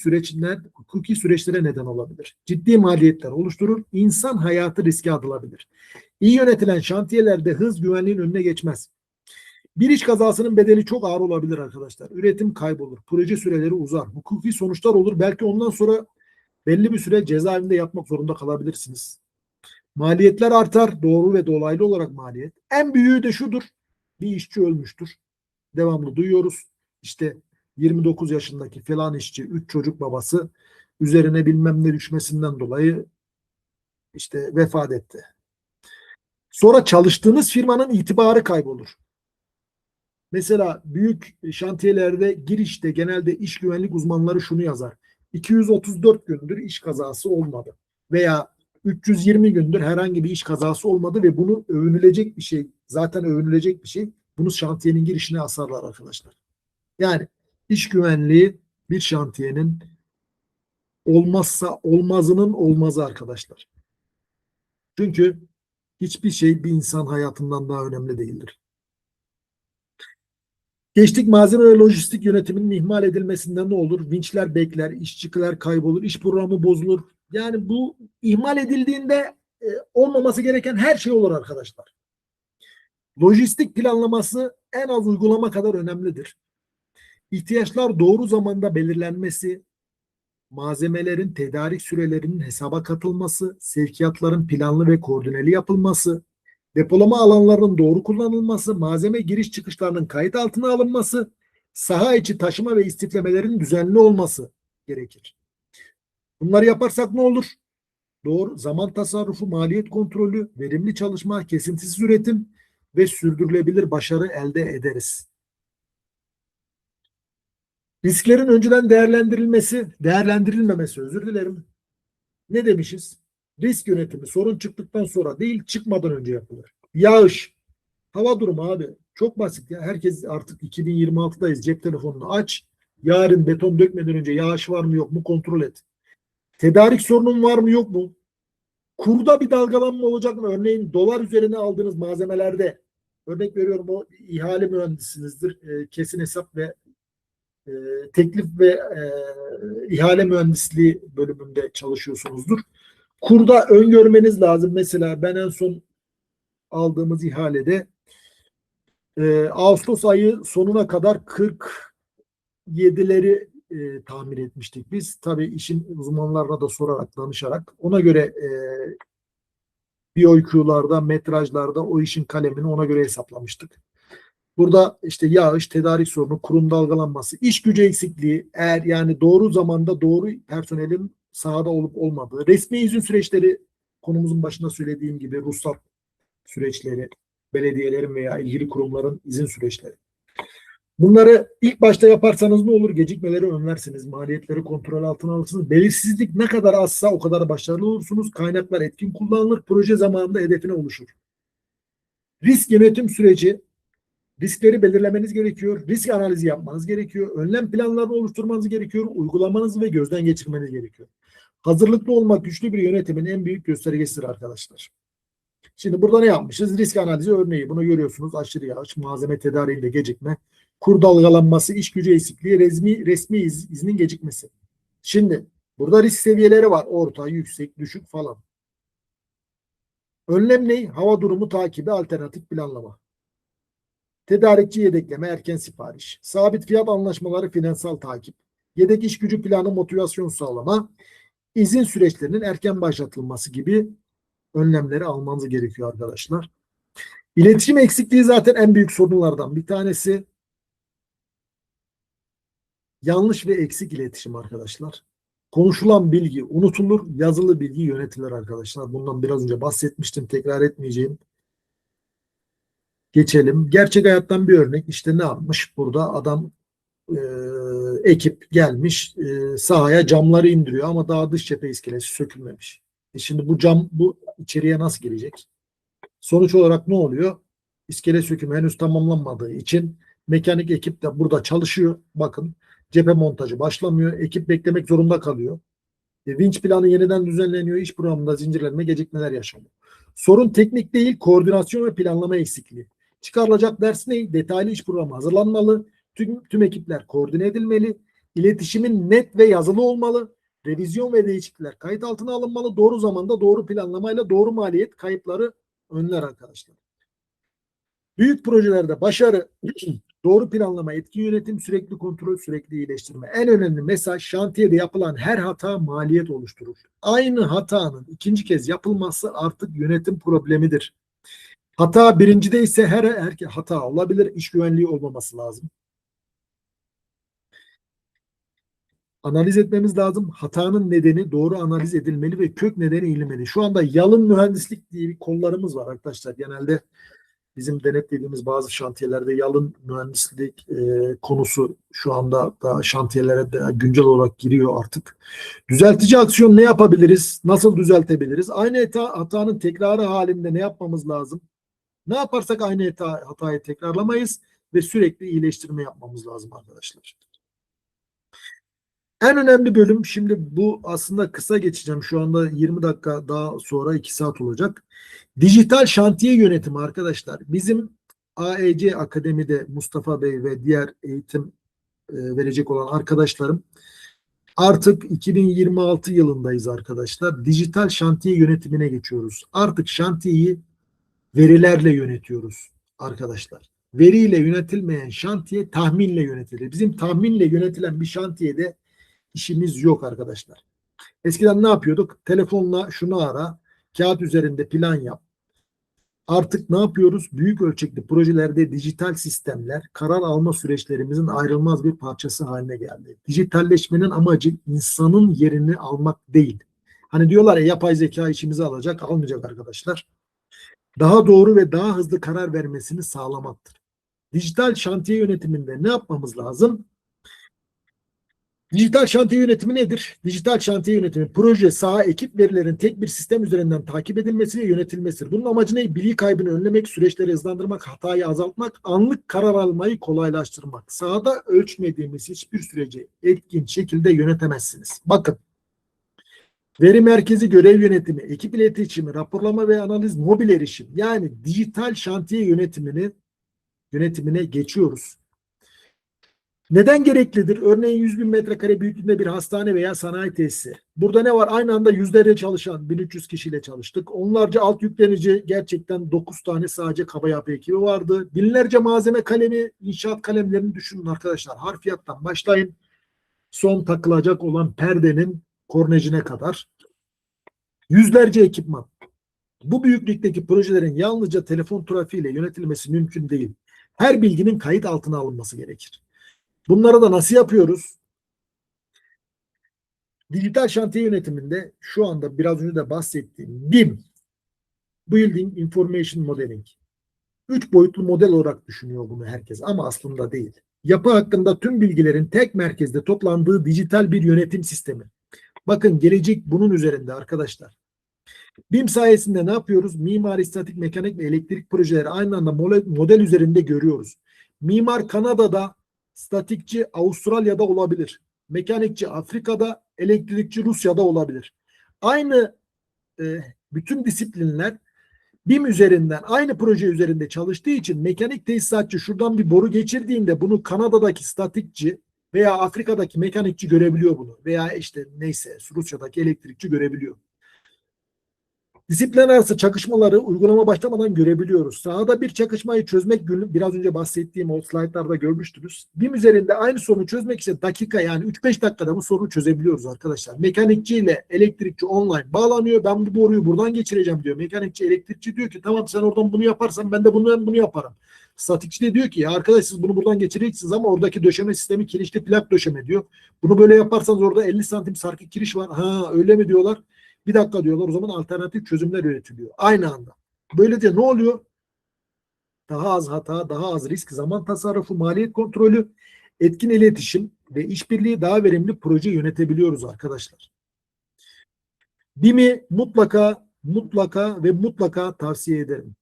süreçlere neden olabilir. Ciddi maliyetler oluşturur. İnsan hayatı riske atılabilir. İyi yönetilen şantiyelerde hız güvenliğin önüne geçmez. Bir iş kazasının bedeli çok ağır olabilir arkadaşlar. Üretim kaybolur. Proje süreleri uzar. Hukuki sonuçlar olur. Belki ondan sonra belli bir süre cezaevinde yatmak zorunda kalabilirsiniz. Maliyetler artar. Doğru ve dolaylı olarak maliyet. En büyüğü de şudur. Bir işçi ölmüştür. Devamlı duyuyoruz. İşte 29 yaşındaki falan işçi, 3 çocuk babası üzerine bilmem ne düşmesinden dolayı işte vefat etti. Sonra çalıştığınız firmanın itibarı kaybolur. Mesela büyük şantiyelerde girişte genelde iş güvenlik uzmanları şunu yazar. 234 gündür iş kazası olmadı. Veya 320 gündür herhangi bir iş kazası olmadı ve bunu övünülecek bir şey. Zaten övünülecek bir şey. Bunu şantiyenin girişine asarlar arkadaşlar. Yani iş güvenliği bir şantiyenin olmazsa olmazının olmazı arkadaşlar. Çünkü hiçbir şey bir insan hayatından daha önemli değildir. Geçtik malzeme ve lojistik yönetiminin ihmal edilmesinden ne olur? Vinçler bekler, işçiler kaybolur, iş programı bozulur. Yani bu ihmal edildiğinde olmaması gereken her şey olur arkadaşlar. Lojistik planlaması en az uygulama kadar önemlidir. İhtiyaçlar doğru zamanda belirlenmesi, malzemelerin tedarik sürelerinin hesaba katılması, sevkiyatların planlı ve koordineli yapılması, depolama alanlarının doğru kullanılması, malzeme giriş çıkışlarının kayıt altına alınması, saha içi taşıma ve istiflemelerin düzenli olması gerekir. Bunları yaparsak ne olur? Doğru zaman tasarrufu, maliyet kontrolü, verimli çalışma, kesintisiz üretim ve sürdürülebilir başarı elde ederiz. Risklerin önceden değerlendirilmemesi, özür dilerim. Ne demişiz? Risk yönetimi sorun çıktıktan sonra değil, çıkmadan önce yapılır. Yağış, hava durumu abi. Çok basit ya. Herkes artık 2026'dayız. Cep telefonunu aç. Yarın beton dökmeden önce yağış var mı yok mu kontrol et. Tedarik sorunun var mı yok mu? Kurda bir dalgalanma olacak mı? Örneğin dolar üzerine aldığınız malzemelerde örnek veriyorum o ihale mühendisinizdir. Kesin hesap ve teklif ve ihale mühendisliği bölümünde çalışıyorsunuzdur. Kurda öngörmeniz lazım. Mesela ben en son aldığımız ihalede Ağustos ayı sonuna kadar 47'leri tahmin etmiştik biz. Tabii işin uzmanlarına da sorarak, danışarak ona göre BOQ'larda, metrajlarda o işin kalemini ona göre hesaplamıştık. Burada işte yağış, tedarik sorunu, kurum dalgalanması, iş gücü eksikliği, eğer yani doğru zamanda doğru personelin sahada olup olmadığı, resmi izin süreçleri konumuzun başında söylediğim gibi ruhsat süreçleri, belediyelerin veya ilgili kurumların izin süreçleri. Bunları ilk başta yaparsanız ne olur? Gecikmeleri önlersiniz, maliyetleri kontrol altına alırsınız. Belirsizlik ne kadar azsa o kadar başarılı olursunuz. Kaynaklar etkin kullanılır, proje zamanında hedefine ulaşır. Risk yönetim süreci, riskleri belirlemeniz gerekiyor, risk analizi yapmanız gerekiyor, önlem planlarını oluşturmanız gerekiyor, uygulamanızı ve gözden geçirmeniz gerekiyor. Hazırlıklı olmak güçlü bir yönetimin en büyük göstergesidir arkadaşlar. Şimdi burada ne yapmışız? Risk analizi örneği. Bunu görüyorsunuz. Aşırı yağış, malzeme tedariğinde gecikme, kur dalgalanması, iş gücü eksikliği, resmi iznin gecikmesi. Şimdi burada risk seviyeleri var. Orta, yüksek, düşük falan. Önlem ne? Hava durumu takibi, alternatif planlama. Tedarikçi yedekleme, erken sipariş. Sabit fiyat anlaşmaları, finansal takip. Yedek iş gücü planı, motivasyon sağlama. İzin süreçlerinin erken başlatılması gibi önlemleri almanız gerekiyor arkadaşlar. İletişim eksikliği zaten en büyük sorunlardan bir tanesi. Yanlış ve eksik iletişim arkadaşlar. Konuşulan bilgi unutulur, yazılı bilgi yönetilir arkadaşlar. Bundan biraz önce bahsetmiştim, tekrar etmeyeceğim. Geçelim. Gerçek hayattan bir örnek. İşte ne yapmış? Burada adam ekip gelmiş sahaya camları indiriyor ama daha dış cephe iskelesi sökülmemiş. Şimdi bu cam bu içeriye nasıl girecek? Sonuç olarak ne oluyor? İskele sökümü henüz tamamlanmadığı için mekanik ekip de burada çalışıyor. Bakın cephe montajı başlamıyor. Ekip beklemek zorunda kalıyor. Vinç planı yeniden düzenleniyor. İş programında zincirlenme, gecikmeler yaşanıyor. Sorun teknik değil, koordinasyon ve planlama eksikliği. Çıkarılacak ders ne? Detaylı iş programı hazırlanmalı. Tüm ekipler koordine edilmeli. İletişimin net ve yazılı olmalı. Revizyon ve değişiklikler kayıt altına alınmalı. Doğru zamanda doğru planlamayla doğru maliyet kayıpları önler arkadaşlar. Büyük projelerde başarı, doğru planlama, etkin yönetim, sürekli kontrol, sürekli iyileştirme. En önemli mesaj, şantiyede yapılan her hata maliyet oluşturur. Aynı hatanın ikinci kez yapılması artık yönetim problemidir. Hata birincide ise her hata olabilir. İş güvenliği olmaması lazım. Analiz etmemiz lazım. Hatanın nedeni doğru analiz edilmeli ve kök nedeni ilinmeli. Şu anda yalın mühendislik diye bir kollarımız var arkadaşlar. Genelde bizim denetlediğimiz bazı şantiyelerde yalın mühendislik konusu şu anda da şantiyelere de güncel olarak giriyor artık. Düzeltici aksiyon ne yapabiliriz? Nasıl düzeltebiliriz? Aynı hatanın tekrarı halinde ne yapmamız lazım? Ne yaparsak aynı hatayı tekrarlamayız ve sürekli iyileştirme yapmamız lazım arkadaşlar. En önemli bölüm, şimdi bu aslında kısa geçeceğim. Şu anda 20 dakika, daha sonra 2 saat olacak. Dijital şantiye yönetimi arkadaşlar. Bizim AEC Akademi'de Mustafa Bey ve diğer eğitim verecek olan arkadaşlarım, artık 2026 yılındayız arkadaşlar. Dijital şantiye yönetimine geçiyoruz. Artık şantiyeyi verilerle yönetiyoruz arkadaşlar. Veriyle yönetilmeyen şantiye tahminle yönetilir. Bizim tahminle yönetilen bir şantiyede işimiz yok arkadaşlar. Eskiden ne yapıyorduk? Telefonla şunu ara, kağıt üzerinde plan yap. Artık ne yapıyoruz? Büyük ölçekli projelerde dijital sistemler karar alma süreçlerimizin ayrılmaz bir parçası haline geldi. Dijitalleşmenin amacı insanın yerini almak değil. Hani diyorlar ya, yapay zeka işimizi alacak, almayacak arkadaşlar. Daha doğru ve daha hızlı karar vermesini sağlamaktır. Dijital şantiye yönetiminde ne yapmamız lazım? Dijital şantiye yönetimi nedir? Dijital şantiye yönetimi, proje, saha, ekip verilerin tek bir sistem üzerinden takip edilmesi ve yönetilmesidir. Bunun amacı ne? Bilgi kaybını önlemek, süreçleri hızlandırmak, hatayı azaltmak, anlık karar almayı kolaylaştırmak. Sahada ölçmediğimiz hiçbir süreci etkin şekilde yönetemezsiniz. Bakın, veri merkezi, görev yönetimi, ekip iletişimi, raporlama ve analiz, mobil erişim. Yani dijital şantiye yönetimine geçiyoruz. Neden gereklidir? Örneğin 100.000 metrekare büyüklüğünde bir hastane veya sanayi tesisi. Burada ne var? Aynı anda yüzlerce çalışan 1300 kişiyle çalıştık. Onlarca alt yüklenici, gerçekten 9 tane sadece kaba yapı ekibi vardı. Binlerce malzeme kalemi, inşaat kalemlerini düşünün arkadaşlar. Harfiyattan başlayın. Son takılacak olan perdenin kornecine kadar. Yüzlerce ekipman. Bu büyüklükteki projelerin yalnızca telefon trafiğiyle yönetilmesi mümkün değil. Her bilginin kayıt altına alınması gerekir. Bunları da nasıl yapıyoruz? Dijital şantiye yönetiminde şu anda biraz önce de bahsettiğim BIM, Building Information Modeling. 3 boyutlu model olarak düşünüyor bunu herkes ama aslında değil. Yapı hakkında tüm bilgilerin tek merkezde toplandığı dijital bir yönetim sistemi. Bakın, gelecek bunun üzerinde arkadaşlar. BIM sayesinde ne yapıyoruz? Mimari, statik, mekanik ve elektrik projeleri aynı anda model üzerinde görüyoruz. Mimar Kanada'da, statikçi Avustralya'da olabilir. Mekanikçi Afrika'da, elektrikçi Rusya'da olabilir. Aynı bütün disiplinler BİM üzerinden aynı proje üzerinde çalıştığı için mekanik tesisatçı şuradan bir boru geçirdiğinde bunu Kanada'daki statikçi veya Afrika'daki mekanikçi görebiliyor bunu. Veya işte neyse Rusya'daki elektrikçi görebiliyor. Disiplinler arası çakışmaları uygulama başlamadan görebiliyoruz. Sahada bir çakışmayı çözmek biraz önce bahsettiğim o slaytlarda görmüştünüz. BİM üzerinde aynı sorunu çözmek için dakika yani 3-5 dakikada bu sorunu çözebiliyoruz arkadaşlar. Mekanikçi ile elektrikçi online bağlanıyor. Ben bu boruyu buradan geçireceğim diyor. Mekanikçi, elektrikçi diyor ki tamam sen oradan bunu yaparsan ben de bunu yaparım. Statikçi de diyor ki ya arkadaş siz bunu buradan geçireceksiniz ama oradaki döşeme sistemi kirişli plak döşeme diyor. Bunu böyle yaparsanız orada 50 santim sarkık kiriş var. Ha öyle mi diyorlar? Bir dakika diyorlar o zaman alternatif çözümler üretiliyor. Aynı anda. Böylece ne oluyor? Daha az hata, daha az risk, zaman tasarrufu, maliyet kontrolü, etkin iletişim ve işbirliği daha verimli proje yönetebiliyoruz arkadaşlar. BİM'i mutlaka tavsiye ederim.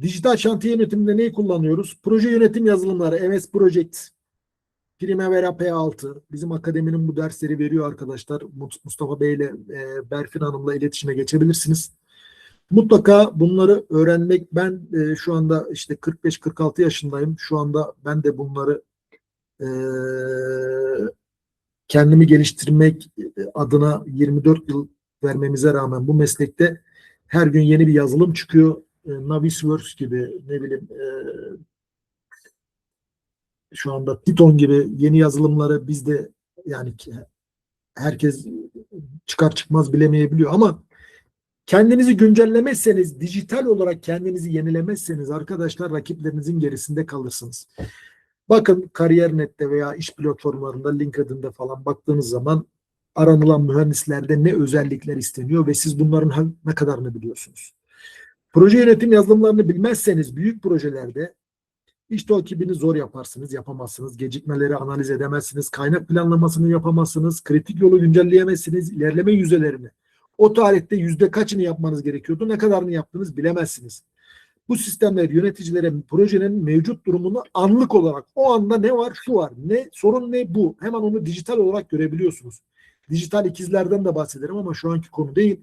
Dijital şantiye yönetiminde neyi kullanıyoruz? Proje yönetim yazılımları, MS Project, Primavera P6. Bizim akademinin bu dersleri veriyor arkadaşlar. Mustafa Bey ile Berfin Hanım'la iletişime geçebilirsiniz. Mutlaka bunları öğrenmek. Ben şu anda işte 45-46 yaşındayım. Şu anda ben de bunları kendimi geliştirmek adına 24 yıl vermemize rağmen bu meslekte her gün yeni bir yazılım çıkıyor. Navisworks gibi ne bileyim şu anda Python gibi yeni yazılımları biz de yani herkes çıkar çıkmaz bilemeyebiliyor ama kendinizi güncellemezseniz, dijital olarak kendinizi yenilemezseniz arkadaşlar rakiplerinizin gerisinde kalırsınız. Bakın Kariyer.net'te veya iş platformlarında, LinkedIn'de falan baktığınız zaman aranılan mühendislerde ne özellikler isteniyor ve siz bunların ne kadarını biliyorsunuz. Proje yönetim yazılımlarını bilmezseniz büyük projelerde iş takibini zor yaparsınız, yapamazsınız. Gecikmeleri analiz edemezsiniz. Kaynak planlamasını yapamazsınız. Kritik yolu güncelleyemezsiniz. İlerleme yüzdelerini. O tarihte yüzde kaçını yapmanız gerekiyordu? Ne kadarını yaptınız bilemezsiniz. Bu sistemler yöneticilere projenin mevcut durumunu anlık olarak o anda ne var şu var. Ne sorun ne bu. Hemen onu dijital olarak görebiliyorsunuz. Dijital ikizlerden de bahsederim ama şu anki konu değil.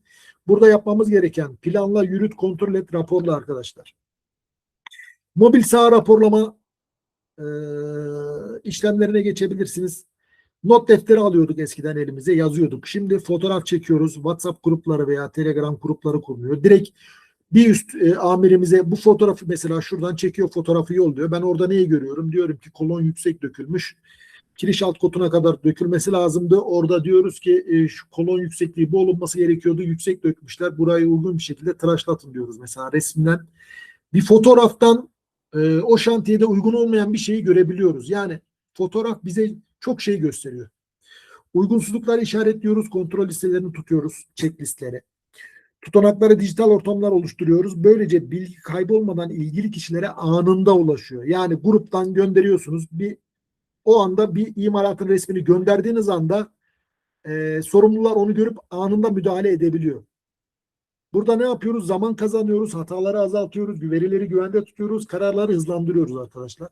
Burada yapmamız gereken planla, yürüt, kontrol et, raporla arkadaşlar. Mobil saha raporlama işlemlerine geçebilirsiniz. Not defteri alıyorduk eskiden elimize yazıyorduk. Şimdi fotoğraf çekiyoruz. WhatsApp grupları veya Telegram grupları kuruluyor. Direkt bir üst amirimize bu fotoğrafı mesela şuradan çekiyor fotoğrafı yolluyor. Ben orada neyi görüyorum? Diyorum ki kolon yüksek dökülmüş. Kiriş alt kotuna kadar dökülmesi lazımdı. Orada diyoruz ki şu kolon yüksekliği bu olunması gerekiyordu. Yüksek dökmüşler. Burayı uygun bir şekilde tıraşlatın diyoruz. Mesela resimden bir fotoğraftan o şantiyede uygun olmayan bir şeyi görebiliyoruz. Yani fotoğraf bize çok şey gösteriyor. Uygunsuzlukları işaretliyoruz, kontrol listelerini tutuyoruz, checklistleri. Tutanakları dijital ortamlar oluşturuyoruz. Böylece bilgi kaybolmadan ilgili kişilere anında ulaşıyor. Yani gruptan gönderiyorsunuz. O anda bir imalatın resmini gönderdiğiniz anda sorumlular onu görüp anında müdahale edebiliyor. Burada ne yapıyoruz? Zaman kazanıyoruz, hataları azaltıyoruz, verileri güvende tutuyoruz, kararları hızlandırıyoruz arkadaşlar.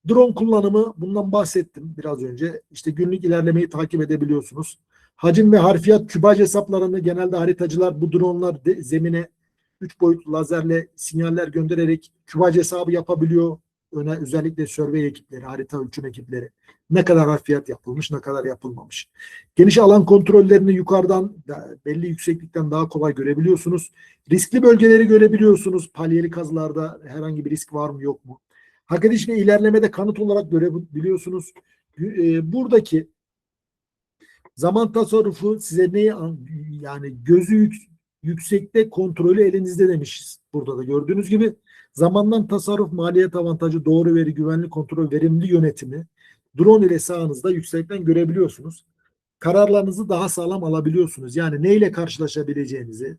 Drone kullanımı bundan bahsettim biraz önce. İşte günlük ilerlemeyi takip edebiliyorsunuz. Hacim ve harfiyat kübaj hesaplarını genelde haritacılar bu dronelar zemine 3 boyutlu lazerle sinyaller göndererek kübaj hesabı yapabiliyor. Özellikle survey ekipleri, harita ölçüm ekipleri. Ne kadar harfiyat yapılmış, ne kadar yapılmamış. Geniş alan kontrollerini yukarıdan belli yükseklikten daha kolay görebiliyorsunuz. Riskli bölgeleri görebiliyorsunuz. Palyeli kazılarda herhangi bir risk var mı yok mu? Hak ediş ve ilerlemede kanıt olarak görebiliyorsunuz. Buradaki zaman tasarrufu size neyi yani gözü yüksekte kontrolü elinizde demişiz. Burada da gördüğünüz gibi zamandan tasarruf, maliyet avantajı, doğru veri, güvenli kontrol, verimli yönetimi drone ile sahanızda yüksekten görebiliyorsunuz. Kararlarınızı daha sağlam alabiliyorsunuz. Yani neyle karşılaşabileceğinizi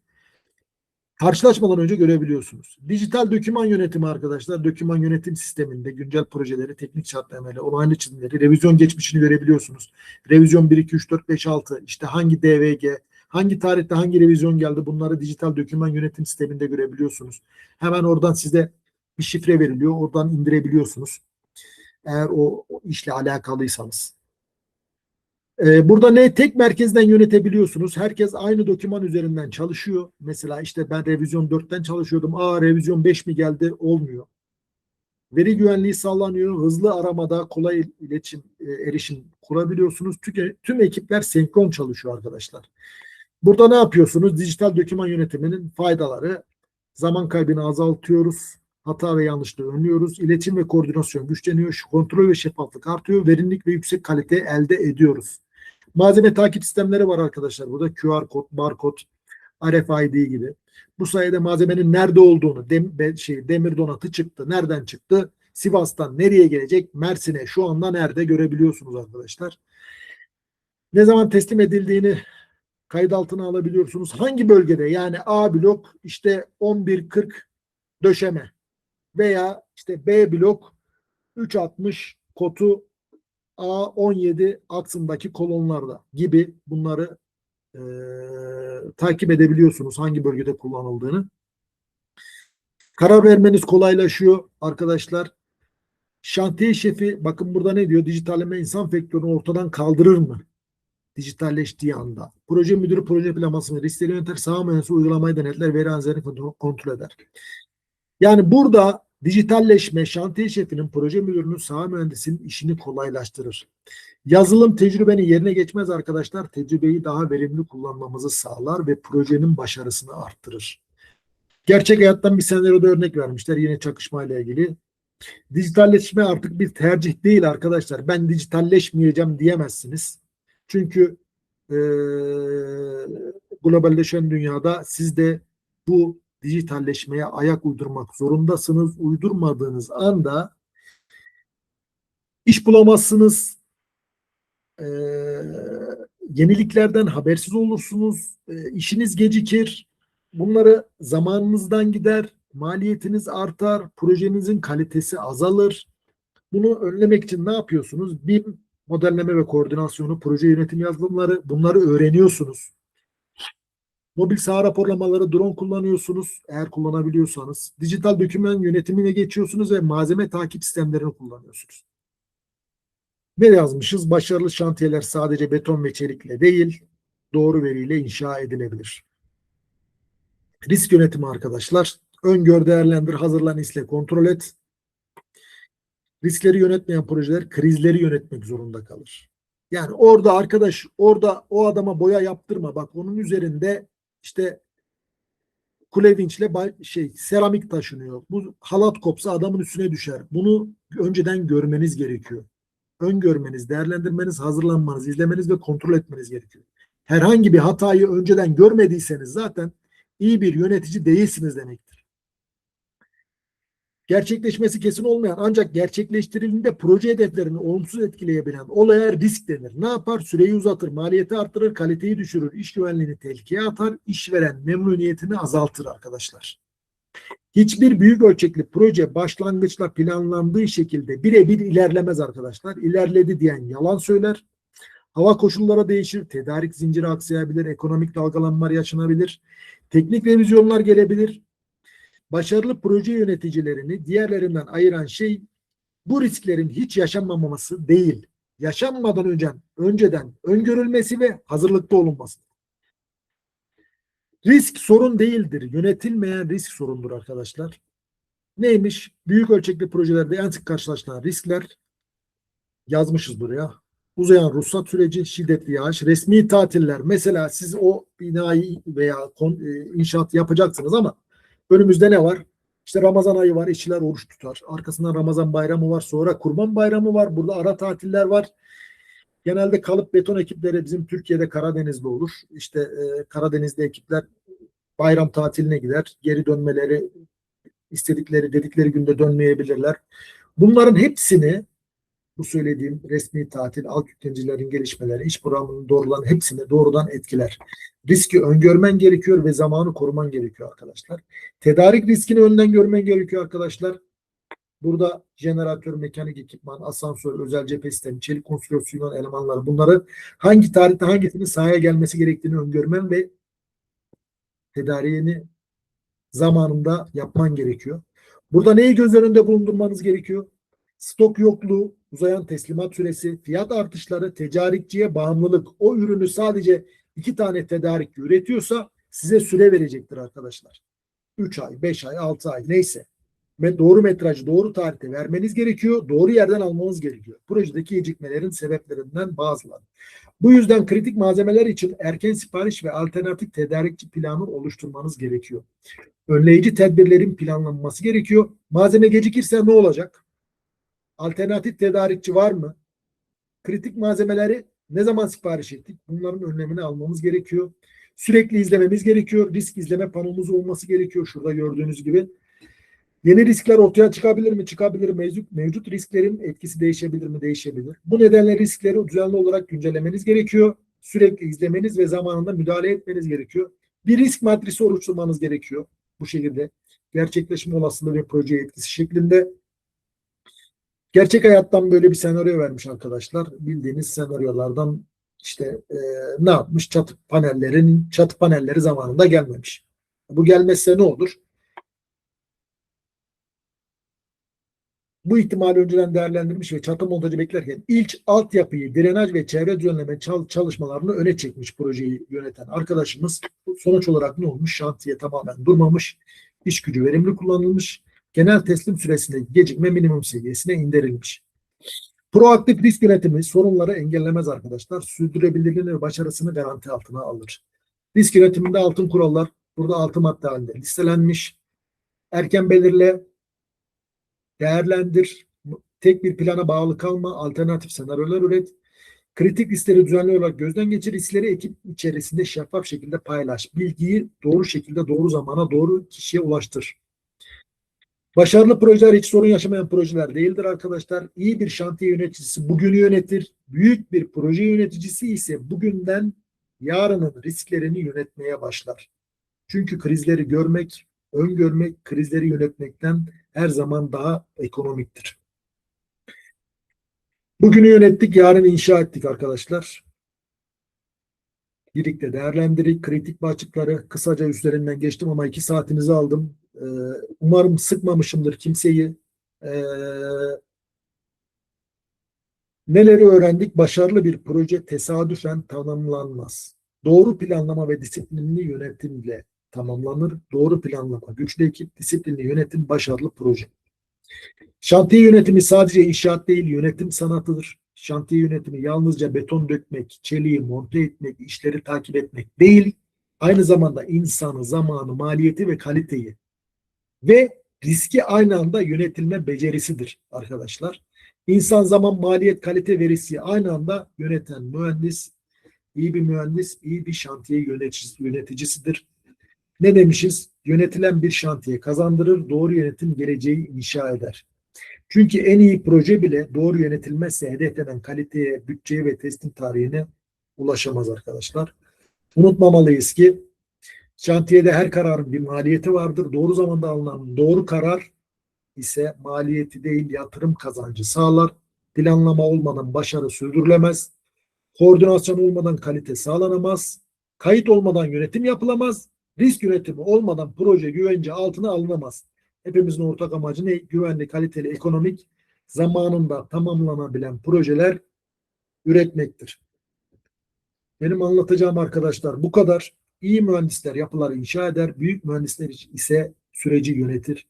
karşılaşmadan önce görebiliyorsunuz. Dijital doküman yönetimi arkadaşlar. Doküman yönetim sisteminde güncel projeleri, teknik şartnameneri, onaylı çizimleri, revizyon geçmişini görebiliyorsunuz. Revizyon 1, 2, 3, 4, 5, 6 işte hangi DVG, hangi tarihte hangi revizyon geldi bunları dijital doküman yönetim sisteminde görebiliyorsunuz. Hemen oradan size bir şifre veriliyor. Oradan indirebiliyorsunuz. Eğer o işle alakalıysanız. Burada ne tek merkezden yönetebiliyorsunuz. Herkes aynı doküman üzerinden çalışıyor. Mesela işte ben revizyon 4'ten çalışıyordum. Revizyon 5 mi geldi? Olmuyor. Veri güvenliği sağlanıyor. Hızlı aramada kolay iletişim, erişim kurabiliyorsunuz. Tüm ekipler senkron çalışıyor arkadaşlar. Burada ne yapıyorsunuz? Dijital doküman yönetiminin faydaları. Zaman kaybını azaltıyoruz. Hata ve yanlışlığı önlüyoruz. İletişim ve koordinasyon güçleniyor. Kontrol ve şeffaflık artıyor. Verimlilik ve yüksek kalite elde ediyoruz. Malzeme takip sistemleri var arkadaşlar. Burada QR kod, barkod, RFID gibi. Bu sayede malzemenin nerede olduğunu, demir donatı çıktı. Nereden çıktı? Sivas'tan nereye gelecek? Mersin'e şu anda nerede görebiliyorsunuz arkadaşlar. Ne zaman teslim edildiğini kayıt altına alabiliyorsunuz. Hangi bölgede? Yani A blok işte 11.40 döşeme veya işte B blok 3.60 kotu A17 aksındaki kolonlarda gibi bunları takip edebiliyorsunuz hangi bölgede kullanıldığını. Karar vermeniz kolaylaşıyor arkadaşlar. Şantiye şefi bakın burada ne diyor? Dijitalleme insan faktörünü ortadan kaldırır mı? Dijitalleştiği anda. Proje müdürü proje planlamasını, riskleri yönetir, saha mühendisi uygulamayı denetler, veri analizlerini kontrol eder. Yani burada dijitalleşme şantiye şefinin, proje müdürünün, saha mühendisinin işini kolaylaştırır. Yazılım tecrübenin yerine geçmez arkadaşlar. Tecrübeyi daha verimli kullanmamızı sağlar ve projenin başarısını arttırır. Gerçek hayattan bir senaryoda örnek vermişler yine çakışmayla ilgili. Dijitalleşme artık bir tercih değil arkadaşlar. Ben dijitalleşmeyeceğim diyemezsiniz. Çünkü globalleşen dünyada siz de bu dijitalleşmeye ayak uydurmak zorundasınız. Uydurmadığınız anda iş bulamazsınız. Yeniliklerden habersiz olursunuz. İşiniz gecikir. Bunları zamanınızdan gider. Maliyetiniz artar. Projenizin kalitesi azalır. Bunu önlemek için ne yapıyorsunuz? BIM, modelleme ve koordinasyonu, proje yönetim yazılımları bunları öğreniyorsunuz. Mobil saha raporlamaları, drone kullanıyorsunuz eğer kullanabiliyorsanız. Dijital doküman yönetimine geçiyorsunuz ve malzeme takip sistemlerini kullanıyorsunuz. Ne yazmışız? Başarılı şantiyeler sadece beton ve çelikle değil, doğru veriyle inşa edilebilir. Risk yönetimi arkadaşlar. Öngör, değerlendir, hazırlan, izle, kontrol et. Riskleri yönetmeyen projeler krizleri yönetmek zorunda kalır. Yani orada arkadaş, orada o adama boya yaptırma. Bak onun üzerinde işte kule vinçle seramik taşınıyor. Bu halat kopsa adamın üstüne düşer. Bunu önceden görmeniz gerekiyor. Öngörmeniz, değerlendirmeniz, hazırlanmanız, izlemeniz ve kontrol etmeniz gerekiyor. Herhangi bir hatayı önceden görmediyseniz zaten iyi bir yönetici değilsiniz demektir. Gerçekleşmesi kesin olmayan ancak gerçekleştirildiğinde proje hedeflerini olumsuz etkileyebilen olaya risk denir. Ne yapar? Süreyi uzatır, maliyeti arttırır, kaliteyi düşürür, iş güvenliğini tehlikeye atar, işveren memnuniyetini azaltır arkadaşlar. Hiçbir büyük ölçekli proje başlangıçla planlandığı şekilde birebir ilerlemez arkadaşlar. İlerledi diyen yalan söyler. Hava koşulları değişir, tedarik zinciri aksayabilir, ekonomik dalgalanmalar yaşanabilir, teknik revizyonlar gelebilir. Başarılı proje yöneticilerini diğerlerinden ayıran şey bu risklerin hiç yaşanmaması değil. Yaşanmadan önceden öngörülmesi ve hazırlıklı olunması. Risk sorun değildir. Yönetilmeyen risk sorundur arkadaşlar. Neymiş? Büyük ölçekli projelerde en sık karşılaşılan riskler yazmışız buraya. Uzayan ruhsat süreci, şiddetli yağış, resmi tatiller. Mesela siz o binayı veya inşaat yapacaksınız ama önümüzde ne var? İşte Ramazan ayı var, işçiler oruç tutar. Arkasından Ramazan bayramı var, sonra Kurban bayramı var. Burada ara tatiller var. Genelde kalıp beton ekipleri bizim Türkiye'de Karadeniz'de olur. İşte Karadeniz'de ekipler bayram tatiline gider. Geri dönmeleri istedikleri, dedikleri günde dönmeyebilirler. Bunların hepsini bu söylediğim resmi tatil, alt yüklenicilerin gelişmeleri, iş programının doğrulan hepsini doğrudan etkiler. Riski öngörmen gerekiyor ve zamanı koruman gerekiyor arkadaşlar. Tedarik riskini önden görmen gerekiyor arkadaşlar. Burada jeneratör, mekanik ekipman, asansör, özel cephe sistemi, çelik konstrüksiyon elemanları bunları hangi tarihte hangisinin sahaya gelmesi gerektiğini öngörmen ve tedariğini zamanında yapman gerekiyor. Burada neyi göz önünde bulundurmanız gerekiyor? stok yokluğu, uzayan teslimat süresi, fiyat artışları, tedarikçiye bağımlılık, o ürünü sadece 2 tane tedarikçi üretiyorsa size süre verecektir arkadaşlar. 3 ay, 5 ay, 6 ay neyse. Ve doğru metrajı doğru tarihte vermeniz gerekiyor. Doğru yerden almanız gerekiyor. Projedeki gecikmelerin sebeplerinden bazıları. Bu yüzden kritik malzemeler için erken sipariş ve alternatif tedarikçi planı oluşturmanız gerekiyor. Önleyici tedbirlerin planlanması gerekiyor. Malzeme gecikirse ne olacak? Alternatif tedarikçi var mı? Kritik malzemeleri ne zaman sipariş ettik? Bunların önlemini almamız gerekiyor. Sürekli izlememiz gerekiyor. Risk izleme panomuz olması gerekiyor. Şurada gördüğünüz gibi. Yeni riskler ortaya çıkabilir mi? Çıkabilir. Mevcut risklerin etkisi değişebilir mi? Değişebilir. Bu nedenle riskleri düzenli olarak güncellemeniz gerekiyor. Sürekli izlemeniz ve zamanında müdahale etmeniz gerekiyor. Bir risk matrisi oluşturmanız gerekiyor. Bu şekilde gerçekleşme olasılığı ve proje etkisi şeklinde. Gerçek hayattan böyle bir senaryo vermiş arkadaşlar. Bildiğiniz senaryolardan işte ne yapmış? Çatı panelleri zamanında gelmemiş. Bu gelmezse ne olur? Bu ihtimali önceden değerlendirmiş ve çatı montajı beklerken ilk altyapıyı, drenaj ve çevre düzenleme çalışmalarını öne çekmiş projeyi yöneten arkadaşımız. Sonuç olarak ne olmuş? Şantiye tamamen durmamış, iş gücü verimli kullanılmış, genel teslim süresindeki gecikme minimum seviyesine indirilmiş. Proaktif risk yönetimi sorunları engellemez arkadaşlar. Sürdürülebilirliğini ve başarısını garanti altına alır. Risk yönetiminde altın kurallar burada 6 madde halinde listelenmiş. Erken belirle, değerlendir, tek bir plana bağlı kalma, alternatif senaryolar üret, kritik riskleri düzenli olarak gözden geçir, riskleri ekip içerisinde şeffaf şekilde paylaş, bilgiyi doğru şekilde, doğru zamana, doğru kişiye ulaştır. Başarılı projeler hiç sorun yaşamayan projeler değildir arkadaşlar. İyi bir şantiye yöneticisi bugünü yönetir. Büyük bir proje yöneticisi ise bugünden yarının risklerini yönetmeye başlar. Çünkü krizleri görmek, öngörmek, krizleri yönetmekten her zaman daha ekonomiktir. Bugünü yönettik, yarın inşa ettik arkadaşlar. Birlikte değerlendirdik. Kritik başlıkları kısaca üzerinden geçtim ama 2 saatinizi aldım. Umarım sıkmamışımdır kimseyi. Neleri öğrendik? Başarılı bir proje tesadüfen tamamlanmaz. Doğru planlama ve disiplinli yönetimle tamamlanır. Doğru planlama, güçlü ekip, disiplinli yönetim, başarılı proje. Şantiye yönetimi sadece inşaat değil, yönetim sanatıdır. Şantiye yönetimi yalnızca beton dökmek, çeliği monte etmek, işleri takip etmek değil, aynı zamanda insanı, zamanı, maliyeti ve kaliteyi ve riski aynı anda yönetilme becerisidir arkadaşlar. İnsan, zaman, maliyet, kalite ve riski aynı anda yöneten mühendis, iyi bir mühendis, iyi bir şantiye yöneticisidir. Ne demişiz? Yönetilen bir şantiye kazandırır, doğru yönetim geleceği inşa eder. Çünkü en iyi proje bile doğru yönetilmezse hedeflenen kaliteye, bütçeye ve teslim tarihine ulaşamaz arkadaşlar. Unutmamalıyız ki şantiyede her kararın bir maliyeti vardır. Doğru zamanda alınan doğru karar ise maliyeti değil yatırım kazancı sağlar. Planlama olmadan başarı sürdürülemez. Koordinasyon olmadan kalite sağlanamaz. Kayıt olmadan yönetim yapılamaz. Risk yönetimi olmadan proje güvence altına alınamaz. Hepimizin ortak amacı ne? Güvenli, kaliteli, ekonomik, zamanında tamamlanabilen projeler üretmektir. Benim anlatacağım arkadaşlar bu kadar. İyi mühendisler yapıları inşa eder, büyük mühendisler ise süreci yönetir.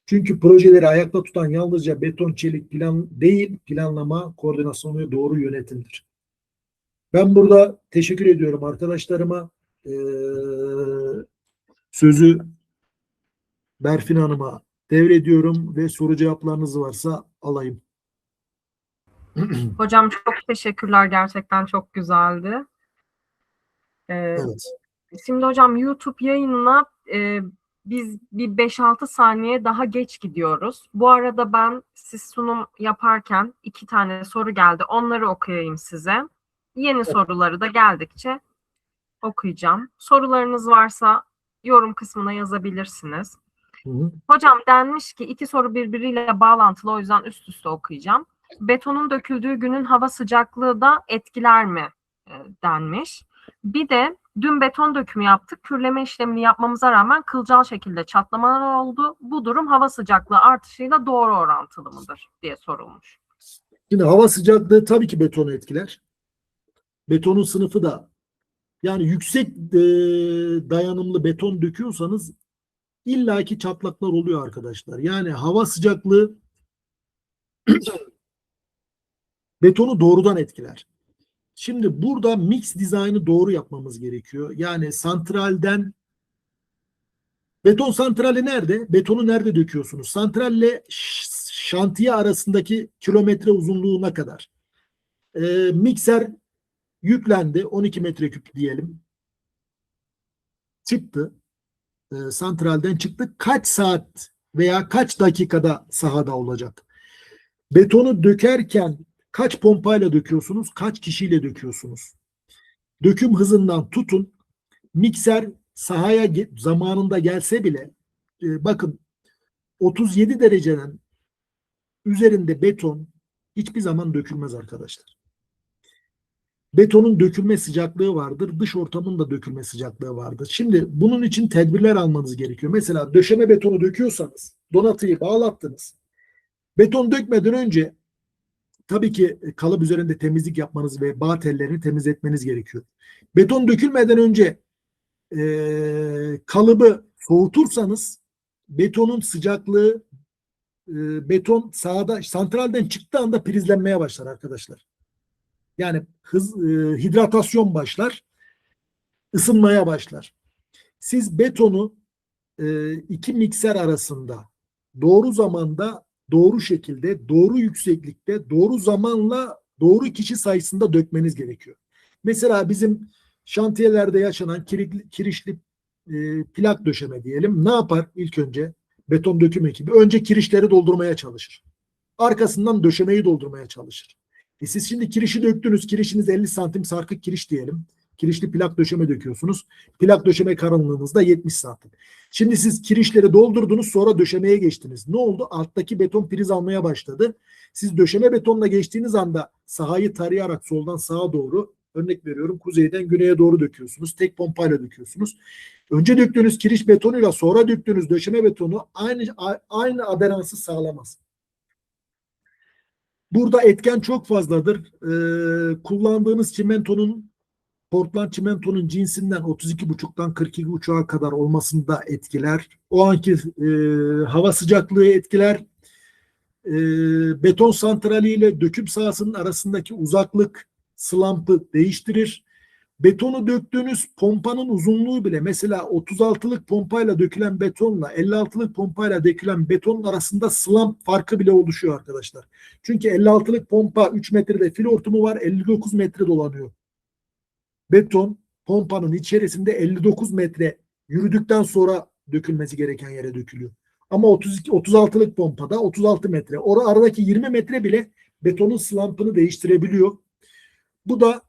Çünkü projeleri ayakta tutan yalnızca beton, çelik plan değil, planlama, koordinasyon ve doğru yönetimdir. Ben burada teşekkür ediyorum arkadaşlarıma. Sözü Berfin Hanım'a devrediyorum ve soru cevaplarınız varsa alayım. Hocam çok teşekkürler. Gerçekten çok güzeldi. Evet. Şimdi hocam YouTube yayınına biz bir 5-6 saniye daha geç gidiyoruz. Bu arada ben siz sunum yaparken 2 tane soru geldi. Onları okuyayım size. Yeni soruları da geldikçe okuyacağım. Sorularınız varsa yorum kısmına yazabilirsiniz. Hı. Hocam denmiş ki 2 soru birbiriyle bağlantılı, o yüzden üst üste okuyacağım. Betonun döküldüğü günün hava sıcaklığı da etkiler mi denmiş. Bir de Dün beton dökümü yaptık. Kürleme işlemini yapmamıza rağmen kılcal şekilde çatlamalar oldu. Bu durum hava sıcaklığı artışıyla doğru orantılı mıdır diye sorulmuş. Şimdi hava sıcaklığı tabii ki betonu etkiler. Betonun sınıfı da, yani yüksek dayanımlı beton döküyorsanız illaki çatlaklar oluyor arkadaşlar. Yani hava sıcaklığı betonu doğrudan etkiler. Şimdi burada mix dizaynı doğru yapmamız gerekiyor. Yani santralden, beton santrali nerede? Betonu nerede döküyorsunuz? Santralle şantiye arasındaki kilometre uzunluğuna kadar. Mikser yüklendi. 12 metreküp diyelim. Çıktı. Santralden çıktı. Kaç saat veya kaç dakikada sahada olacak? Betonu dökerken kaç pompayla döküyorsunuz? Kaç kişiyle döküyorsunuz? Döküm hızından tutun. Mikser sahaya zamanında gelse bile bakın 37 derecenin üzerinde beton hiçbir zaman dökülmez arkadaşlar. Betonun dökülme sıcaklığı vardır. Dış ortamın da dökülme sıcaklığı vardır. Şimdi bunun için tedbirler almanız gerekiyor. Mesela döşeme betonu döküyorsanız, donatıyı bağlattınız. Beton dökmeden önce tabii ki kalıp üzerinde temizlik yapmanız ve bağ tellerini temizletmeniz gerekiyor. Beton dökülmeden önce kalıbı soğutursanız betonun sıcaklığı beton sahada santralden çıktığı anda prizlenmeye başlar arkadaşlar. Yani hidratasyon başlar, ısınmaya başlar. Siz betonu iki mikser arasında doğru zamanda, doğru şekilde, doğru yükseklikte, doğru zamanla, doğru kişi sayısında dökmeniz gerekiyor. Mesela bizim şantiyelerde yaşanan kirişli plak döşeme diyelim. Ne yapar ilk önce? Beton döküm ekibi. Önce kirişleri doldurmaya çalışır. Arkasından döşemeyi doldurmaya çalışır. Siz şimdi kirişi döktünüz. Kirişiniz 50 santim sarkık kiriş diyelim. Kirişli plak döşeme döküyorsunuz. Plak döşeme kalınlığınız da 70 santim. Şimdi siz kirişleri doldurdunuz, sonra döşemeye geçtiniz. Ne oldu? Alttaki beton priz almaya başladı. Siz döşeme betonla geçtiğiniz anda sahayı tarayarak soldan sağa doğru, örnek veriyorum, kuzeyden güneye doğru döküyorsunuz. Tek pompayla döküyorsunuz. Önce döktüğünüz kiriş betonuyla sonra döktüğünüz döşeme betonu aynı aderansı sağlamaz. Burada etken çok fazladır. Kullandığınız çimentonun, Portland çimentonun cinsinden 32,5'tan 42,5'a kadar olmasını da etkiler. O anki hava sıcaklığı etkiler. Beton santrali ile döküm sahasının arasındaki uzaklık slampı değiştirir. Betonu döktüğünüz pompanın uzunluğu bile, mesela 36'lık pompayla dökülen betonla 56'lık pompayla dökülen betonun arasında slump farkı bile oluşuyor arkadaşlar. Çünkü 56'lık pompa 3 metrede fil hortumu var, 59 metre dolanıyor. Beton pompanın içerisinde 59 metre yürüdükten sonra dökülmesi gereken yere dökülüyor. Ama 36'lık pompada 36 metre. Aradaki 20 metre bile betonun slump'ını değiştirebiliyor. Bu da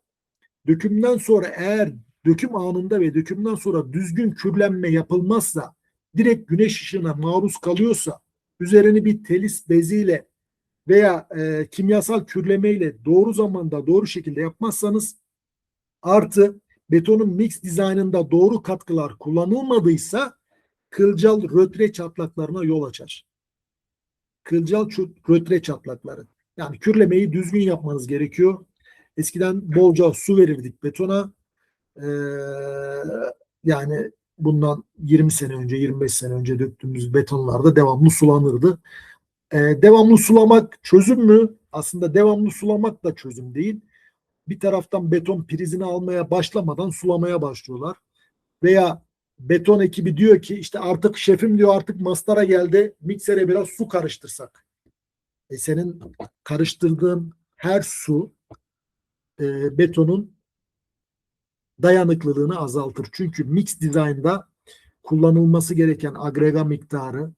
dökümden sonra, eğer döküm anında ve dökümden sonra düzgün kürlenme yapılmazsa, direkt güneş ışığına maruz kalıyorsa, üzerini bir telis beziyle veya kimyasal kürlemeyle doğru zamanda doğru şekilde yapmazsanız, artı betonun mix dizaynında doğru katkılar kullanılmadıysa kılcal rötre çatlaklarına yol açar. Kılcal rötre çatlakları. Yani kürlemeyi düzgün yapmanız gerekiyor. Eskiden bolca su verirdik betona. Yani bundan 20 sene önce, 25 sene önce döktüğümüz betonlarda devamlı sulanırdı. Devamlı sulamak çözüm mü? Aslında devamlı sulamak da çözüm değil. Bir taraftan beton prizini almaya başlamadan sulamaya başlıyorlar. Veya beton ekibi diyor ki işte artık şefim diyor, artık mastara geldi, miksere biraz su karıştırsak. Senin karıştırdığın her su betonun dayanıklılığını azaltır. Çünkü mix dizaynda kullanılması gereken agrega miktarı,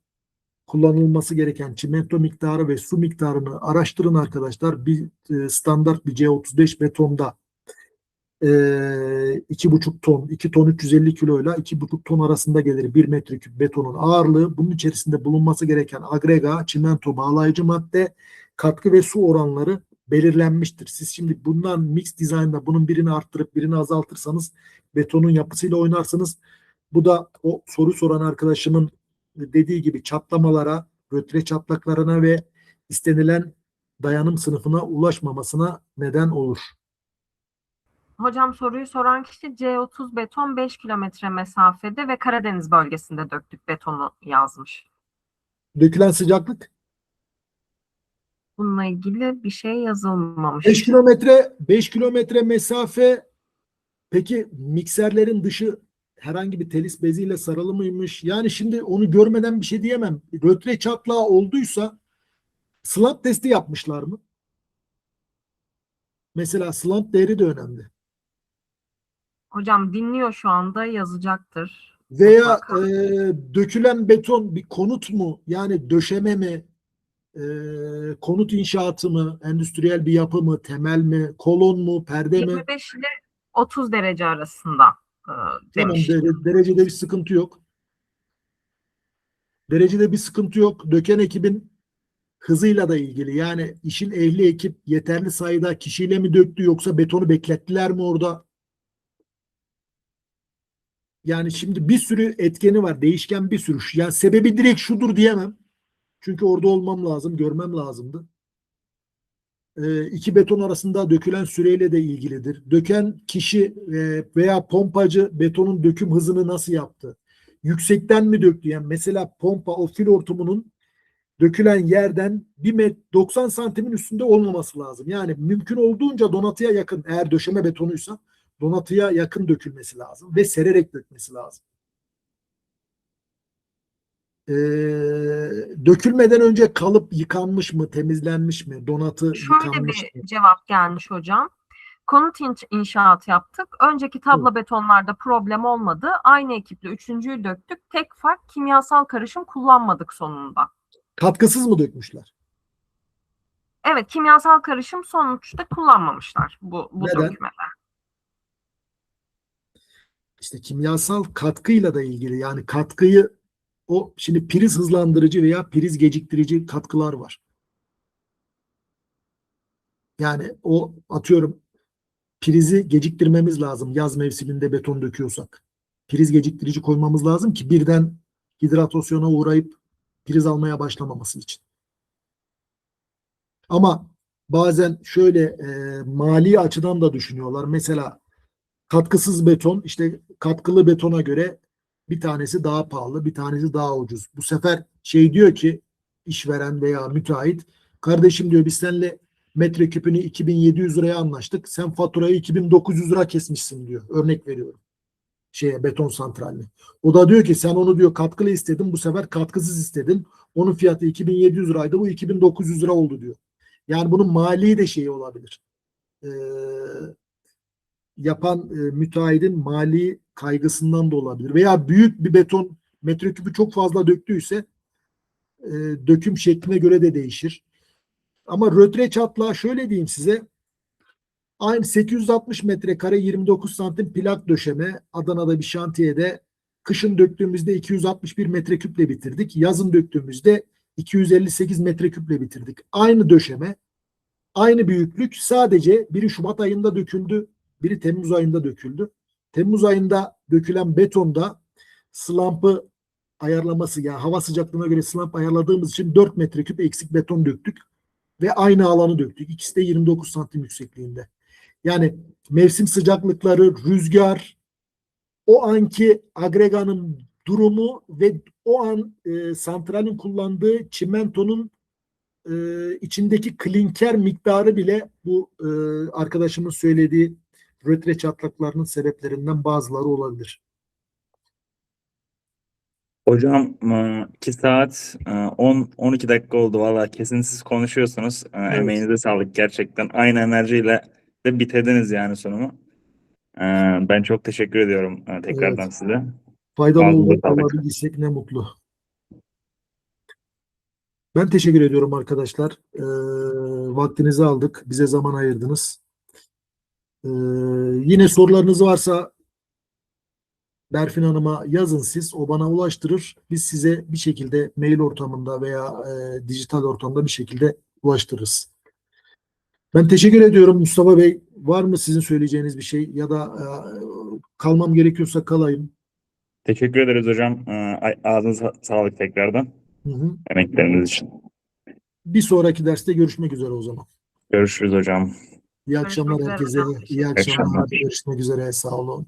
kullanılması gereken çimento miktarı ve su miktarını araştırın arkadaşlar. Bir standart bir C35 betonda 2,5 ton, 2 ton 350 kiloyla 2,5 ton arasında gelir 1 metreküp betonun ağırlığı. Bunun içerisinde bulunması gereken agrega, çimento, bağlayıcı madde, katkı ve su oranları belirlenmiştir. Siz şimdi bundan mix dizaynda bunun birini arttırıp birini azaltırsanız betonun yapısıyla oynarsınız. Bu da o soru soran arkadaşımın dediği gibi çatlamalara, rötre çatlaklarına ve istenilen dayanım sınıfına ulaşmamasına neden olur. Hocam soruyu soran kişi C30 beton 5 kilometre mesafede ve Karadeniz bölgesinde döktük betonu yazmış. Dökülen sıcaklık Bununla ilgili bir şey yazılmamış. 5 kilometre mesafe. Peki mikserlerin dışı herhangi bir telis beziyle sarılı mıymış? Yani şimdi onu görmeden bir şey diyemem. Rötre çatlağı olduysa slant testi yapmışlar mı? Mesela slant değeri de önemli. Hocam dinliyor şu anda, yazacaktır. Veya Mutlaka. dökülen beton bir konut mu? Yani döşeme mi? Konut inşaatı mı? Endüstriyel bir yapı mı? Temel mi? Kolon mu? Perde mi? 25 ile 30 derece arasında Tamam, demiş. derecede bir sıkıntı yok. Derecede bir sıkıntı yok. Döken ekibin hızıyla da ilgili. Yani işin ehli ekip yeterli sayıda kişiyle mi döktü yoksa betonu beklettiler mi orada? Yani şimdi bir sürü etkeni var. Değişken bir sürü. Yani sebebi direkt şudur diyemem. Çünkü orada olmam lazım, görmem lazımdı. İki beton arasında dökülen süreyle de ilgilidir. Döken kişi veya pompacı betonun döküm hızını nasıl yaptı? Yüksekten mi döktü? Yani mesela pompa o fil hortumunun dökülen yerden 90 santimin üstünde olmaması lazım. Yani mümkün olduğunca donatıya yakın, eğer döşeme betonuysa donatıya yakın dökülmesi lazım ve sererek dökmesi lazım. Dökülmeden önce kalıp yıkanmış mı, temizlenmiş mi, donatı Şöyle yıkanmış bir mı? cevap gelmiş hocam. Konut inşaatı yaptık. Önceki tablo betonlarda problem olmadı. Aynı ekiple üçüncüyü döktük. Tek fark kimyasal karışım kullanmadık sonunda. Katkısız mı dökmüşler? Evet, kimyasal karışım sonuçta kullanmamışlar bu Neden? dökümeler. İşte kimyasal katkıyla da ilgili. Yani katkıyı şimdi priz hızlandırıcı veya priz geciktirici katkılar var. Yani o atıyorum prizi geciktirmemiz lazım yaz mevsiminde beton döküyorsak. Priz geciktirici koymamız lazım ki birden hidratasyona uğrayıp priz almaya başlamaması için. Ama bazen şöyle mali açıdan da düşünüyorlar. Mesela katkısız beton, işte katkılı betona göre bir tanesi daha pahalı, bir tanesi daha ucuz. Bu sefer şey diyor ki işveren veya müteahhit, kardeşim diyor biz seninle metreküpünü 2700 liraya anlaştık. Sen faturayı 2900 lira kesmişsin diyor. Örnek veriyorum. Beton santraline. O da diyor ki sen onu diyor katkılı istedin, bu sefer katkısız istedin. Onun fiyatı 2700 liraydı, bu 2900 lira oldu diyor. Yani bunun mali de şeyi olabilir. Yapan müteahhidin mali kaygısından da olabilir. Veya büyük bir beton metreküpü çok fazla döktüyse döküm şekline göre de değişir. Ama rötre çatlağı şöyle diyeyim size, aynı 860 metrekare 29 santim plak döşeme Adana'da bir şantiyede kışın döktüğümüzde 261 metreküple bitirdik. Yazın döktüğümüzde 258 metreküple bitirdik. Aynı döşeme, aynı büyüklük, sadece biri Şubat ayında döküldü, biri Temmuz ayında döküldü. Temmuz ayında dökülen betonda slampı ayarlaması, yani hava sıcaklığına göre slamp ayarladığımız için 4 metreküp eksik beton döktük ve aynı alanı döktük. İkisi de 29 santim yüksekliğinde. Yani mevsim sıcaklıkları, rüzgar, o anki agreganın durumu ve o an santralin kullandığı çimentonun içindeki klinker miktarı bile bu arkadaşımın söylediği rötre çatlaklarının sebeplerinden bazıları olabilir. Hocam 2 saat 10-12 dakika oldu. Valla kesintisiz konuşuyorsunuz. Evet. Emeğinize sağlık gerçekten. Aynı enerjiyle de bitirdiniz yani sunumu. Ben çok teşekkür ediyorum tekrardan Evet. size. Faydalı Ağzınıza sağlık. olabildiysek ne mutlu. Ben teşekkür ediyorum arkadaşlar. Vaktinizi aldık. Bize zaman ayırdınız. Yine sorularınız varsa Berfin Hanım'a yazın siz. O bana ulaştırır. Biz size bir şekilde mail ortamında veya dijital ortamda bir şekilde ulaştırırız. Ben teşekkür ediyorum Mustafa Bey. Var mı sizin söyleyeceğiniz bir şey ya da Kalmam gerekiyorsa kalayım. Teşekkür ederiz hocam. Ağzınıza sağlık tekrardan. Hı hı. Emekleriniz için. Bir sonraki derste görüşmek üzere o zaman. Görüşürüz hocam. İyi akşamlar üzere herkese. hocam. İyi Teşekkür akşamlar. akşamlar. Görüşmek üzere. Sağ olun.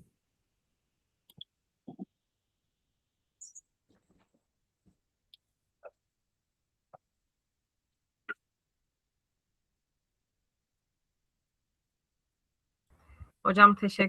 Hocam teşekkür